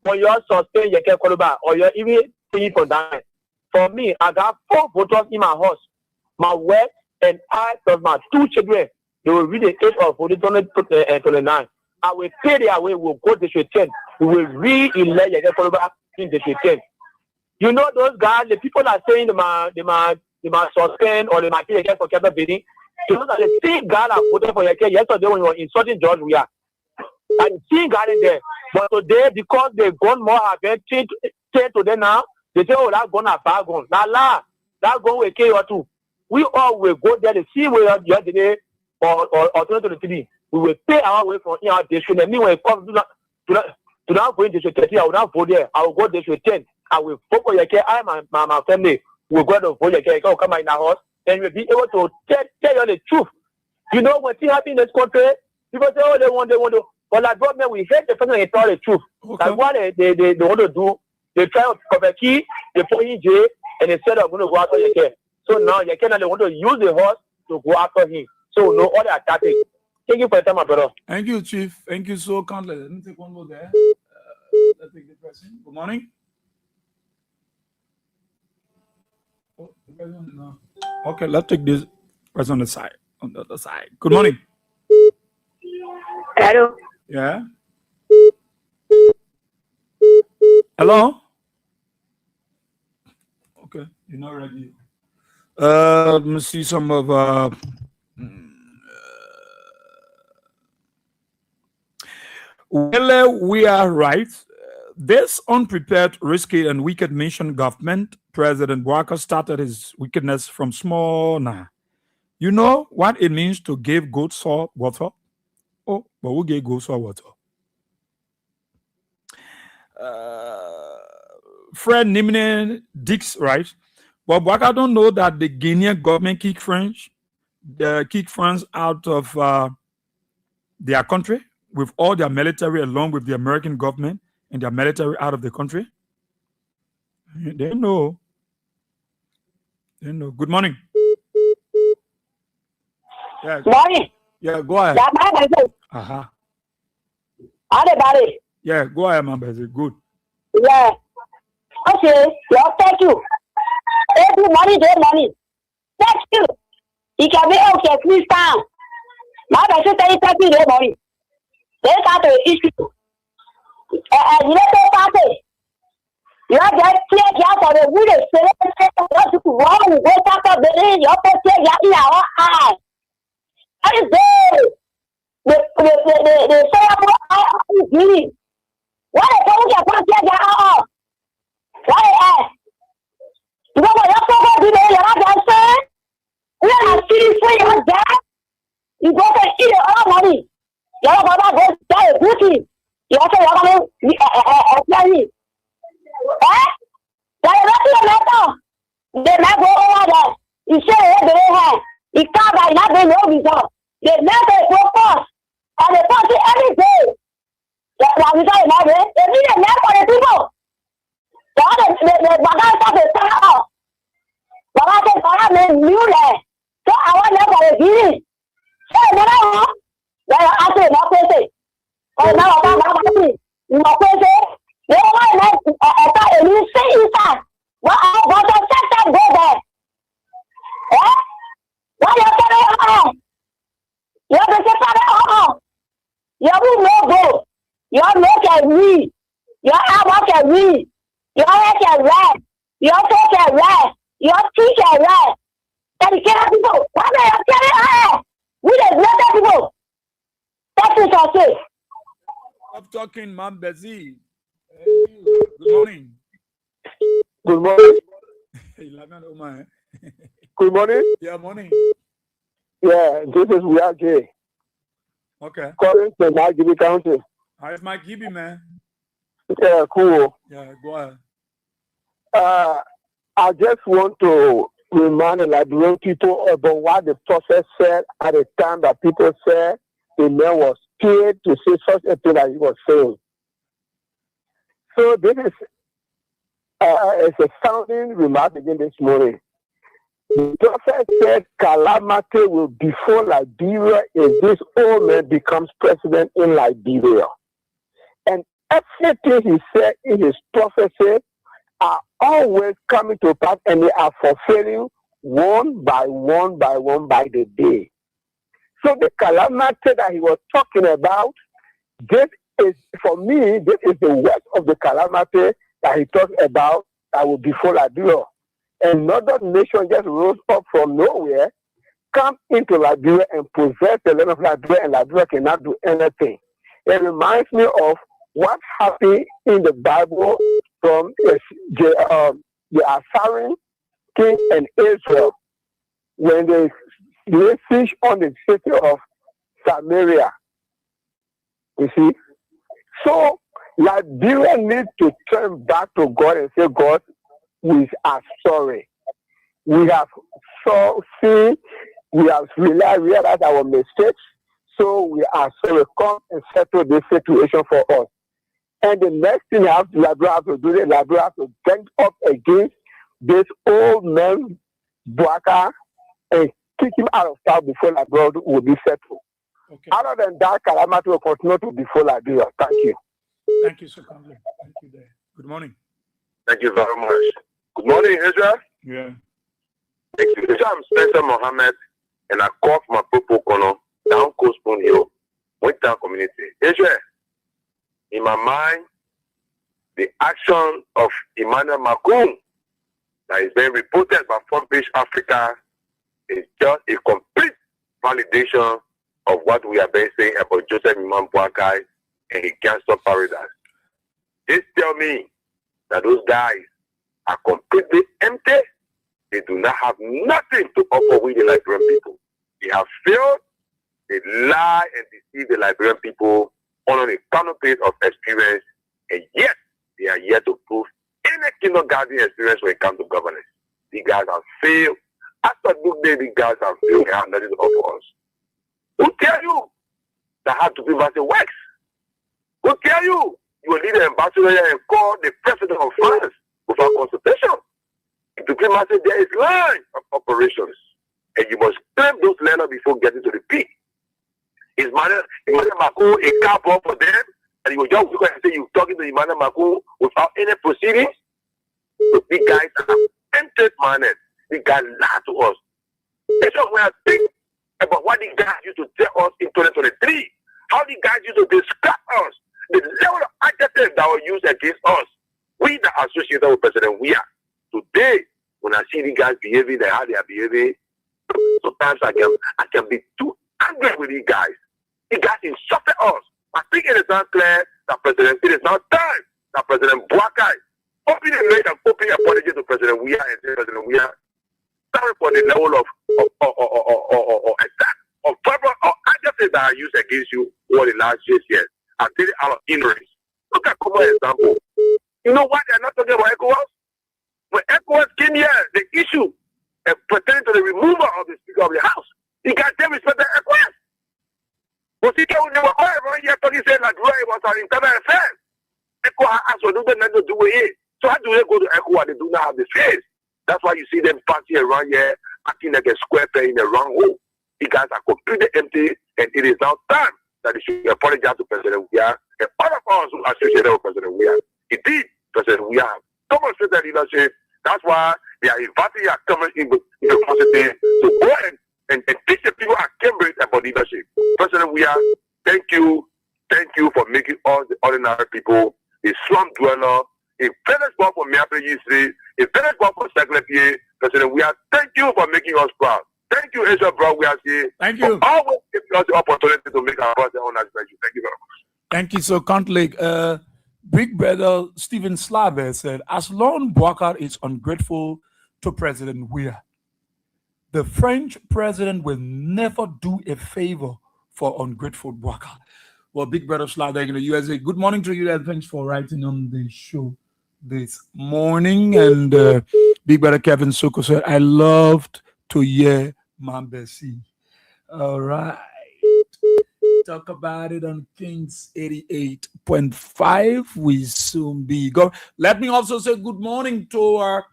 Speaker 15: when you suspend your care quarterback or you're even paying for that. For me, I got 4 voters in my house. My wife and I plus my 2 children. They will read the age of 29. I will pay their way, we'll go to Shaitan. We will re-elect your care quarterback in the Shaitan. You know those guys, the people are saying they might suspend or they might kill your care for capital bidding. Those are the same guys that voted for your care yesterday when you were insulting George Weah. And seeing God in there. But today, because they've gone more advantage to them now, they say, oh, that gun a bad gun. Nah, that gun will kill you too. We all will go there to see where you're today or 2023. We will pay our way from here. They should anyway come to not going to 30. I will not vote there. I will go there to 10. I will vote for your care. I and my family will go to vote your care. You come in our house and we'll be able to tell you the truth. You know, when things happen in this country, people say, oh, they want to. But like government, we hate the person they tell the truth. Okay. Like what they want to do, they try to cover key, they put in jail, and instead of going to go after your care. So now your care, they want to use the horse to go after him. So no other tactic. Thank you for your time, my brother.
Speaker 4: Thank you, Chief. Thank you so kindly. Let me take one more there. let's take the person. Good morning. Oh, the person, no. Okay, let's take this person on the side. On the other side. Good morning.
Speaker 9: Hello.
Speaker 4: Yeah. Hello. Okay, you're not ready. Let me see some of. Well, we are right. This unprepared, risky, and wicked nation government, President Walker started his wickedness from small now. You know what it means to give goat salt water? Oh, but who gave goat salt water? Fred Nimine Dix, right? But Walker don't know that the Guinean government kick France out of their country with all their military, along with the American government and their military out of the country. They know. They know. Good morning. Yeah.
Speaker 9: Morning.
Speaker 4: Yeah, go ahead.
Speaker 9: Uh-huh. Everybody.
Speaker 4: Yeah, go ahead, my baby. Good.
Speaker 9: Yeah. Okay. Yeah, thank you. Every money, day money. Thank you. You can be okay, please down. My baby, thank you, day money. They got the issue. You know, they party. You are just here for the wood. Wrong, wake up the day. You're in our eye. That is good. The say, what a told you about your why? You know what you're supposed to do? You're saying? We're not sitting for your dad. You go to eat all money. You're about to go buy a bookie. You also want to play. Eh? That's not your matter. They never go over there. You say they have. You can't buy nothing, no result. They never go first. And they party every day. That's what I'm saying. They need a nap for the people. The bagage of the town. Bagage of the new land. So I want them for the giving. So now, they are asking no question. Oh, now I'm asking no question. They want to you say inside. What the sector go there? Eh? Why you saying you have to say you will no go. You look at me. Your arm can read. Your head can rest. Your face can rest. Your teeth can rest. And you can't people. Why are you telling us? We just let that people. That's what I say.
Speaker 4: Stop talking, Ma'am Bezzy. Good morning.
Speaker 15: Good morning.
Speaker 4: Good
Speaker 15: Good morning.
Speaker 4: Yeah, morning.
Speaker 15: Yeah, this is Wiage.
Speaker 4: Okay.
Speaker 15: Calling from Margibi County.
Speaker 4: How is my Gibi, man?
Speaker 15: Yeah, cool.
Speaker 4: Yeah, go ahead.
Speaker 15: I just want to remind the Liberian people about what the prophet said at the time that people said the man was scared to say such a thing that he was saying. So this is it's a sounding remark again this morning. The prophet said calamity will befall Liberia if this old man becomes president in Liberia. And everything he said in his prophecy are always coming to pass, and they are fulfilling one by one by the day. So the calamity that he was talking about, this is, for me, this is the worst of the calamity that he talks about that will befall Liberia. Another nation just rose up from nowhere, come into Liberia and possess the land of Liberia, and Liberia cannot do anything. It reminds me of what happened in the Bible from the Assyrian king and Israel when they laid siege on the city of Samaria. You see? So Liberia needs to turn back to God and say, God, we are sorry. We have seen, we have realized our mistakes, so we are sorry. Come and settle this situation for us. And the next thing Liberia has to do is Liberia has to stand up against this old man, Bwaka, and kick him out of town before Liberia will be settled. Okay. Other than that, calamity will continue to befall Liberia. Thank you.
Speaker 4: Thank you so kindly. Thank Good morning.
Speaker 16: Thank you very much. Good morning, Israel.
Speaker 4: Yeah.
Speaker 16: Thank you. I'm Spencer Mohammed, and I call from my Popo Kono, down Coast Spoon Hill, Winter Community. Israel, in my mind, the action of Emmanuel Macron that is being reported by Front Page Africa is just a complete validation of what we have been saying about Joseph Imam Boakai and his gangster paradise. This tell me that those guys are completely empty. They do not have nothing to offer with the Liberian people. They have failed. They lie and deceive the Liberian people on a canopy of experience, and yet they are yet to prove any kindergarten experience when it comes to governance. These guys have failed. After good day, these guys have failed and have nothing to offer us. Who tell you that how to be works? Who tell you you will lead an ambassador and call the president of France without consultation? In diplomacy, there is line of operations, and you must claim those letters before getting to the peak. Is Emmanuel Macron a cowboy for them? And you will just look and say you're talking to Emmanuel Macron without any proceedings? So these guys are empty-minded. These guys lie to us. That's what we are thinking about what these guys used to tell us in 2023. How these guys used to describe us. The level of adjectives that were used against us. We that are associated with President Weah. Today, when I see these guys behaving and how they are behaving, sometimes I can be too angry with these guys. These guys insulted us. I think it is not clear that it is not time that President Boakai openly made an open apology to President Weah and say, President Weah, sorry for the level of attack or verbal or adjectives that are used against you over the last 6 years. I did it out of ignorance. Look at Kumo example. You know why they're not talking about ECOWAS? When ECOWAS came here, the issue pertaining to the removal of the Speaker of the House, you guys didn't respect the ECOWAS. But you can't never go around here talking saying that it was an internal affair. ECOWAS has nothing to do with it. So how do they go to ECOWAS? They do not have the face. That's why you see them passing around here acting like a square peg in the round hole. You guys are completely empty, and it is now time that they should apologize to President Weah and all of us who are associated with President Weah. Indeed, President Weah has demonstrated leadership. That's why they are inviting our coming in the university to go and teach the people at Cambridge about leadership. President Weah, thank you for making all the ordinary people a slum dweller, a village boy for Miape history, a village boy for Secretary. President Weah, thank you for making us proud. Thank you, Asia Brown. We are here.
Speaker 4: Thank you.
Speaker 16: For always giving us the opportunity to make our voice on our special. Thank you very much.
Speaker 4: Thank you. So, Count Big Brother Stephen Slave said, as long Boakai is ungrateful to President Weah, the French president will never do a favor for ungrateful Boakai. Well, Big Brother Slave in the USA, good morning to you and thanks for writing on the show this morning. And Big Brother Kevin Soko said, I loved to hear Mambesi. All right. Talk about it on Kings 88.5. We soon be go. Let me also say good morning to our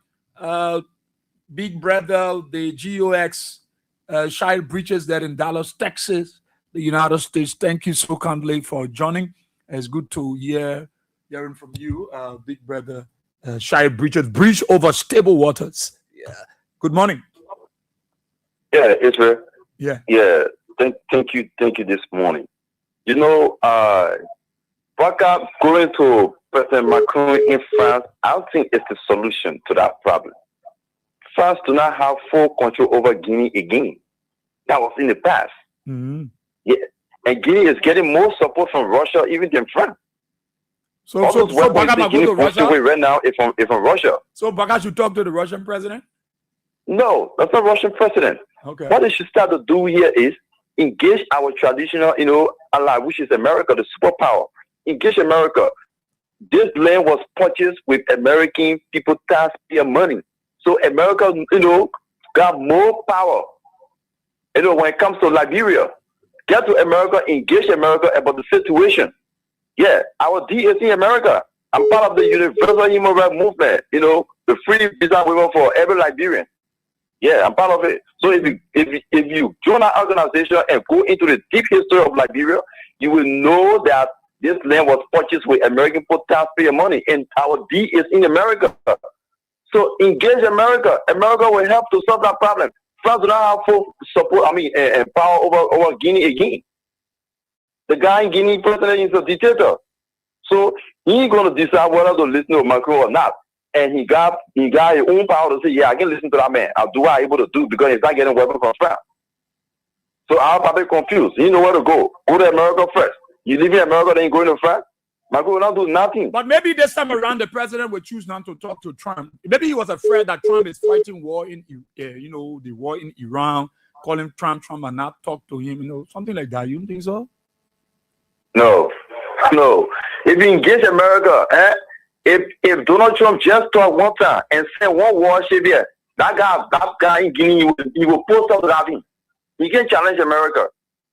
Speaker 4: big brother, the GOX Child Breaches there in Dallas, Texas, the United States. Thank you so kindly for joining. It's good to hearing from you, big brother Child Breaches, bridge over stable waters. Yeah. Good morning.
Speaker 14: Yeah, Israel.
Speaker 4: Yeah.
Speaker 14: Yeah. Thank you this morning. You know, Boakai going to President Macron in France, I don't think it's the solution to that problem. France do not have full control over Guinea again. That was in the past.
Speaker 4: Mm-hmm.
Speaker 14: Yeah, and Guinea is getting more support from Russia even than France.
Speaker 4: So Boakai might go to Russia
Speaker 14: right now is from Russia.
Speaker 4: So Boakai should talk to the Russian president?
Speaker 14: No, that's not Russian president.
Speaker 4: Okay.
Speaker 14: What they should start to do here is engage our traditional, ally, which is America, the superpower. Engage America. This land was purchased with American people taxpayer money. So America, got more power. When it comes to Liberia, get to America, engage America about the situation. Yeah, our DAC America. I'm part of the Universal Human Rights Movement, the free visa waiver for every Liberian. Yeah, I'm part of it. So if you join our organization and go into the deep history of Liberia, you will know that This land was purchased with American taxpayer money, and our deed is in America. So engage America. America will help to solve that problem. France do not have full support, power over Guinea again. The guy in Guinea president is a dictator. So he's going to decide whether to listen to Macron or not. And he got his own power to say, yeah, I can listen to that man. I'll do what I'm able to do because he's not getting weapons from France. So I'm probably confused. He know where to go. Go to America first. You live in America, then you go into France. Macron will not do nothing.
Speaker 4: But maybe this time around, the president will choose not to talk to Trump. Maybe he was afraid that Trump is fighting war in, the war in Iran, calling Trump and not talk to him, something like that. You don't think so?
Speaker 14: No. If you engage America, if Donald Trump just talk one time and send one warship here, that guy in Guinea, he will post up that him. He can challenge America.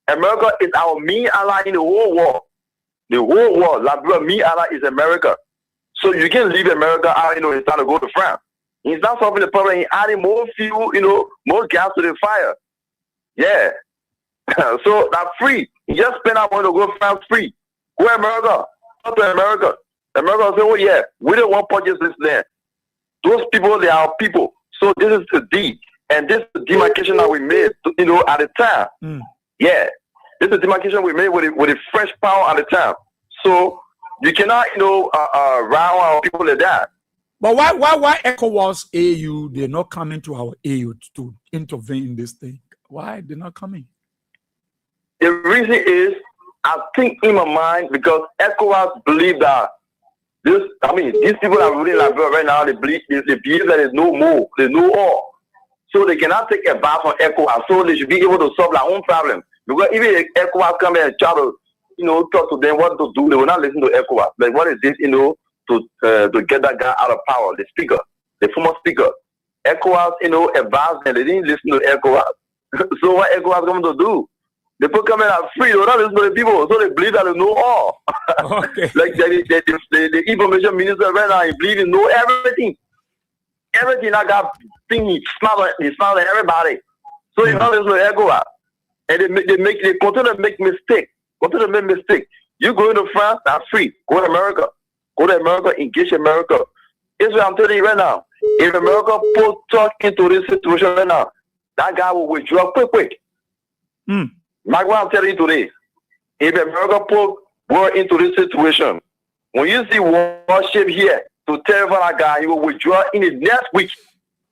Speaker 14: America is our main ally in the whole world. The whole world, Liberia, main ally is America. So you can leave America out, it's time to go to France. He's not solving the problem. He's adding more fuel, more gas to the fire. Yeah. So that's free. He just spent out money to go to France free. Go to America. Go to America. America will say, oh yeah, we don't want to purchase this land. Those people, they are our people. So this is the deed. And this is the demarcation that we made, at the time. Yeah. This is the demarcation we made with the French power at the time. So you cannot, round our people like that.
Speaker 4: But why ECOWAS AU, they're not coming to our AU to intervene in this thing? Why they're not coming?
Speaker 14: The reason is, I think in my mind, because ECOWAS believe that these people are ruling Liberia right now, they believe that there's no more, there's no all. So they cannot take advice from ECOWAS, so they should be able to solve their own problem. Because even if ECOWAS come and try to, talk to them what to do, they will not listen to ECOWAS. Like what is this, to get that guy out of power, the speaker, the former speaker. ECOWAS, advised them, they didn't listen to ECOWAS. So what ECOWAS going to do? The people coming out free, they will not listen to the people, so they believe that they know all.
Speaker 4: Okay.
Speaker 14: Like the information minister right now, he believes he know everything. Everything that guy think he smart on everybody. So he not listen to ECOWAS. And they continue to make mistakes. You go into France, that's free. Go to America. Engage America. It's what I'm telling you right now. If America put talk into this situation right now, that guy will withdraw quick. Like what I'm telling you today. If America put war into this situation, when you see warship here to terrify that guy, he will withdraw in the next week.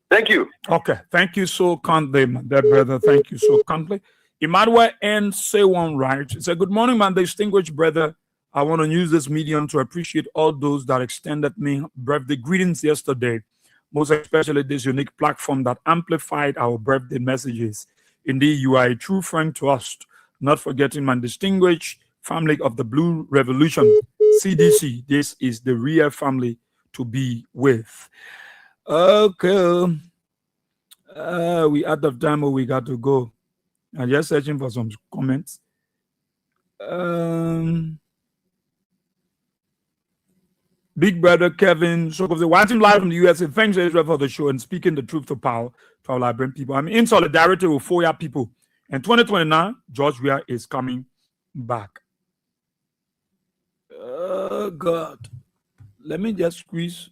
Speaker 14: Thank you.
Speaker 4: Okay. Thank you so kindly, my dear brother. Thank you so kindly. Emmanuel N. Say one right. He said, good morning, my distinguished brother. I want to use this medium to appreciate all those that extended me birthday greetings yesterday, most especially this unique platform that amplified our birthday messages. Indeed, you are a true friend to us. Not forgetting my distinguished family of the Blue Revolution, CDC. This is the real family to be with. Okay. We out of time, or we got to go. I'm just searching for some comments. Big brother Kevin, watching live from the USA. Thanks, Israel, for the show and speaking the truth to power to our Liberian people. I'm in solidarity with FOIA people. And 2029, George Weah is coming back. Oh, God. Let me just squeeze.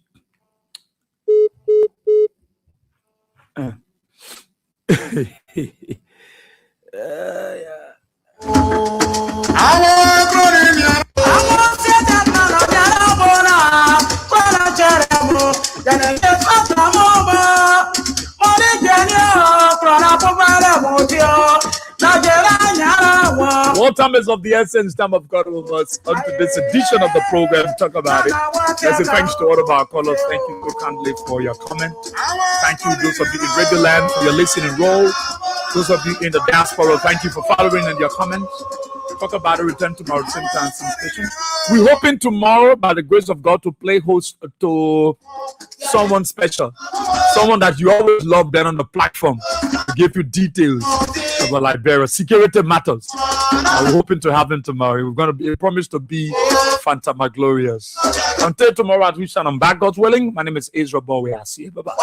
Speaker 4: What time is of the essence, time of God with us onto this edition of the program. Talk about it. Let's say thanks to all of our callers. Thank you so kindly for your comment. Thank you, those of you in regular land, for your listening role. Those of you in the diaspora, thank you for following and your comments. Talk about it. Return tomorrow, same time, same station. We're hoping tomorrow, by the grace of God, to play host to someone special, someone that you always love then on the platform, to give you details about Liberia, security matters. We're hoping to have him tomorrow. We're going to be promised to be Fantama Glorious. Until tomorrow, at which time I'm back, God willing. My name is Ezra Bowie. I'll see you. Bye bye.